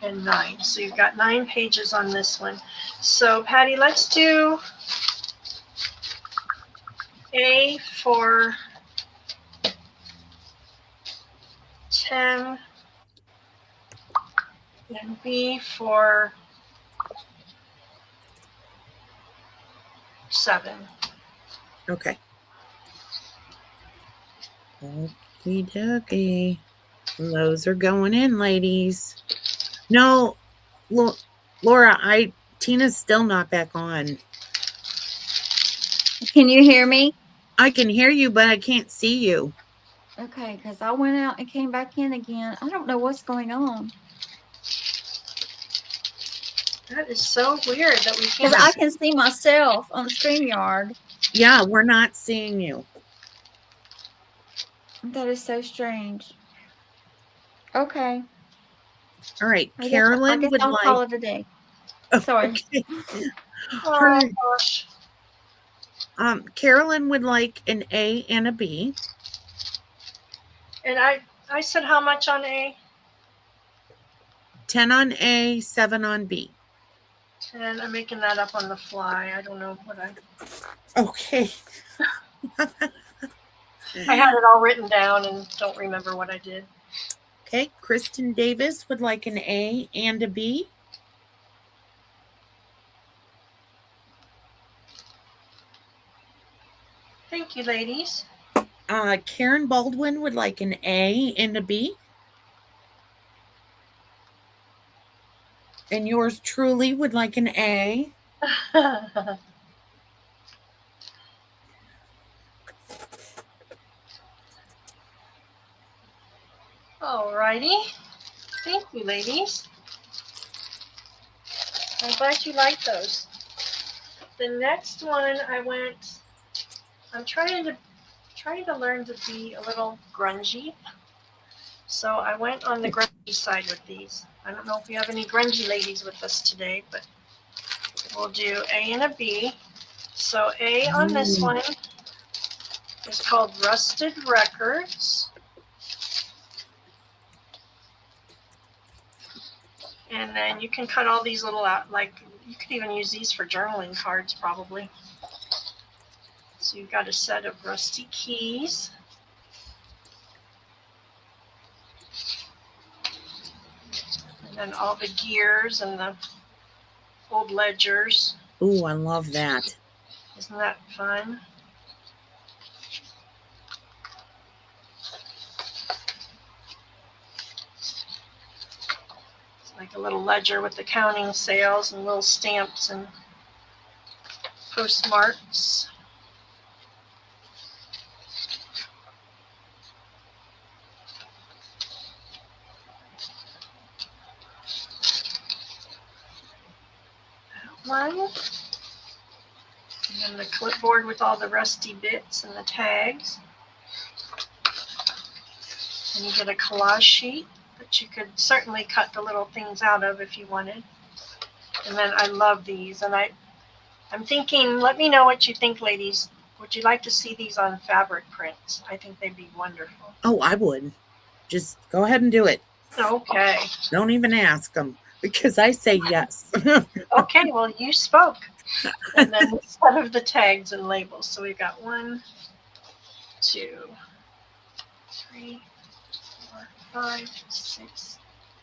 and 9. So you've got 9 pages on this one. So Patty, let's do A for 10 and B for 7. Okay. Okie dokie. Those are going in, ladies. No, Laura, Tina's still not back on. Can you hear me? I can hear you, but I can't see you. Okay, because I went out and came back in again. I don't know what's going on. That is so weird that we Because can't. I can see myself on StreamYard. Yeah, we're not seeing you. That is so strange. Okay. All right, I Carolyn guess would I'll like. call it a day. Sorry. Okay. Oh gosh. Carolyn would like an A and a B. And I said how much on A? 10 on A, 7 on B. 10. I'm making that up on the fly. I don't know what Okay. I had it all written down and don't remember what I did. Okay, Kristen Davis would like an A and a B. Thank you, ladies. Karen Baldwin would like an A and a B. And yours truly would like an A. Alrighty. Thank you, ladies. I'm glad you like those. The next one I'm trying to learn to be a little grungy. So I went on the grungy side with these. I don't know if we have any grungy ladies with us today, but we'll do A and a B. So A on this one is called Rusted Records. And then you can cut all these little out, like you could even use these for journaling cards probably. So you've got a set of rusty keys. And then all the gears and the old ledgers. Ooh, I love that. Isn't that fun? It's like a little ledger with the counting sales and little stamps and postmarks. One. And then the clipboard with all the rusty bits and the tags. And you get a collage sheet that you could certainly cut the little things out of if you wanted. And then I love these. And I'm thinking, let me know what you think, ladies. Would you like to see these on fabric prints? I think they'd be wonderful. Oh, I would. Just go ahead and do it. Okay. Don't even ask them because I say yes. Okay, well, you spoke. And then instead of the tags and labels. So we've got 1, 2, 3, 4, 5, 6,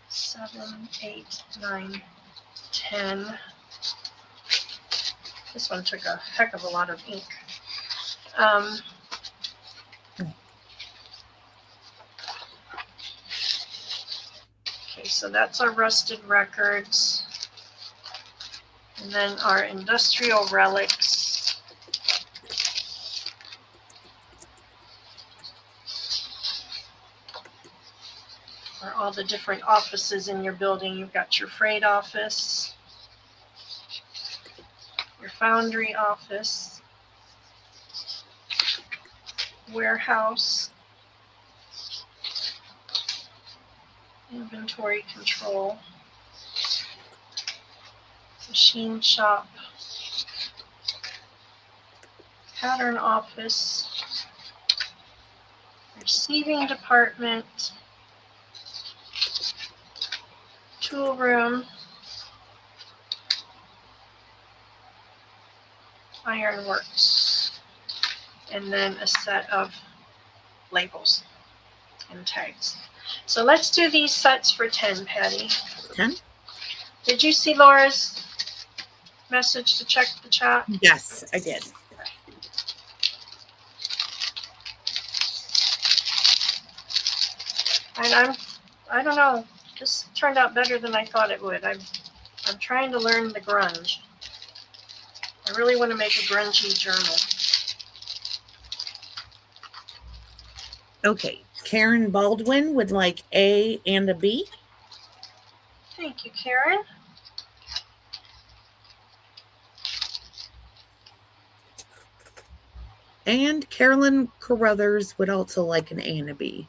7, 8, 9, 10. This one took a heck of a lot of ink. Okay, so that's our rusted records. And then our industrial relics. Are all the different offices in your building. You've got your freight office, your foundry office, warehouse, inventory control, machine shop, pattern office, receiving department, tool room, ironworks, and then a set of labels and tags. So let's do these sets for 10, Patty. 10? Did you see Laura's message to check the chat? Yes, I did. And I don't know, this turned out better than I thought it would. I'm trying to learn the grunge. I really want to make a grungy journal. Okay. Karen Baldwin would like A and a B. Thank you, Karen. And Carolyn Carruthers would also like an A and a B.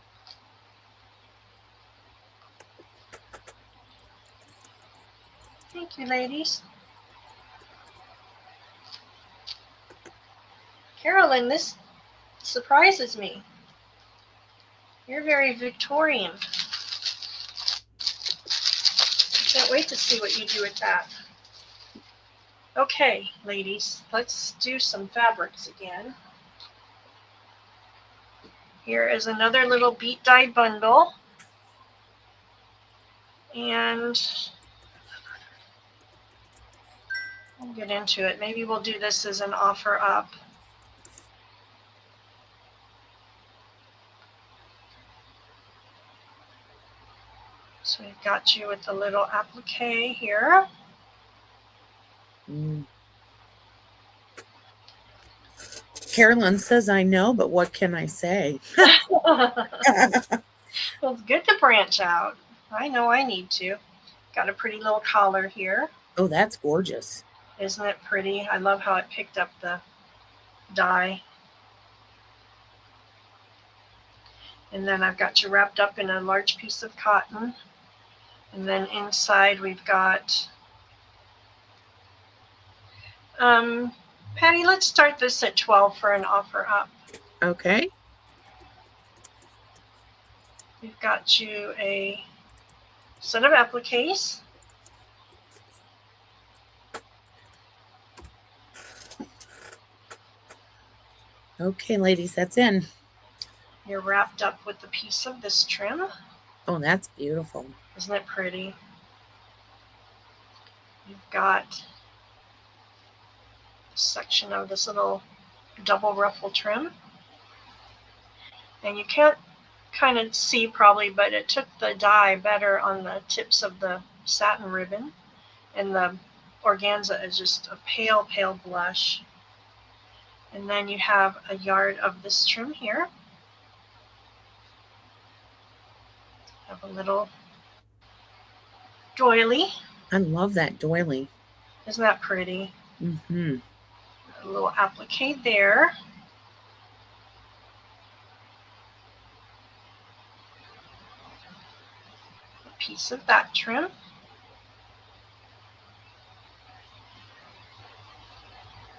Thank you, ladies. Carolyn, this surprises me. You're very Victorian. I can't wait to see what you do with that. Okay, ladies, let's do some fabrics again. Here is another little beat dye bundle. And we'll get into it. Maybe we'll do this as an offer up. So we've got you with the little applique here. Carolyn says, I know, but what can I say? Well, it's good to branch out. I know I need to. Got a pretty little collar here. Oh, that's gorgeous. Isn't it pretty? I love how it picked up the dye. And then I've got you wrapped up in a large piece of cotton. And then inside we've got, Patty, let's start this at 12 for an offer up. Okay. We've got you a set of appliques. Okay, ladies, that's in. You're wrapped up with a piece of this trim. Oh, that's beautiful. Isn't it pretty? You've got a section of this little double ruffle trim. And you can't kind of see probably, but it took the dye better on the tips of the satin ribbon. And the organza is just a pale, pale blush. And then you have a yard of this trim here. Have a little doily. I love that doily. Isn't that pretty? Mm-hmm. A little applique there. A piece of that trim.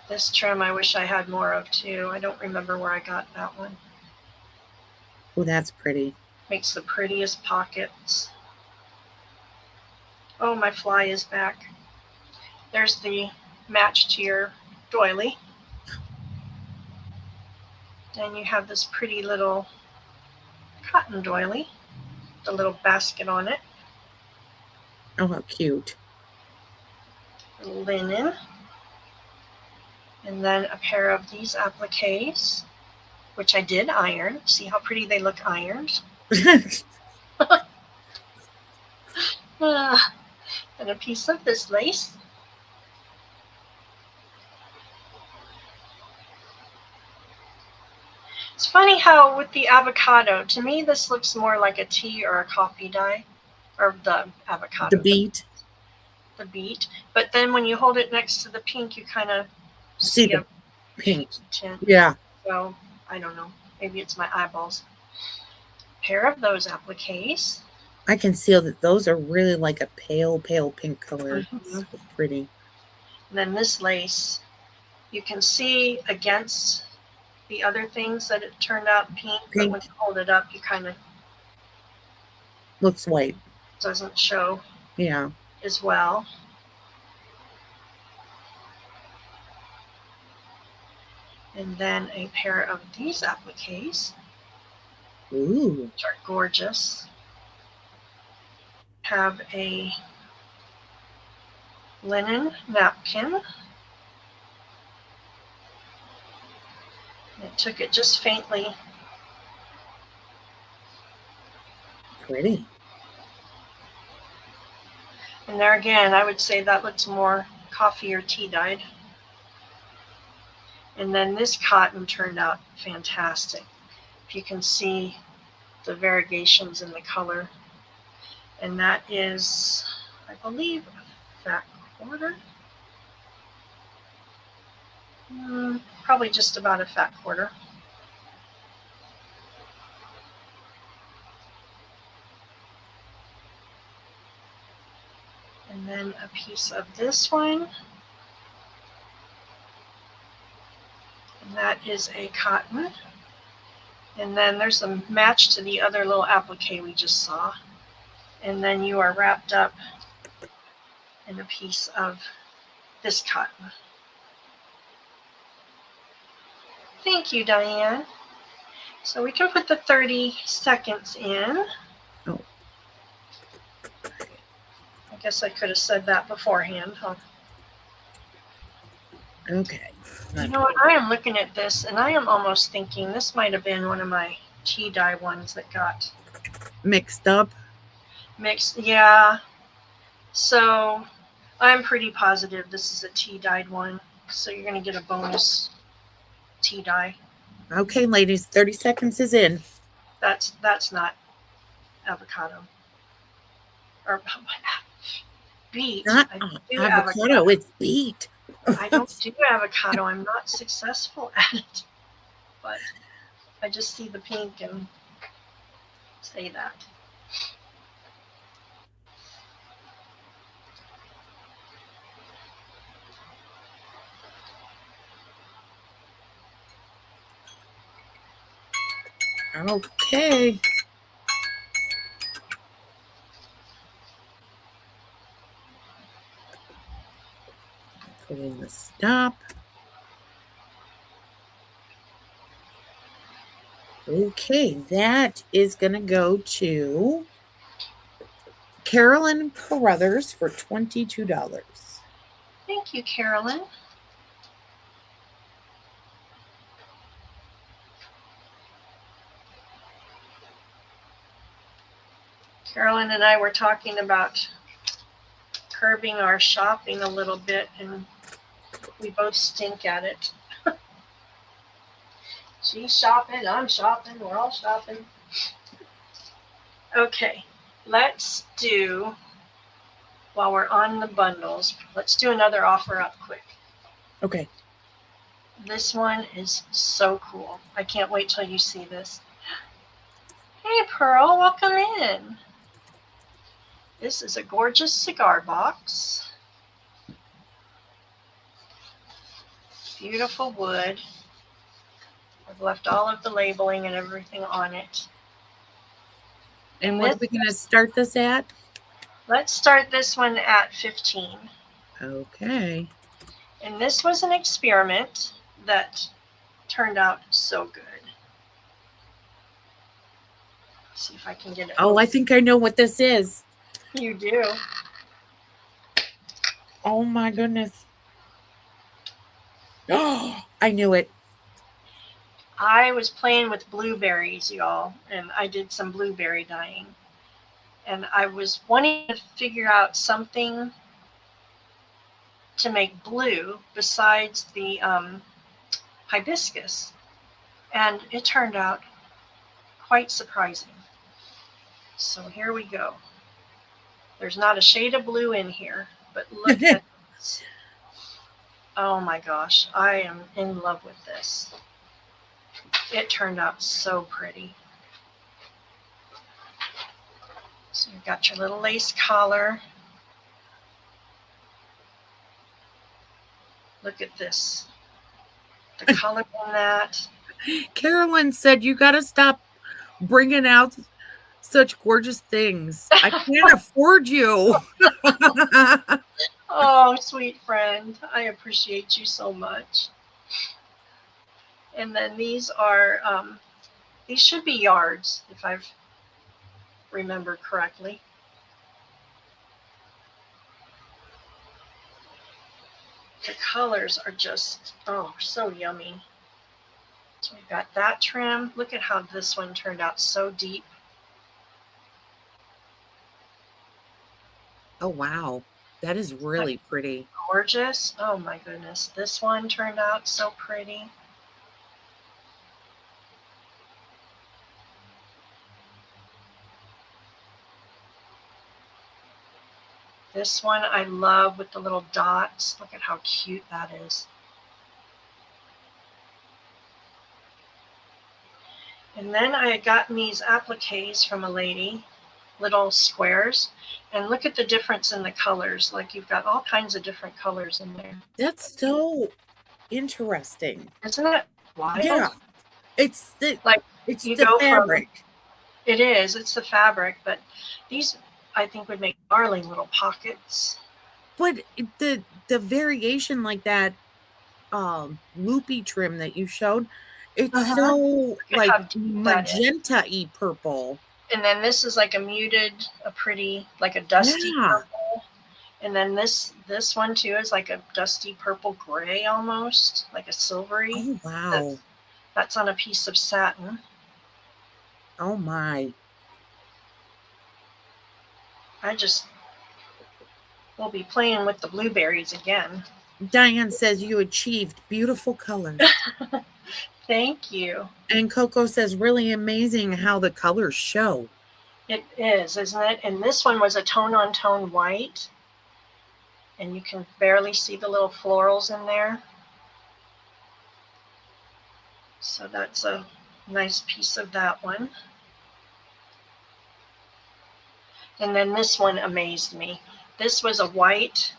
This trim I wish I had more of too. I don't remember where I got that one. Oh, that's pretty. Makes the prettiest pockets. Oh, my fly is back. There's the match to your doily. And you have this pretty little cotton doily, the little basket on it. Oh, how cute. Linen. And then a pair of these appliques, which I did iron. See how pretty they look ironed? And a piece of this lace. It's funny how with the avocado, to me this looks more like a tea or a coffee dye, or the avocado. The beat. The beet. But then when you hold it next to the pink, you kind of See see the a pink. tint. Yeah. So I don't know. Maybe it's my eyeballs. Pair of those appliques. I can see that those are really like a pale, pale pink color. Mhm. So pretty. And then this lace, you can see against the other things that it turned out pink, but Pink. when you hold it up, you kind of Looks white. doesn't show. Yeah. as well. And then a pair of these appliques, Ooh. which are gorgeous. Have a linen napkin. I took it just faintly. Pretty. And there again, I would say that looks more coffee or tea dyed. And then this cotton turned out fantastic. If you can see the variegations in the color. And that is, I believe, a fat quarter. Probably just about a fat quarter. And then a piece of this one. And that is a cotton. And then there's a match to the other little applique we just saw. And then you are wrapped up in a piece of this cotton. Thank you, Diane. So we can put the 30 seconds in. Oh. I guess I could have said that beforehand, huh? Okay. You know what? I am looking at this and I am almost thinking this might have been one of my tea dye ones that got Mixed up. mixed. Yeah. So I'm pretty positive this is a tea dyed one. So you're going to get a bonus tea dye. Okay, ladies, 30 seconds is in. That's not avocado. Or beet. Not I don't do avocado, it's beet. I don't do avocado. I'm not successful at it. But I just see the pink and say that. Okay. Put in the stop. Okay, that is going to go to Carolyn Carruthers for $22. Thank you, Carolyn. Carolyn and I were talking about curbing our shopping a little bit, and we both stink at it. She's shopping, I'm shopping, we're all shopping. Okay, let's do, while we're on the bundles, let's do another offer up quick. Okay. This one is so cool. I can't wait till you see this. Hey, Pearl, welcome in. This is a gorgeous cigar box. Beautiful wood. I've left all of the labeling and everything on it. And what are we going to start this at? Let's start this one at 15. Okay. And this was an experiment that turned out so good. Let's see if I can get it. Oh, I think I know what this is. You do. Oh my goodness. Oh, I knew it. I was playing with blueberries, y'all, and I did some blueberry dyeing. And I was wanting to figure out something to make blue besides the hibiscus. And it turned out quite surprising. So here we go. There's not a shade of blue in here, but look at this. Oh my gosh, I am in love with this. It turned out so pretty. So you've got your little lace collar. Look at this. The color on that. Carolyn said you got to stop bringing out such gorgeous things. I can't afford you. Oh, sweet friend. I appreciate you so much. And then these are, these should be yards, if I've remembered correctly. The colors are just, oh, so yummy. So we've got that trim. Look at how this one turned out so deep. Oh, wow. That is really pretty. Gorgeous. Oh my goodness. This one turned out so pretty. This one I love with the little dots. Look at how cute that is. And then I had gotten these appliques from a lady, little squares. And look at the difference in the colors. Like you've got all kinds of different colors in there. That's so interesting. Isn't that wild? Yeah. It's the Like it's you the go from- fabric. It is. It's the fabric, but these I think would make darling little pockets. But the variation like that loopy trim that you showed, it's Uh-huh. so at like how deep that is. magenta-y purple. And then this is like a muted, a pretty, like a dusty Yeah. purple. And then this one too is like a dusty purple gray almost, like a silvery. Oh wow. That's on a piece of satin. Oh my. We'll be playing with the blueberries again. Diane says you achieved beautiful colors. Thank you. And Coco says really amazing how the colors show. It is, isn't it? And this one was a tone-on-tone white. And you can barely see the little florals in there. So that's a nice piece of that one. And then this one amazed me. This was a white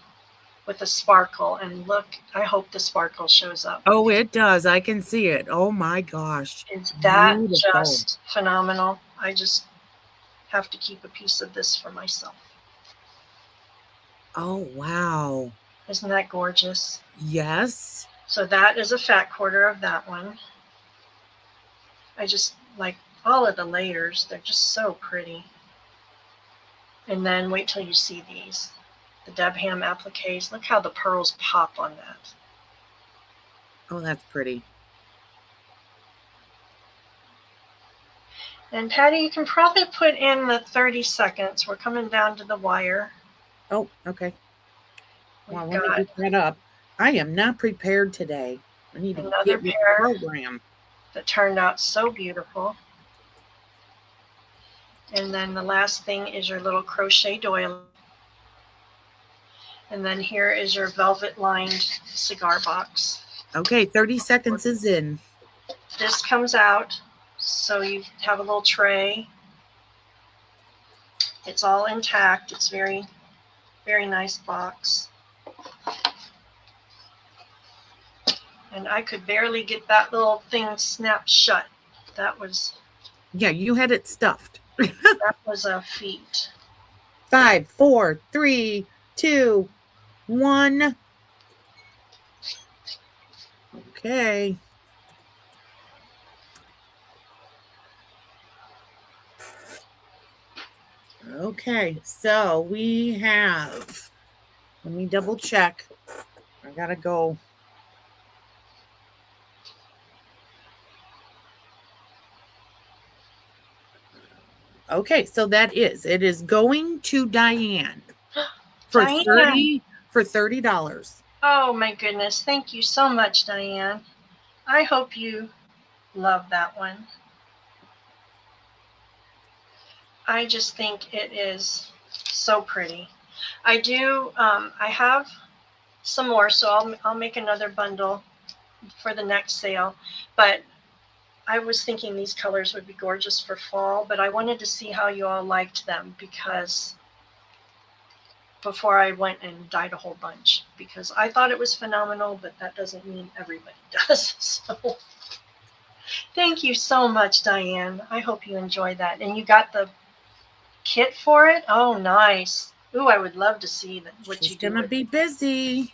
with a sparkle. And look, I hope the sparkle shows up. Oh, it does. I can see it. Oh my gosh. Is that Beautiful. just phenomenal? I just have to keep a piece of this for myself. Oh wow. Isn't that gorgeous? Yes. So that is a fat quarter of that one. I just like all of the layers. They're just so pretty. And then wait till you see these. The Deb Ham appliques. Look how the pearls pop on that. Oh, that's pretty. And Patty, you can probably put in the 30 seconds. We're coming down to the wire. Oh, okay. Well, We've let me got get that up. I am not prepared today. I need to Another get with pair. the program. that turned out so beautiful. And then the last thing is your little crochet doily. And then here is your velvet lined cigar box. Okay, 30 seconds is in. This comes out, so you have a little tray. It's all intact. It's very, very nice box. And I could barely get that little thing snapped shut. That was Yeah, you had it stuffed. a feat. 5, 4, 3, 2, 1. Okay. Okay, so we have, let me double check. I gotta go. Okay, so it is going to Diane for Diane. $30. Oh my goodness. Thank you so much, Diane. I hope you love that one. I just think it is so pretty. I have some more, so I'll make another bundle for the next sale. But I was thinking these colors would be gorgeous for fall, but I wanted to see how you all liked them before I went and dyed a whole bunch, because I thought it was phenomenal, but that doesn't mean everybody does. So thank you so much, Diane. I hope you enjoyed that. And you got the kit for it? Oh, nice. Ooh, I would love to see what She's you do gonna with be it. busy.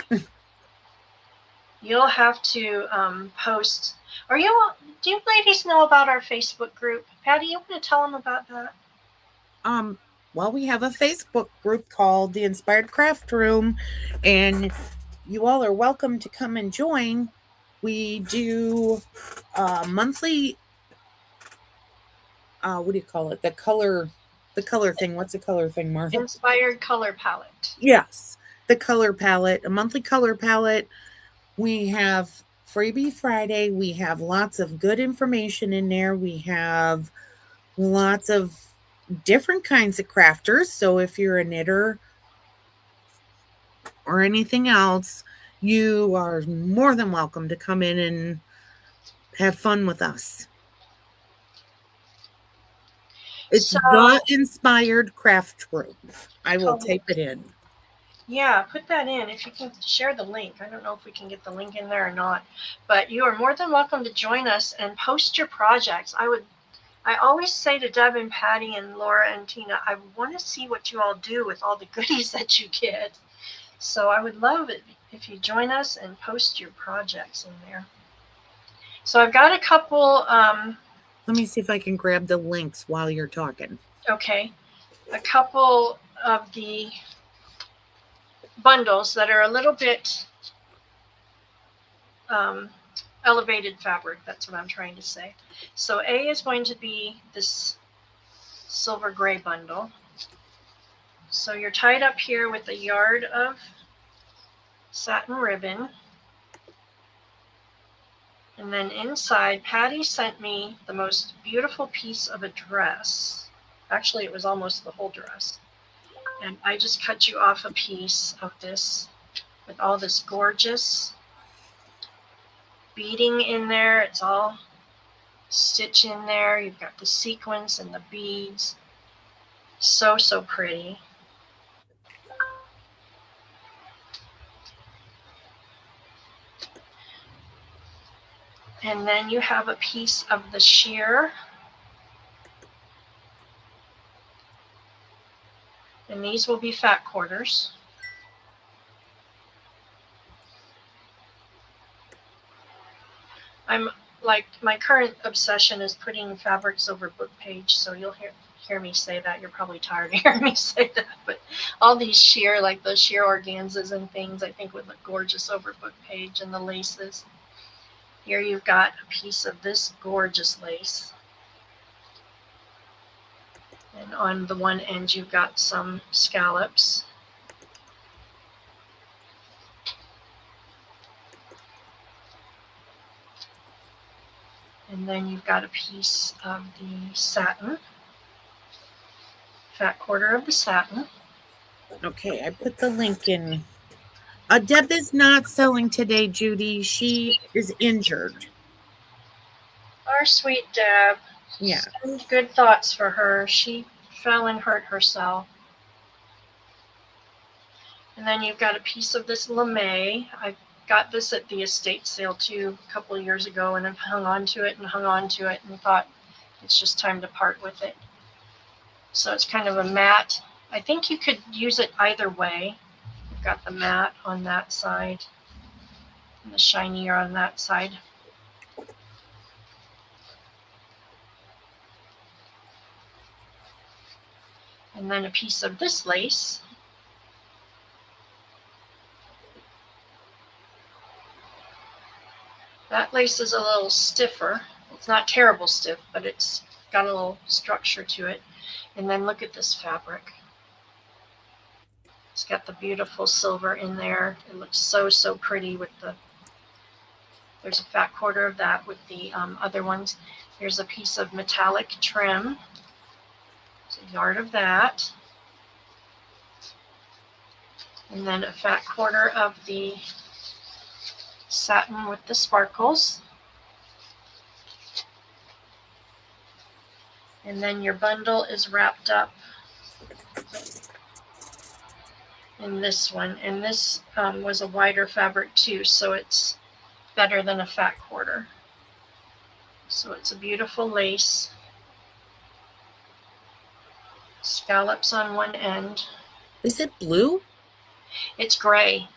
You'll have to post. Do you ladies know about our Facebook group? Patty, you want to tell them about that? Well, we have a Facebook group called the Inspired Craft Room, and you all are welcome to come and join. We do monthly. What do you call it? The color thing. What's the color thing, Martha? Inspired color palette. Yes, the color palette, a monthly color palette. We have Freebie Friday. We have lots of good information in there. We have lots of different kinds of crafters. So if you're a knitter or anything else, you are more than welcome to come in and have fun with us. It's So, the Inspired Craft Room. I will Cool. tape it in. Yeah, put that in. If you can share the link. I don't know if we can get the link in there or not. But you are more than welcome to join us and post your projects. I always say to Deb and Patty and Laura and Tina, I want to see what you all do with all the goodies that you get. So I would love it if you join us and post your projects in there. So I've got a couple, Let me see if I can grab the links while you're talking. okay, a couple of the bundles that are a little bit elevated fabric. That's what I'm trying to say. So A is going to be this silver gray bundle. So you're tied up here with a yard of satin ribbon. And then inside, Patty sent me the most beautiful piece of a dress. Actually, it was almost the whole dress. And I just cut you off a piece of this with all this gorgeous beading in there. It's all stitch in there. You've got the sequins and the beads. So, so pretty. And then you have a piece of the sheer. And these will be fat quarters. I'm like, my current obsession is putting fabrics over book page. So you'll hear me say that. You're probably tired of hearing me say that. But all these sheer, like the sheer organzas and things, I think would look gorgeous over book page, and the laces. Here you've got a piece of this gorgeous lace. And on the one end, you've got some scallops. And then you've got a piece of the satin, fat quarter of the satin. Okay, I put the link in. Deb is not selling today, Judy. She is injured. Our sweet Deb. Yeah. Send good thoughts for her. She fell and hurt herself. And then you've got a piece of this lame. I got this at the estate sale too a couple of years ago, and I've hung on to it and thought it's just time to part with it. So it's kind of a matte. I think you could use it either way. You've got the matte on that side and the shinier on that side. And then a piece of this lace. That lace is a little stiffer. It's not terrible stiff, but it's got a little structure to it. And then look at this fabric. It's got the beautiful silver in there. It looks so, so pretty with there's a fat quarter of that with the other ones. Here's a piece of metallic trim. It's a yard of that. And then a fat quarter of the satin with the sparkles. And then your bundle is wrapped up in this one. And this was a wider fabric too, so it's better than a fat quarter. So it's a beautiful lace. scallops on one end. Is it blue? It's gray.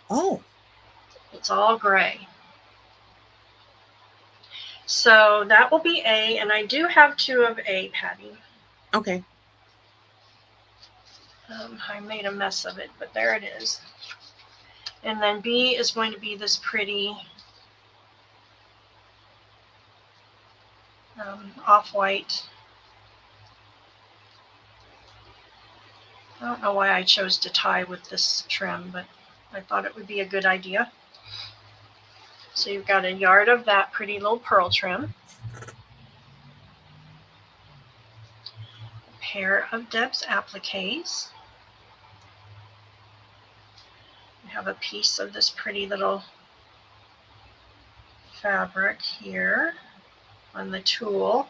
Oh, It's all gray. So that will be A, and I do have 2 of A, Patty. okay. I made a mess of it, but there it is. And then B is going to be this pretty off-white. I don't know why I chose to tie with this trim, but I thought it would be a good idea. So you've got a yard of that pretty little pearl trim, a pair of Deb's appliques. You have a piece of this pretty little fabric here on the tulle.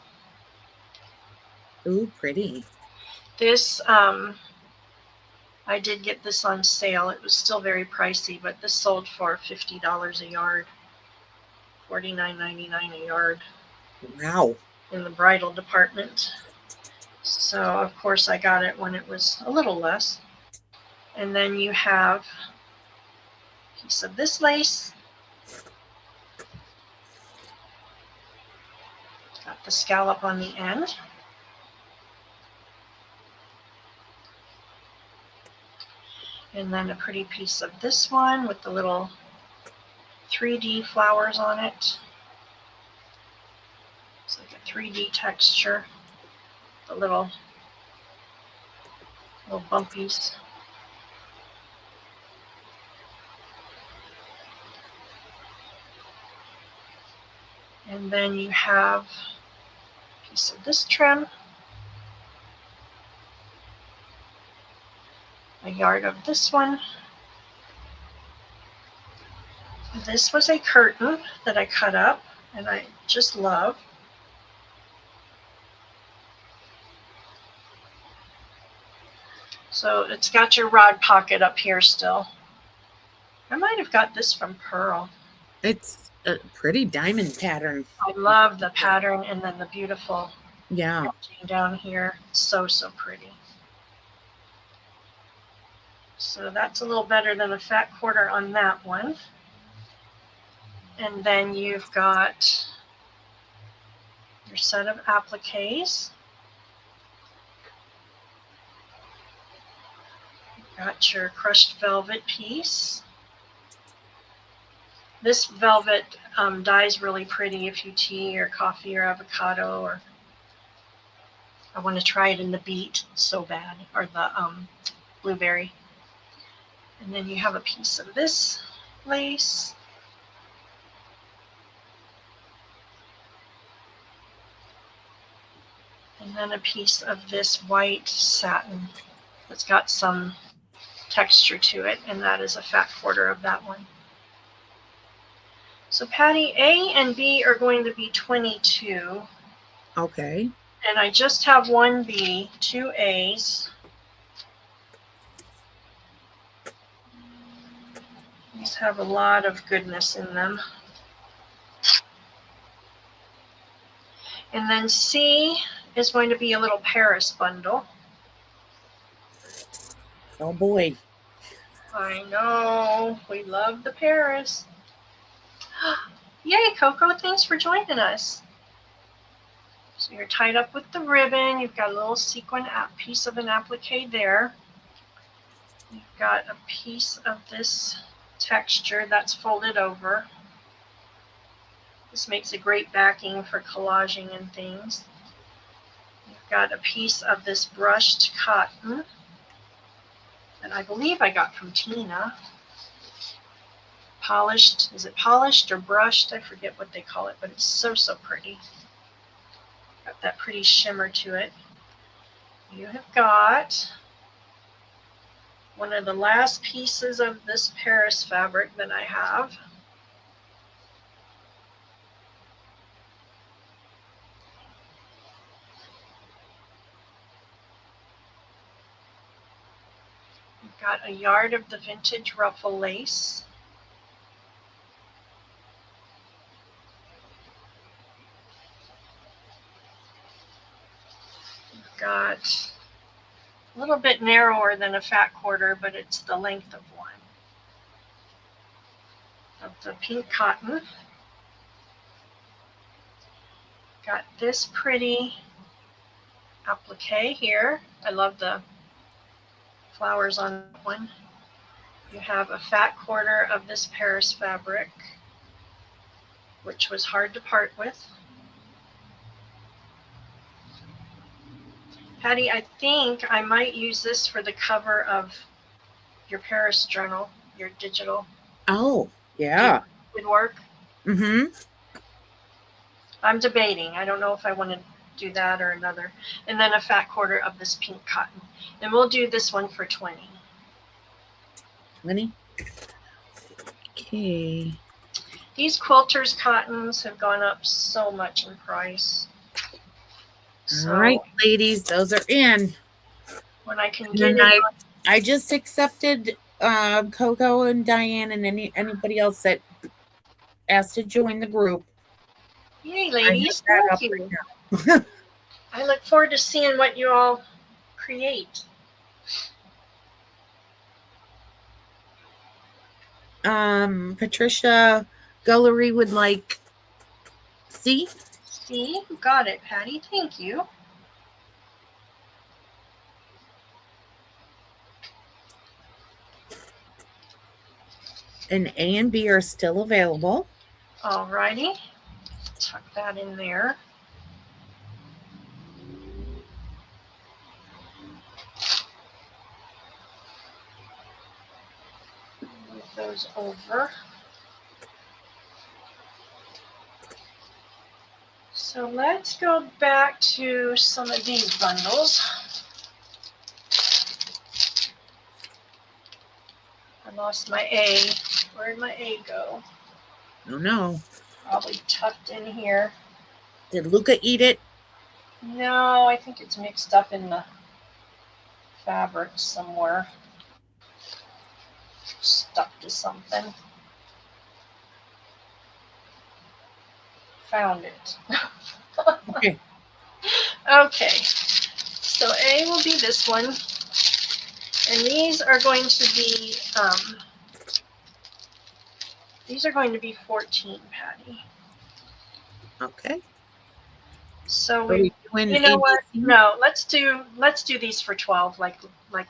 Ooh, pretty. This, I did get this on sale. It was still very pricey, but this sold for $50 a yard, $49.99 a yard Wow. in the bridal department. So, of course, I got it when it was a little less. And then you have a piece of this lace. Got the scallop on the end. And then a pretty piece of this one with the little 3D flowers on it. It's like a 3D texture. The little bumpies. And then you have a piece of this trim, a yard of this one. This was a curtain that I cut up and I just love. So it's got your rod pocket up here still. I might have got this from Pearl. It's a pretty diamond pattern. I love the pattern and then the beautiful Yeah. etching down here. So pretty. So that's a little better than a fat quarter on that one. And then you've got your set of appliques. You've got your crushed velvet piece. This velvet dyes really pretty if you tea or coffee or avocado, or I want to try it in the beet so bad, or the blueberry. And then you have a piece of this lace. And then a piece of this white satin that's got some texture to it, and that is a fat quarter of that one. So Patty, A and B are going to be 22. Okay. And I just have one B, 2 A's. These have a lot of goodness in them. And then C is going to be a little Paris bundle. Oh boy. I know, we love the Paris. Yay, Coco, thanks for joining us. So you're tied up with the ribbon. You've got a little sequin piece of an applique there. You've got a piece of this texture that's folded over. This makes a great backing for collaging and things. You've got a piece of this brushed cotton that I believe I got from Tina. Polished, is it polished or brushed? I forget what they call it, but it's so pretty. Got that pretty shimmer to it. You have got one of the last pieces of this Paris fabric that I have. You've got a yard of the vintage ruffle lace. You've got little bit narrower than a fat quarter, but it's the length of one. Of the pink cotton. Got this pretty applique here. I love the flowers on that one. You have a fat quarter of this Paris fabric, which was hard to part with. Patty, I think I might use this for the cover of your Paris journal, your digital. Oh, yeah. Would work. Mm-hmm. I'm debating. I don't know if I want to do that or another. And then a fat quarter of this pink cotton. And we'll do this one for 20. 20. Okay. These quilters cottons have gone up so much in price. So All right, ladies, those are in. when I can And get then it, I just accepted Coco and Diane and anybody else that asked to join the group. yay, I ladies! have that Thank up you. right now. I look forward to seeing what you all create. Patricia Gullery would like C. See, got it, Patty. Thank you. And A and B are still available. Alrighty, tuck that in there. Move those over. So let's go back to some of these bundles. I lost my A. Where did my A go? Oh no. Probably tucked in here. Did Luca eat it? No, I think it's mixed up in the fabric somewhere. Stuck to something. Found it. Okay. Okay. So A will be this one. And these are going to be 14, Patty. Okay. So Are we doing you know ABC? what? No, let's do these for 12 like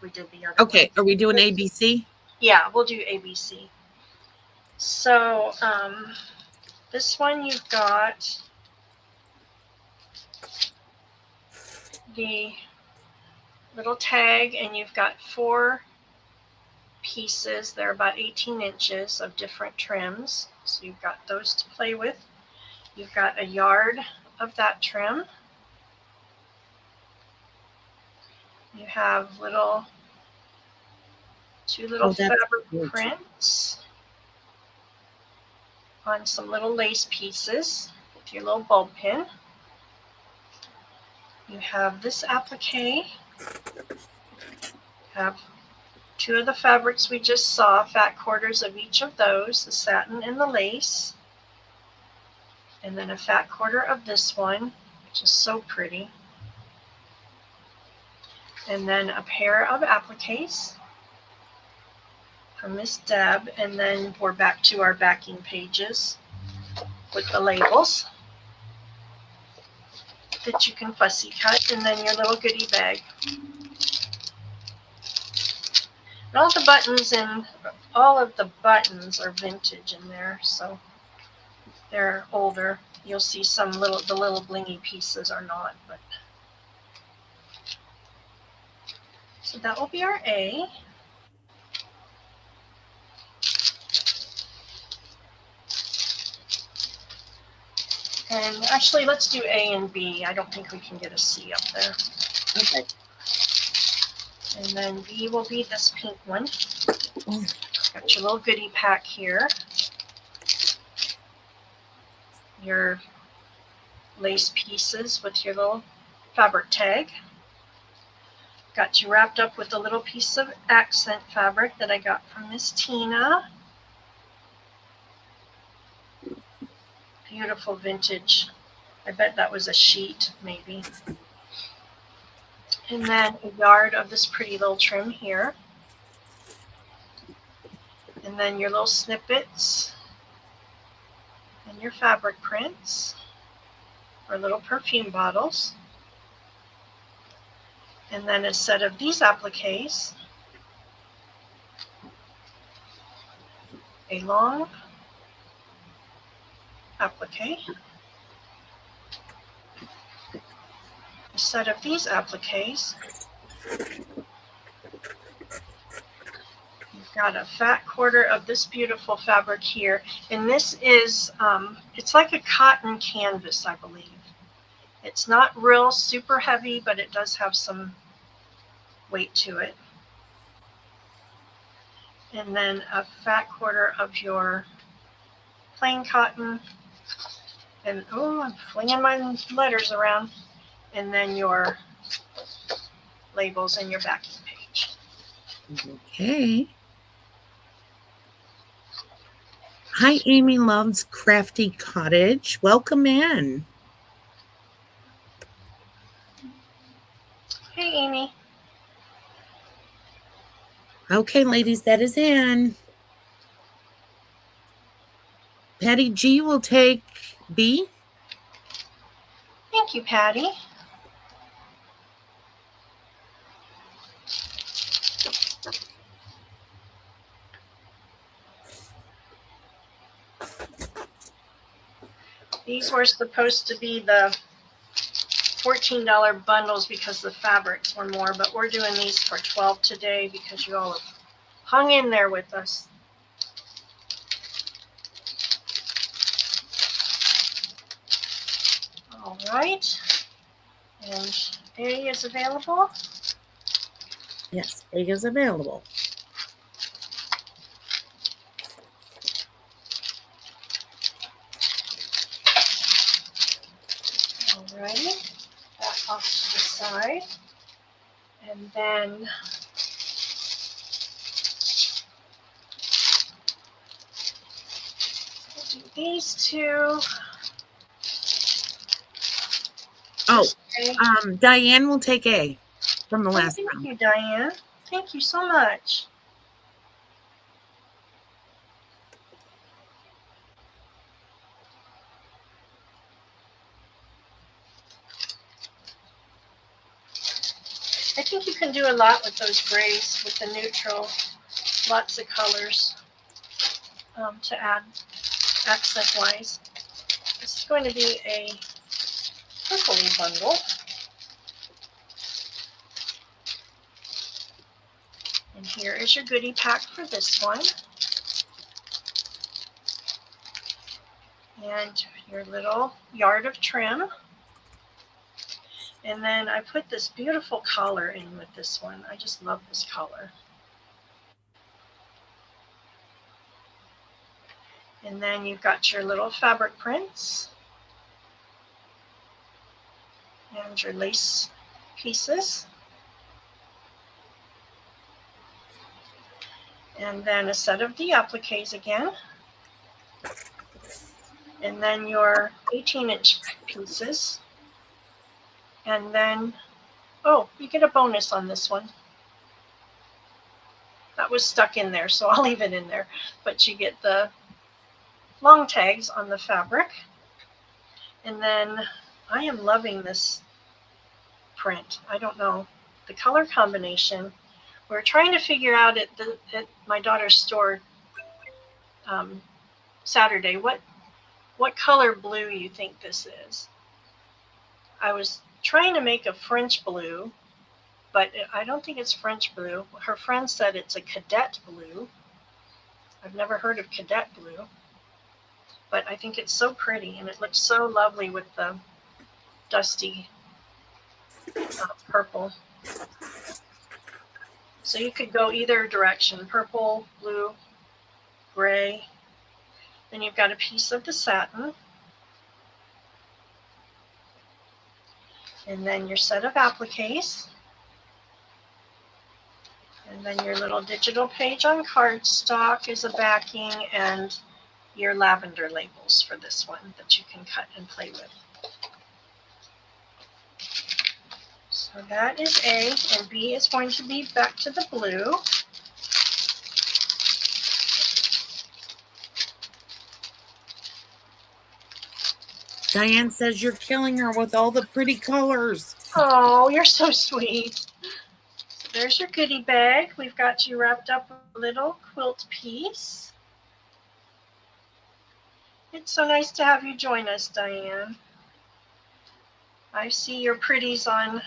we did the other Okay. one. Are we doing ABC? Yeah, we'll do ABC. So this one you've got the little tag and you've got 4 pieces. They're about 18 inches of different trims. So you've got those to play with. You've got a yard of that trim. You have two little that's fabric cute. prints on some little lace pieces with your little bulb pin. You have this applique. Have 2 of the fabrics we just saw, fat quarters of each of those, the satin and the lace. And then a fat quarter of this one, which is so pretty. And then a pair of appliques from Miss Deb. And then we're back to our backing pages with the labels that you can fussy cut. And then your little goodie bag. And all of the buttons are vintage in there, so they're older. You'll see the little blingy pieces are not, but so that will be our A. And actually, let's do A and B. I don't think we can get a C up there. Okay. And then B will be this pink one. Got your little goodie pack here. Your lace pieces with your little fabric tag. Got you wrapped up with a little piece of accent fabric that I got from Miss Tina. Beautiful vintage. I bet that was a sheet, maybe. And then a yard of this pretty little trim here. And then your little snippets and your fabric prints or little perfume bottles. And then a set of these appliques, a long applique, a set of these appliques. You've got a fat quarter of this beautiful fabric here. And this is, it's like a cotton canvas, I believe. It's not real super heavy, but it does have some weight to it. And then a fat quarter of your plain cotton. And oh, I'm flinging my letters around. And then your labels and your backing page. Okay. Hi, Amy Loves Crafty Cottage. Welcome in. Hey, Amy. Okay, ladies, that is in. Patty G will take B. Thank you, Patty. These were supposed to be the $14 bundles because the fabrics were more, but we're doing these for $12 today because you all have hung in there with us. All right. And A is available. Yes, A is available. Alrighty, that off to the side. And then we'll do these two. Oh, Okay. Diane will take A from the last Thank round. you, Diane. Thank you so much. I think you can do a lot with those grays, with the neutral, lots of colors to add accent-wise. This is going to be a purpley bundle. And here is your goodie pack for this one. And your little yard of trim. And then I put this beautiful collar in with this one. I just love this color. And then you've got your little fabric prints and your lace pieces. And then a set of the appliques again. And then your 18-inch pieces. And then, oh, you get a bonus on this one. That was stuck in there, so I'll leave it in there. But you get the long tags on the fabric. And then I am loving this print. I don't know, the color combination. We're trying to figure out at my daughter's store Saturday what color blue you think this is. I was trying to make a French blue, but I don't think it's French blue. Her friend said it's a cadet blue. I've never heard of cadet blue, but I think it's so pretty and it looks so lovely with the dusty purple. So you could go either direction, purple, blue, gray. Then you've got a piece of the satin. And then your set of appliques. And then your little digital page on cardstock is a backing, and your lavender labels for this one that you can cut and play with. So So that is A, and B is going to be back to the blue. Diane says you're killing her with all the pretty colors. Oh, you're so sweet. So there's your goodie bag. We've got you wrapped up with a little quilt piece. It's so nice to have you join us, Diane. I see your pretties on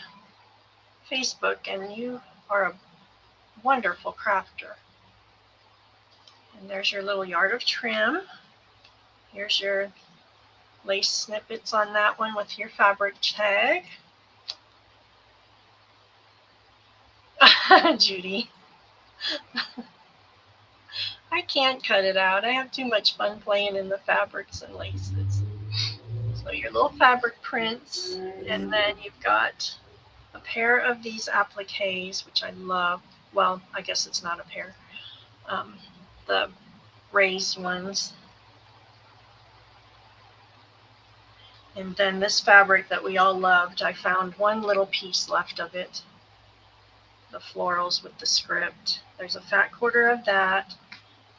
Facebook, and you are a wonderful crafter. And there's your little yard of trim. Here's your lace snippets on that one with your fabric tag. Judy. I can't cut it out. I have too much fun playing in the fabrics and laces. So your little fabric prints, and then you've got a pair of these appliques, which I love. Well, I guess it's not a pair. The raised ones. And then this fabric that we all loved, I found one little piece left of it. The florals with the script. There's a fat quarter of that,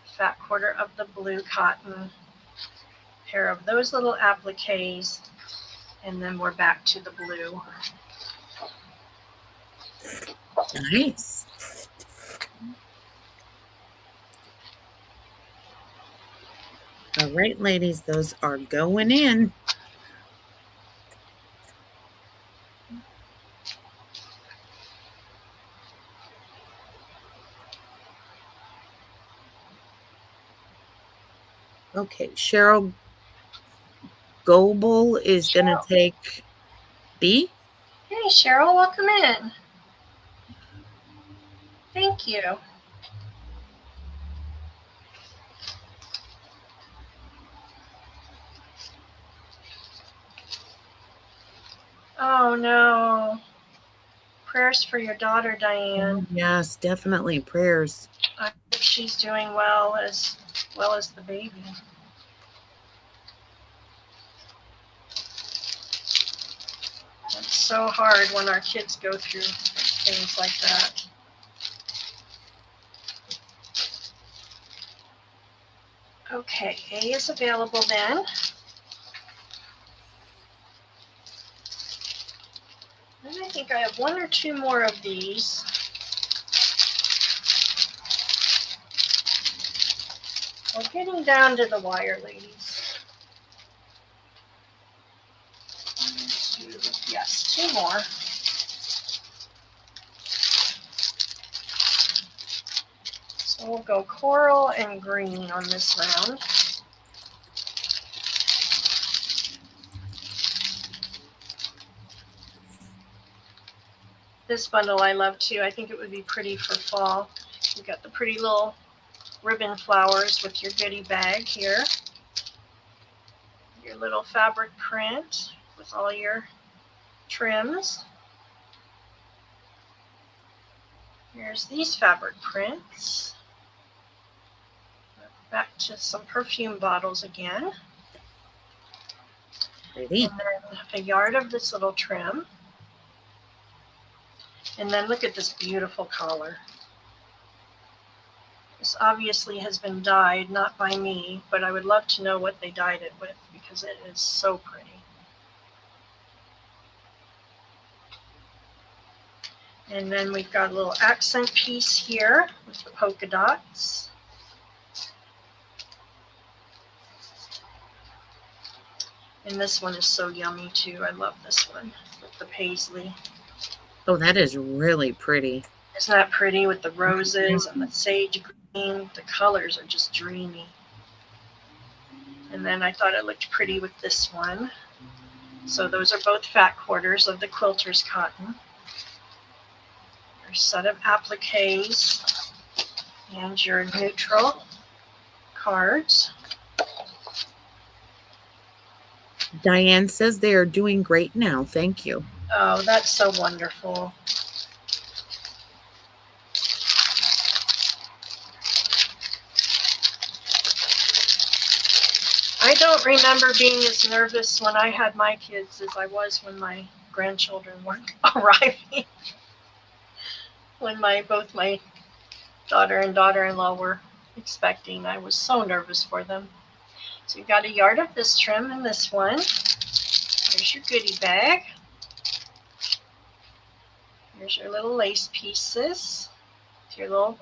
a fat quarter of the blue cotton, pair of those little appliques, and then we're back to the blue. Nice. All right, ladies, those are going in. Okay, Cheryl Goebel is going to take B. Hey, Cheryl, welcome in. Thank you. Oh, no. Prayers for your daughter, Diane. Yes, definitely. Prayers. I hope she's doing well as the baby. It's so hard when our kids go through things like that. Okay, A is available then. And I think I have one or two more of these. We're getting down to the wire, ladies. Yes, two more. So we'll go coral and green on this round. This bundle I love too. I think it would be pretty for fall. You've got the pretty little ribbon flowers with your goodie bag here. Your little fabric print with all your trims. Here's these fabric prints. Back to some perfume bottles again. Pretty. And then a yard of this little trim. And then look at this beautiful collar. This obviously has been dyed, not by me, but I would love to know what they dyed it with because it is so pretty. And then we've got a little accent piece here with the polka dots. And this one is so yummy too. I love this one with the paisley. Oh, that is really pretty. Isn't that pretty with the roses and the sage green? The colors are just dreamy. And then I thought it looked pretty with this one. So those are both fat quarters of the quilter's cotton. Your set of appliques and your neutral cards. Diane says they are doing great now. Thank you. Oh, that's so wonderful. I don't remember being as nervous when I had my kids as I was when my grandchildren weren't arriving when both my daughter and daughter-in-law were expecting. I was so nervous for them. So you've got a yard of this trim in this one. Here's your goodie bag. Here's your little lace pieces. Your little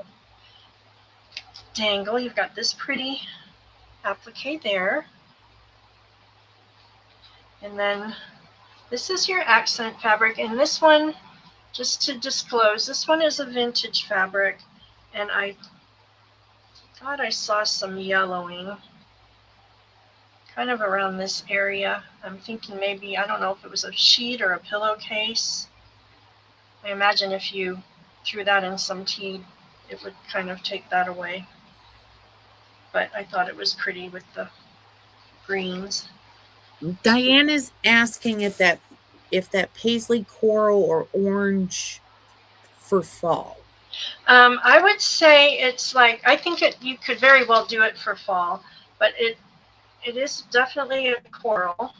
dangle. You've got this pretty applique there. And then this is your accent fabric. And this one, just to disclose, this one is a vintage fabric. And I thought I saw some yellowing kind of around this area. I'm thinking maybe, I don't know if it was a sheet or a pillowcase. I imagine if you threw that in some tea, it would kind of take that away. But I thought it was pretty with the greens. Diane is asking if that paisley coral or orange for fall. I would say it's like, I think you could very well do it for fall, but it is definitely a coral.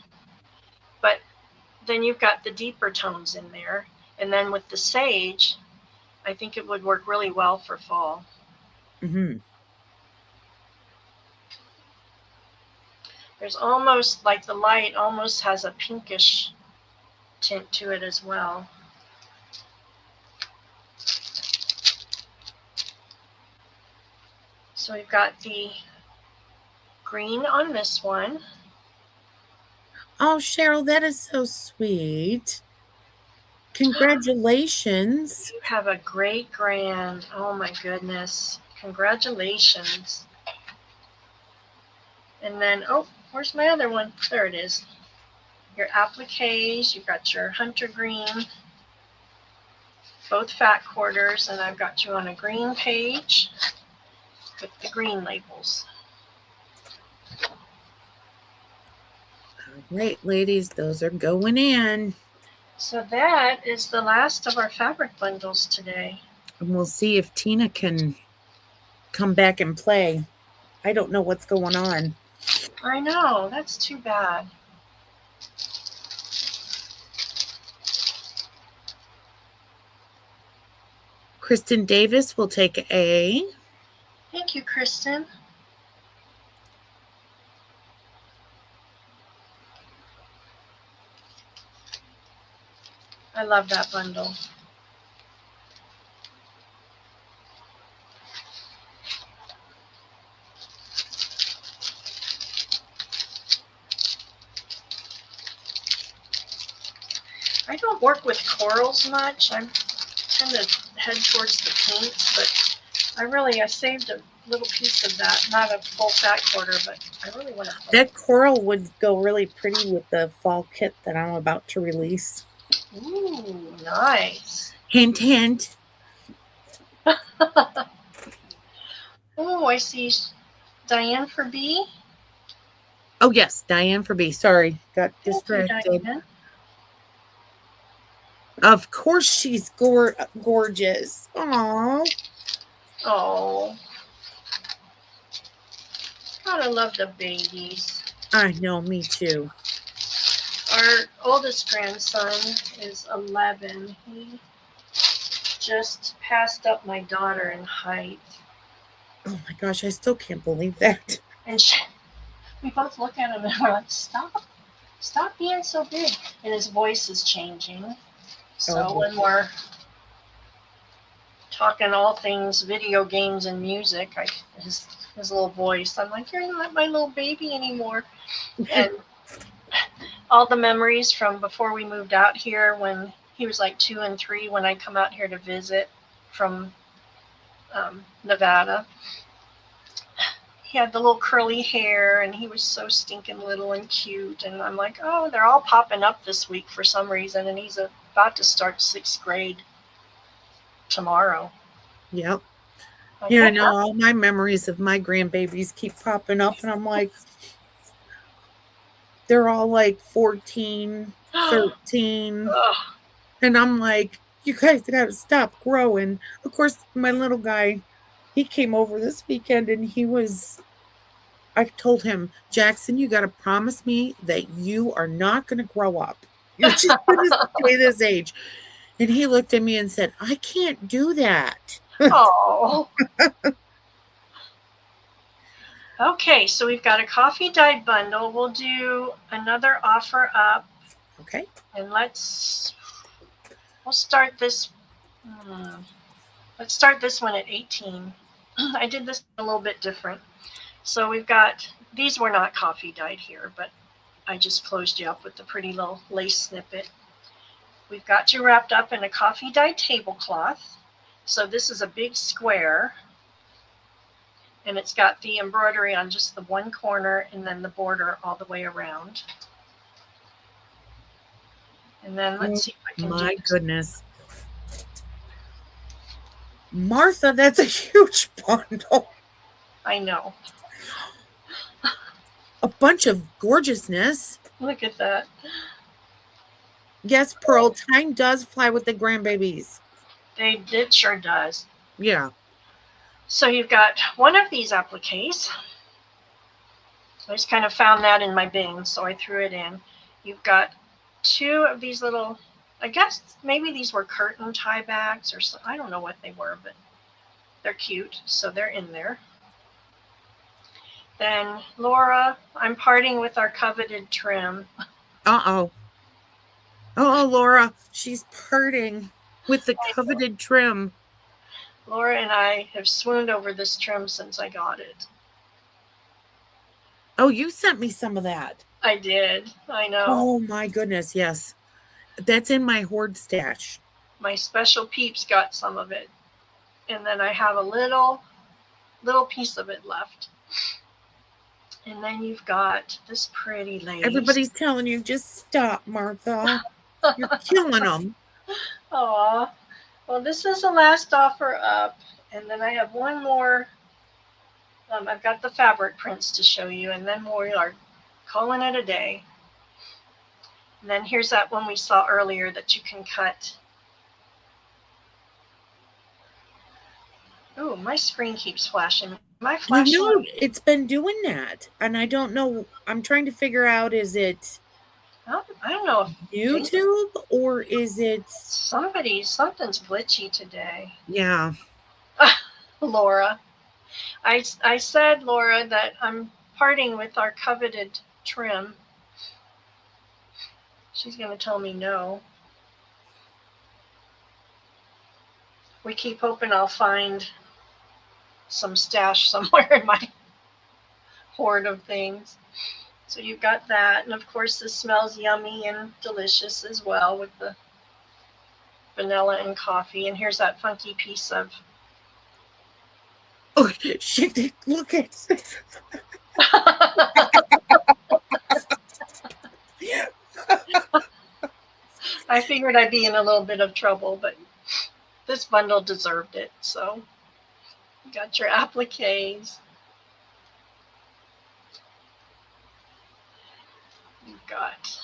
But then you've got the deeper tones in there. And then with the sage, I think it would work really well for fall. Mm-hmm. There's almost like the light almost has a pinkish tint to it as well. So we've got the green on this one. Oh, Cheryl, that is so sweet. Congratulations. You have a great grand. Oh my goodness. Congratulations. And then, oh, where's my other one? There it is. Your appliques, you've got your hunter green, both fat quarters, and I've got you on a green page with the green labels. All right, ladies, those are going in. So that is the last of our fabric bundles today. And we'll see if Tina can come back and play. I don't know what's going on. I know, that's too bad. Kristen Davis will take A. Thank you, Kristen. I love that bundle. I don't work with corals much. I tend to head towards the pinks, but I saved a little piece of that. Not a full fat quarter, but I really want to. That coral would go really pretty with the fall kit that I'm about to release. Ooh, nice. Hint, hint. Oh, I see Diane for B. Oh, yes, Diane for B. Sorry, got distracted. Thank you, Diane. Of course she's gorgeous. Aww. Oh. Gotta love the babies. I know, me too. Our oldest grandson is 11. He just passed up my daughter in height. Oh my gosh, I still can't believe that. And we both look at him and we're like, stop being so big. And his voice is changing. So when we're talking all things video games and music, his little voice, I'm like, you're not my little baby anymore. And all the memories from before we moved out here when he was like 2 and 3, when I come out here to visit from Nevada. He had the little curly hair and he was so stinking little and cute. And I'm like, oh, they're all popping up this week for some reason. And he's about to start 6th grade tomorrow. Yep. Yeah, I know. All my memories of my grandbabies keep popping up. And I'm like, they're all like 14, 13. And I'm like, you guys got to stop growing. Of course, my little guy, he came over this weekend and I told him, Jackson, you got to promise me that you are not going to grow up. You're just going to stay this age. And he looked at me and said, I can't do that. Oh. Okay, so we've got a coffee dyed bundle. We'll do another offer up, Okay. and we'll start this. Let's start this one at 18. I did this a little bit different. So we've got, these were not coffee dyed here, but I just closed you up with the pretty little lace snippet. We've got you wrapped up in a coffee dyed tablecloth. So this is a big square, and it's got the embroidery on just the one corner and then the border all the way around. And then let's see if I can My do this. goodness. Martha, that's a huge bundle. I know. A bunch of gorgeousness. Look at that. Yes, Pearl, time does fly with the grandbabies. It sure does. Yeah. So you've got one of these appliques. I just kind of found that in my bin, so I threw it in. You've got two of these little, I guess maybe these were curtain tie backs or so, I don't know what they were, but they're cute, so they're in there. Then Laura, I'm parting with our coveted trim. Uh-oh. Uh-oh, Laura. She's parting with the coveted trim. Laura and I have swooned over this trim since I got it. Oh, you sent me some of that. I did. I know. Oh, my goodness, yes. That's in my hoard stash. My special peeps got some of it. And then I have a little piece of it left. And then you've got this pretty lace. Everybody's telling you, just stop, Martha. You're killing them. Aw. Well, this is the last offer up. And then I have one more. I've got the fabric prints to show you. And then we are calling it a day. And then here's that one we saw earlier that you can cut. Oh, my screen keeps flashing. Am I I flashing? know it's been doing that. And I don't know. I'm trying to figure out, is it I don't know if YouTube or is it... something's glitchy today. Yeah. Laura. I said, Laura, that I'm parting with our coveted trim. She's going to tell me no. We keep hoping I'll find some stash somewhere in my hoard of things. So you've got that. And of course, this smells yummy and delicious as well with the vanilla and coffee. And here's that funky piece of... Oh, shit, look at it. I figured I'd be in a little bit of trouble, but this bundle deserved it. So you got your appliques. You've got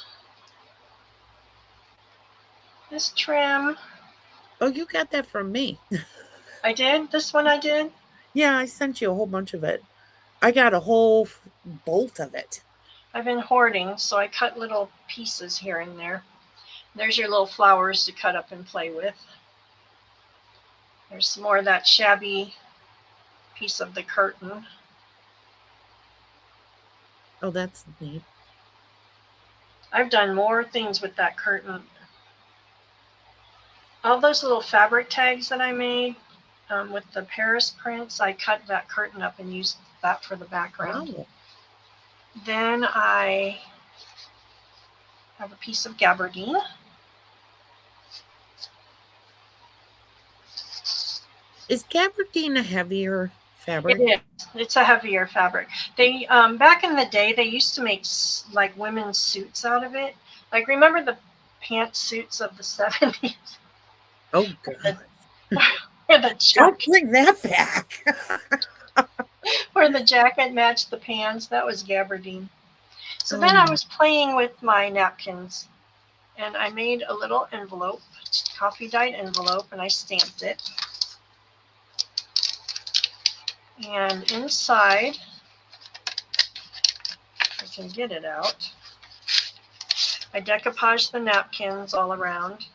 this trim. Oh, you got that from me. I did? This one I did? Yeah, I sent you a whole bunch of it. I got a whole bolt of it. I've been hoarding, so I cut little pieces here and there. There's your little flowers to cut up and play with. There's some more of that shabby piece of the curtain. Oh, that's neat. I've done more things with that curtain. All those little fabric tags that I made with the Paris prints, I cut that curtain up and used that for the background. Wow. Then I have a piece of gabardine. Is gabardine a heavier fabric? It is. It's a heavier fabric. They back in the day, they used to make like women's suits out of it. Like, remember the pantsuits of the 70s? Oh, God. Where the Don't jacket, bring that back. where the jacket matched the pants. That was gabardine. So then I was playing with my napkins, and I made a little envelope, coffee dyed envelope, and I stamped it. And inside, if I can get it out, I decoupaged the napkins all around.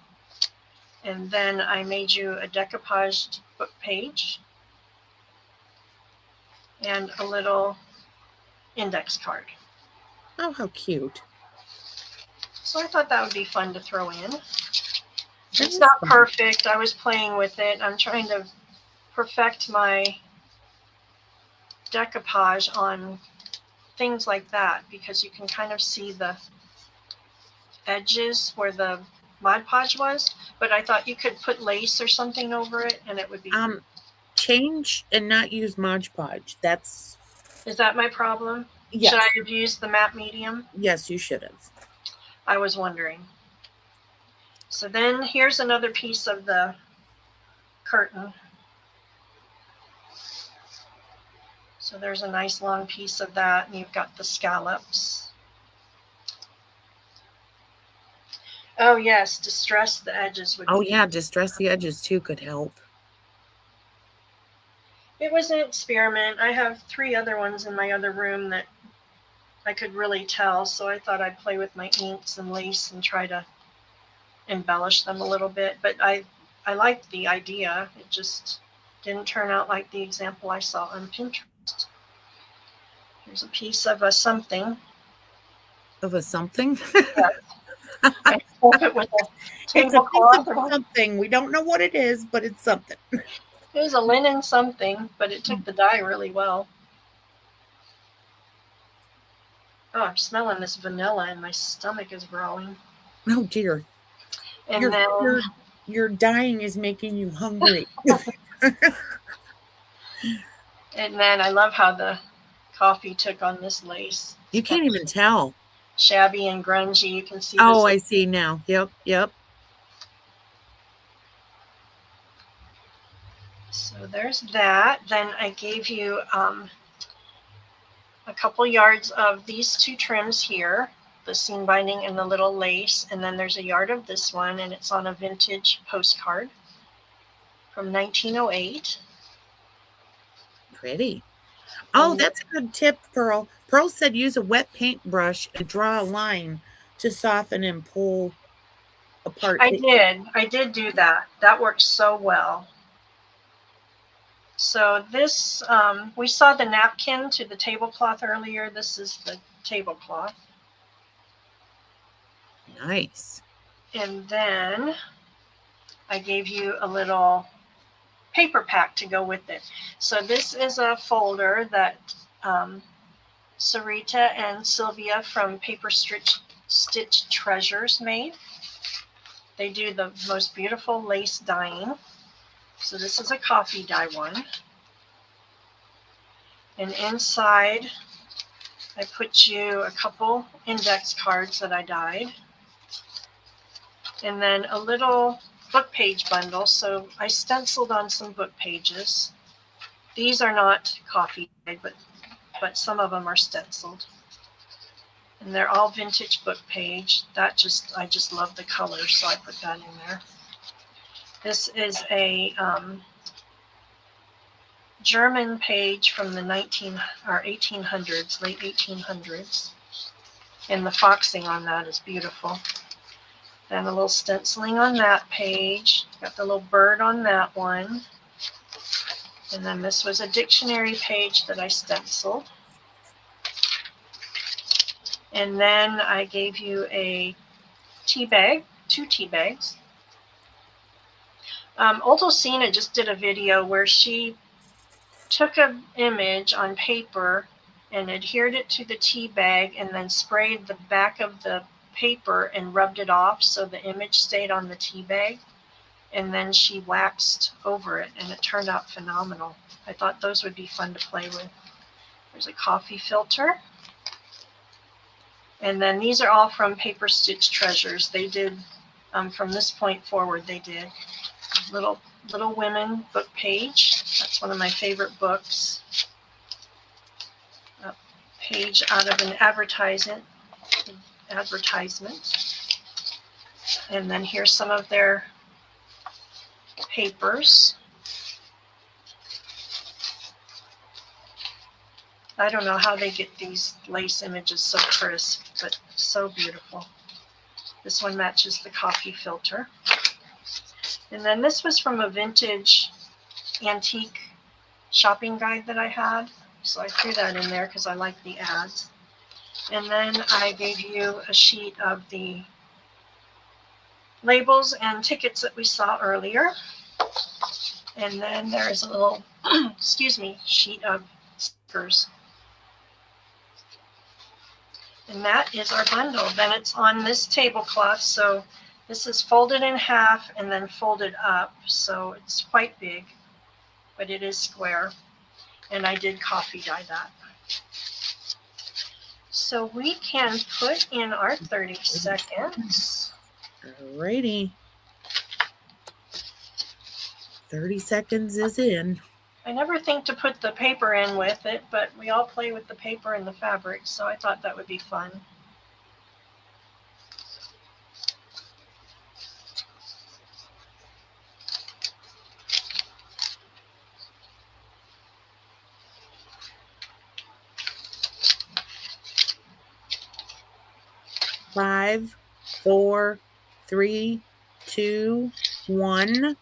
And then I made you a decoupaged book page and a little index card. Oh, how cute. So I thought that would be fun to throw in. That It's is not fun. perfect. I was playing with it. I'm trying to perfect my decoupage on things like that because you can kind of see the edges where the Mod Podge was, but I thought you could put lace or something over it and it would be. Change and not use Mod Podge. That's. Is that my problem? Yes. Should I have used the matte medium? Yes, you should have. I was wondering. So then here's another piece of the curtain. So there's a nice long piece of that, and you've got the scallops. Oh yes, distress the edges would be. Oh yeah, distress the edges too could help. It was an experiment. I have 3 other ones in my other room that I could really tell, so I thought I'd play with my inks and lace and try to embellish them a little bit. But I liked the idea. It just didn't turn out like the example I saw on Pinterest. Here's a piece of a something. Of a something? I hope it was a It's a piece tablecloth of or something. We don't know what it is, but it's something. it was a linen something, but it took the dye really well. Oh, I'm smelling this vanilla and my stomach is growling. Oh dear. And Your dying is making you hungry. then I love how the coffee took on this lace. You can't even tell. Shabby and grungy. You can see. Oh, this. I see now. Yep. So there's that. Then I gave you a couple yards of these 2 trims here, the seam binding and the little lace. And then there's a yard of this one, and it's on a vintage postcard from 1908. Pretty. Oh, that's a good tip, Pearl. Pearl said use a wet paintbrush and draw a line to soften and pull apart. I did do that. That worked so well. So this, we saw the napkin to the tablecloth earlier. This is the tablecloth. Nice. And then I gave you a little paper pack to go with it. So this is a folder that Sarita and Sylvia from Paper Stitch Treasures made. They do the most beautiful lace dyeing. So this is a coffee dye one. And inside, I put you a couple index cards that I dyed. And then a little book page bundle. So I stenciled on some book pages. These are not coffee dyed, but some of them are stenciled. And they're all vintage book page. I just love the colors, so I put that in there. This is a German page from the 1800s, late 1800s. And the foxing on that is beautiful. And a little stenciling on that page. Got the little bird on that one. And then this was a dictionary page that I stenciled. And then I gave you a tea bag, 2 tea bags. Altosina just did a video where she took an image on paper and adhered it to the tea bag and then sprayed the back of the paper and rubbed it off so the image stayed on the tea bag. And then she waxed over it and it turned out phenomenal. I thought those would be fun to play with. There's a coffee filter. And then these are all from Paper Stitch Treasures. They did, from this point forward, they did Little Women book page. That's one of my favorite books. A page out of an advertisement. And then here's some of their papers. I don't know how they get these lace images so crisp, but so beautiful. This one matches the coffee filter. And then this was from a vintage antique shopping guide that I had. So I threw that in there because I like the ads. And then I gave you a sheet of the labels and tickets that we saw earlier. And then there's a little, excuse me, sheet of stickers. And that is our bundle. Then it's on this tablecloth. So this is folded in half and then folded up. So it's quite big, but it is square. And I did coffee dye that. So we can put in our 30 seconds. Alrighty. 30 seconds is in. I never think to put the paper in with it, but we all play with the paper and the fabric, so I thought that would be fun. Five, 4, 3, 2, 1.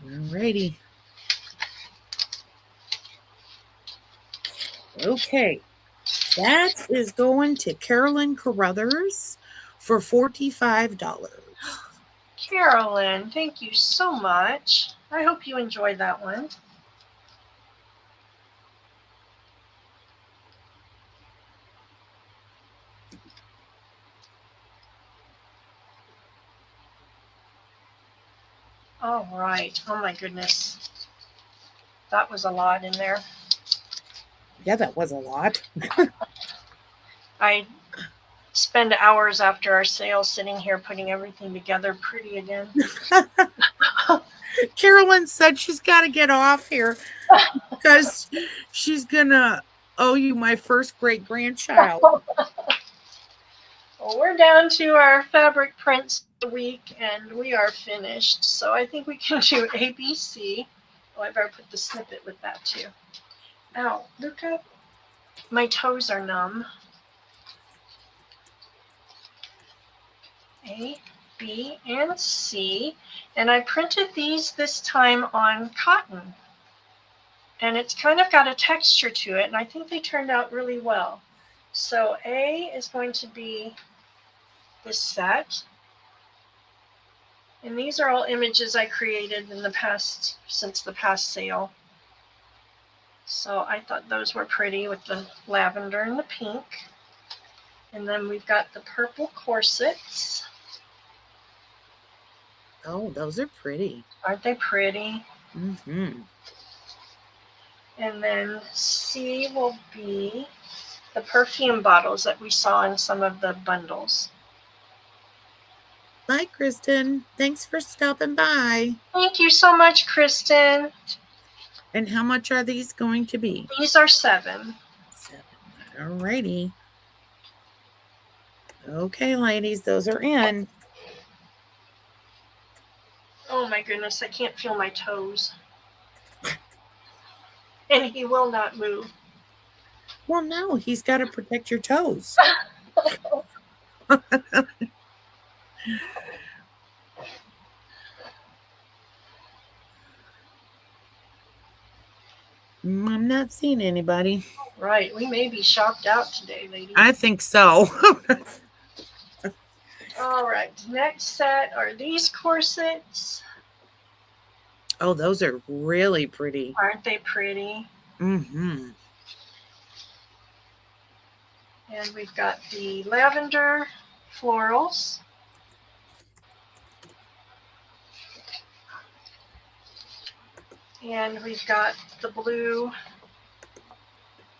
Alrighty. Okay. That is going to Carolyn Carruthers for $45. Carolyn, thank you so much. I hope you enjoyed that one. All right. Oh my goodness. That was a lot in there. Yeah, that was a lot. I spend hours after our sale sitting here putting everything together pretty again. Carolyn said she's got to get off here because she's going to owe you my first great-grandchild. Well, we're down to our fabric prints a week and we are finished. So I think we can do ABC. Oh, I better put the snippet with that too. Ow, look up. My toes are numb. A, B, and C. And I printed these this time on cotton. And it's kind of got a texture to it, and I think they turned out really well. So A is going to be this set. And these are all images I created in the past, since the past sale. So I thought those were pretty with the lavender and the pink. And then we've got the purple corsets. Oh, those are pretty. Aren't they pretty? Mm-hmm. And then C will be the perfume bottles that we saw in some of the bundles. Bye, Kristen. Thanks for stopping by. Thank you so much, Kristen. And how much are these going to be? These are 7. 7. Alrighty. Okay, ladies, those are in. Oh my goodness, I can't feel my toes. And he will not move. Well, no, he's got to protect your toes. I'm not seeing anybody. Right, we may be shopped out today, ladies. I think so. All right, next set are these corsets. Oh, those are really pretty. Aren't they pretty? Mm-hmm. And we've got the lavender florals. And we've got the blue.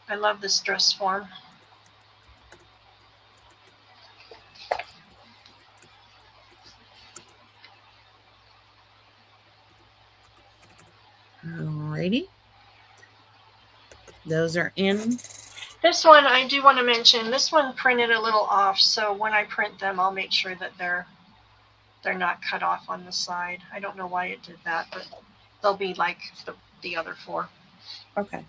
I love this dress form. Alrighty. Those are in. This one, I do want to mention, this one printed a little off, so when I print them, I'll make sure that they're not cut off on the side. I don't know why it did that, but they'll be like the other 4. Okay.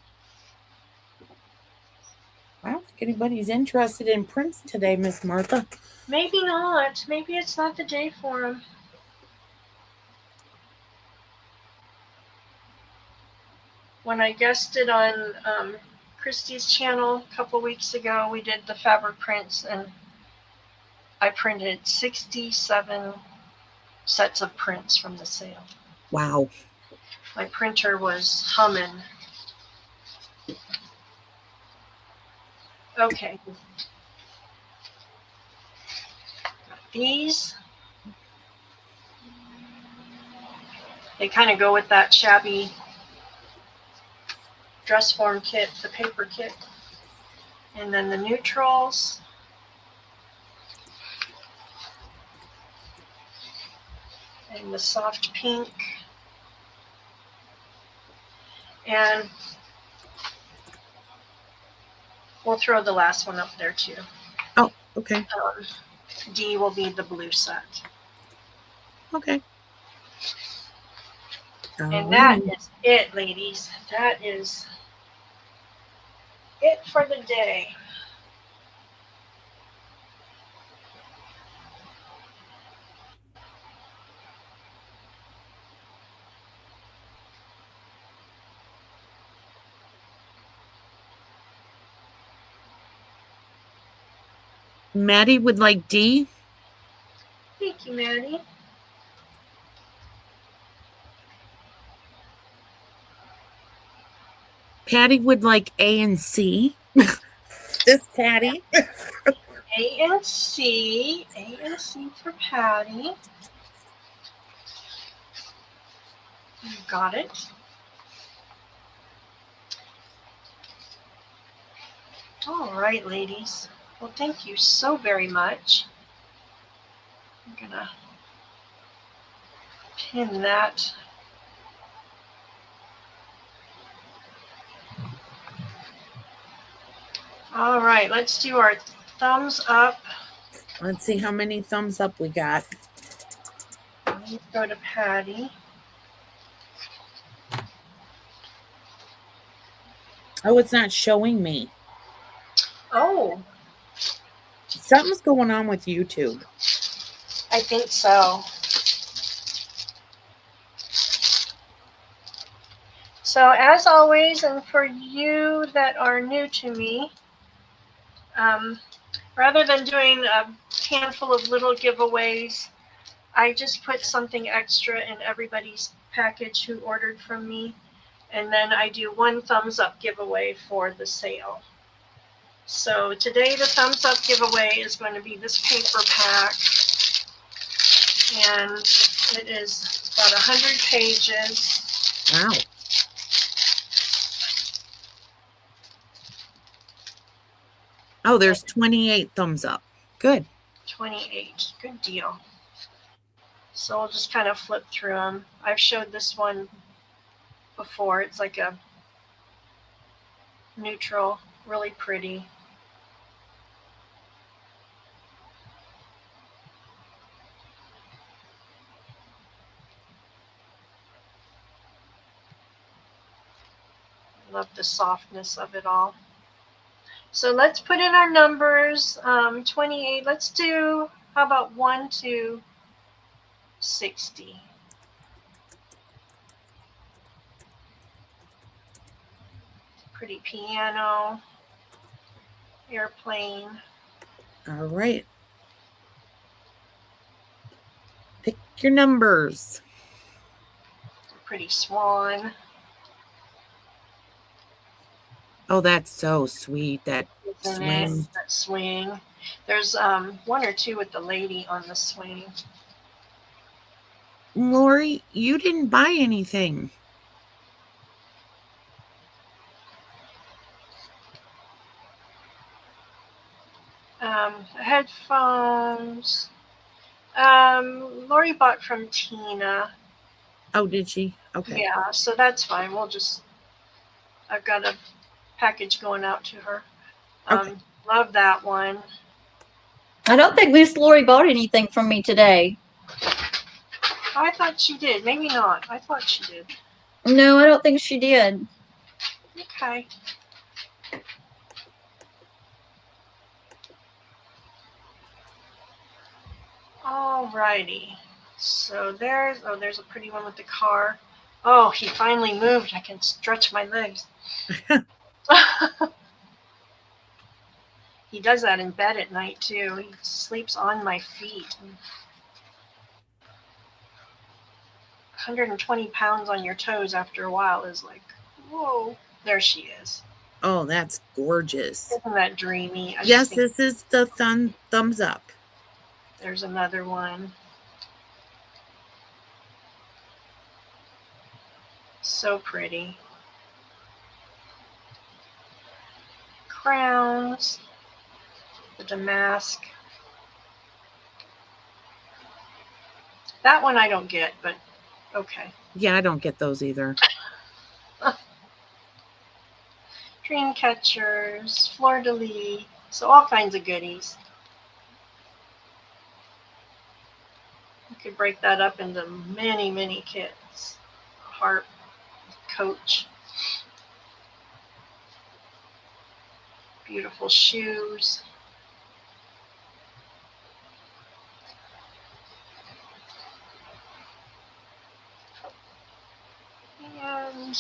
I don't think anybody's interested in prints today, Miss Martha. Maybe not. Maybe it's not the day for them. When I guested on Christy's channel a couple weeks ago, we did the fabric prints, and I printed 67 sets of prints from the sale. Wow. My printer was humming. Okay. These, they kind of go with that shabby dress form kit, the paper kit. And then the neutrals. And the soft pink. And we'll throw the last one up there too. Oh, okay. D will be the blue set. Okay. And that is it, ladies. That is it for the day. Maddie would like D. Thank you, Maddie. Patty would like A and C. This Patty. A and C. A and C for Patty. You got it. All right, ladies. Well, thank you so very much. I'm gonna pin that. All right, let's do our thumbs up. Let's see how many thumbs up we got. Let's go to Patty. Oh, it's not showing me. Oh, Something's going on with YouTube. I think so. So as always, and for you that are new to me, rather than doing a handful of little giveaways, I just put something extra in everybody's package who ordered from me. And then I do one thumbs up giveaway for the sale. So today the thumbs up giveaway is going to be this paper pack. And it is about 100 pages. Wow. Oh, there's 28 thumbs up. Good. 28. Good deal. So we'll just kind of flip through them. I've showed this one before. It's like a neutral, really pretty. Love the softness of it all. So let's put in our numbers. 28. Let's do, how about 1 to 60? Pretty piano, airplane. All right. Pick your numbers. Pretty swan. Oh, that's so sweet. That Isn't swing. it? That swing. There's 1 or 2 with the lady on the swing. Lori, you didn't buy anything. Headphones. Lori bought from Tina. Oh, did she? Okay. Yeah, so that's fine. I've got a package going out to her. Okay. Love that one. I don't think Miss Lori bought anything from me today. I thought she did. Maybe not. I thought she did. No, I don't think she did. Okay. Alrighty. So there's a pretty one with the car. Oh, he finally moved. I can stretch my legs. He does that in bed at night too. He sleeps on my feet. 120 pounds on your toes after a while is like, whoa. There she is. Oh, that's gorgeous. Isn't that dreamy? Yes, this is the thumbs up. There's another one. So pretty. Crowns. The damask. That one I don't get, but okay. Yeah, I don't get those either. Dream catchers, fleur-de-lis, so all kinds of goodies. You could break that up into many, many kits. Harp, coach. Beautiful shoes. And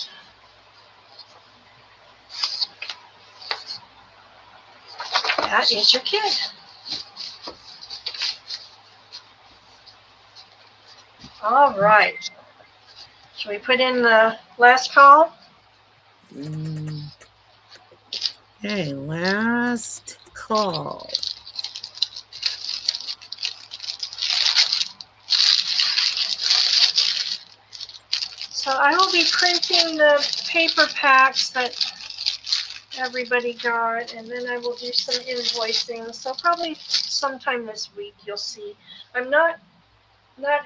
that is your kit. All right. Should we put in the last call? Okay, last call. So I will be printing the paper packs that everybody got, and then I will do some invoicing. So probably sometime this week you'll see. I'm not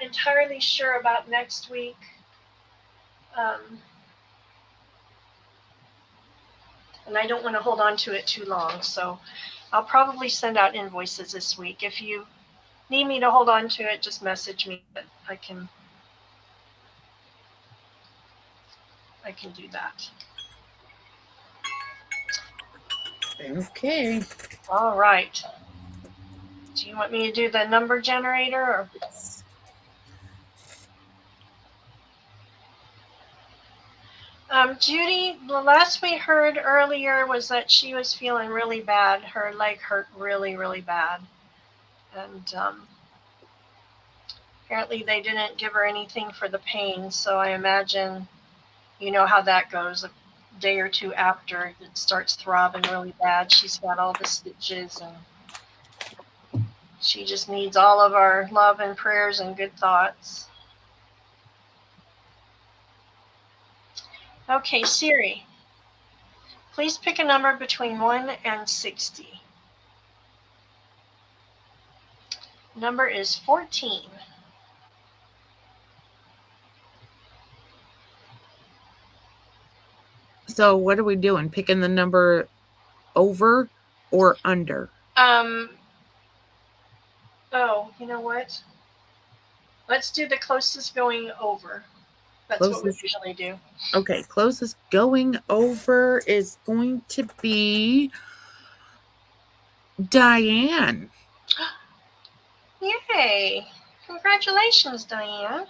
entirely sure about next week. And I don't want to hold on to it too long, so I'll probably send out invoices this week. If you need me to hold on to it, just message me. But I can do that. Okay. All right. Do you want me to do the number generator or? Judy, the last we heard earlier was that she was feeling really bad. Her leg hurt really, really bad. And apparently they didn't give her anything for the pain. So I imagine you know how that goes. A day or two after it starts throbbing really bad. She's got all the stitches and she just needs all of our love and prayers and good thoughts. Okay, Siri, please pick a number between 1 and 60. Number is 14. So what are we doing? Picking the number over or under? Oh, you know what? Let's do the closest going over. That's what we usually do. Okay, closest going over is going to be Diane. Yay! Congratulations, Diane.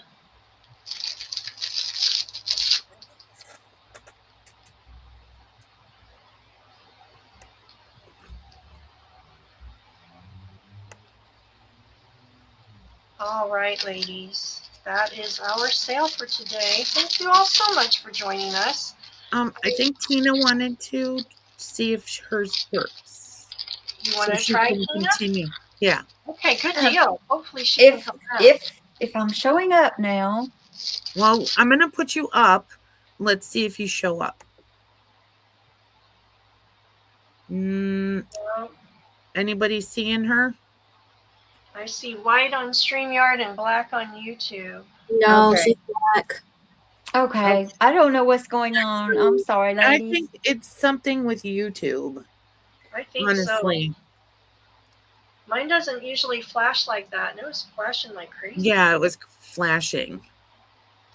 All right, ladies. That is our sale for today. Thank you all so much for joining us. I think Tina wanted to see if hers works. You want to try, Tina? Continue. Yeah. Okay, good deal. Hopefully she can come back. If I'm showing up now. Well, I'm going to put you up. Let's see if you show up. Anybody seeing her? I see white on StreamYard and black on YouTube. No, Okay. she's black. Okay. I don't know what's going on. I'm sorry, ladies. I think it's something with YouTube. I think honestly. so. Mine doesn't usually flash like that, and it was flashing like crazy. Yeah, it was flashing.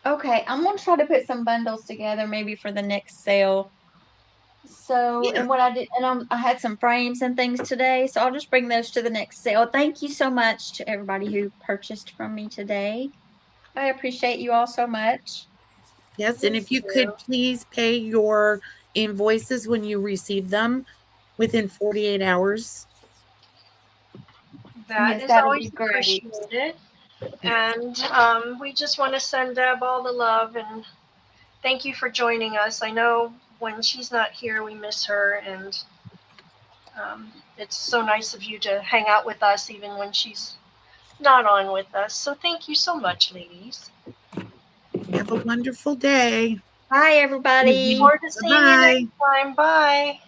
Okay, I'm going to try to put some bundles together maybe for the next sale. So, Yeah. and what I did, and I had some frames and things today, so I'll just bring those to the next sale. Thank you so much to everybody who purchased from me today. I appreciate you all so much. Yes, and Thank if you you. could please pay your invoices when you receive them within 48 hours. That Yes, is that'd always be great. appreciated. And we just want to send Deb all the love and thank you for joining us. I know when she's not here, we miss her, and it's so nice of you to hang out with us even when she's not on with us. So thank you so much, ladies. Have a wonderful day. Bye, everybody. Look forward to seeing you Bye-bye. next time. Bye.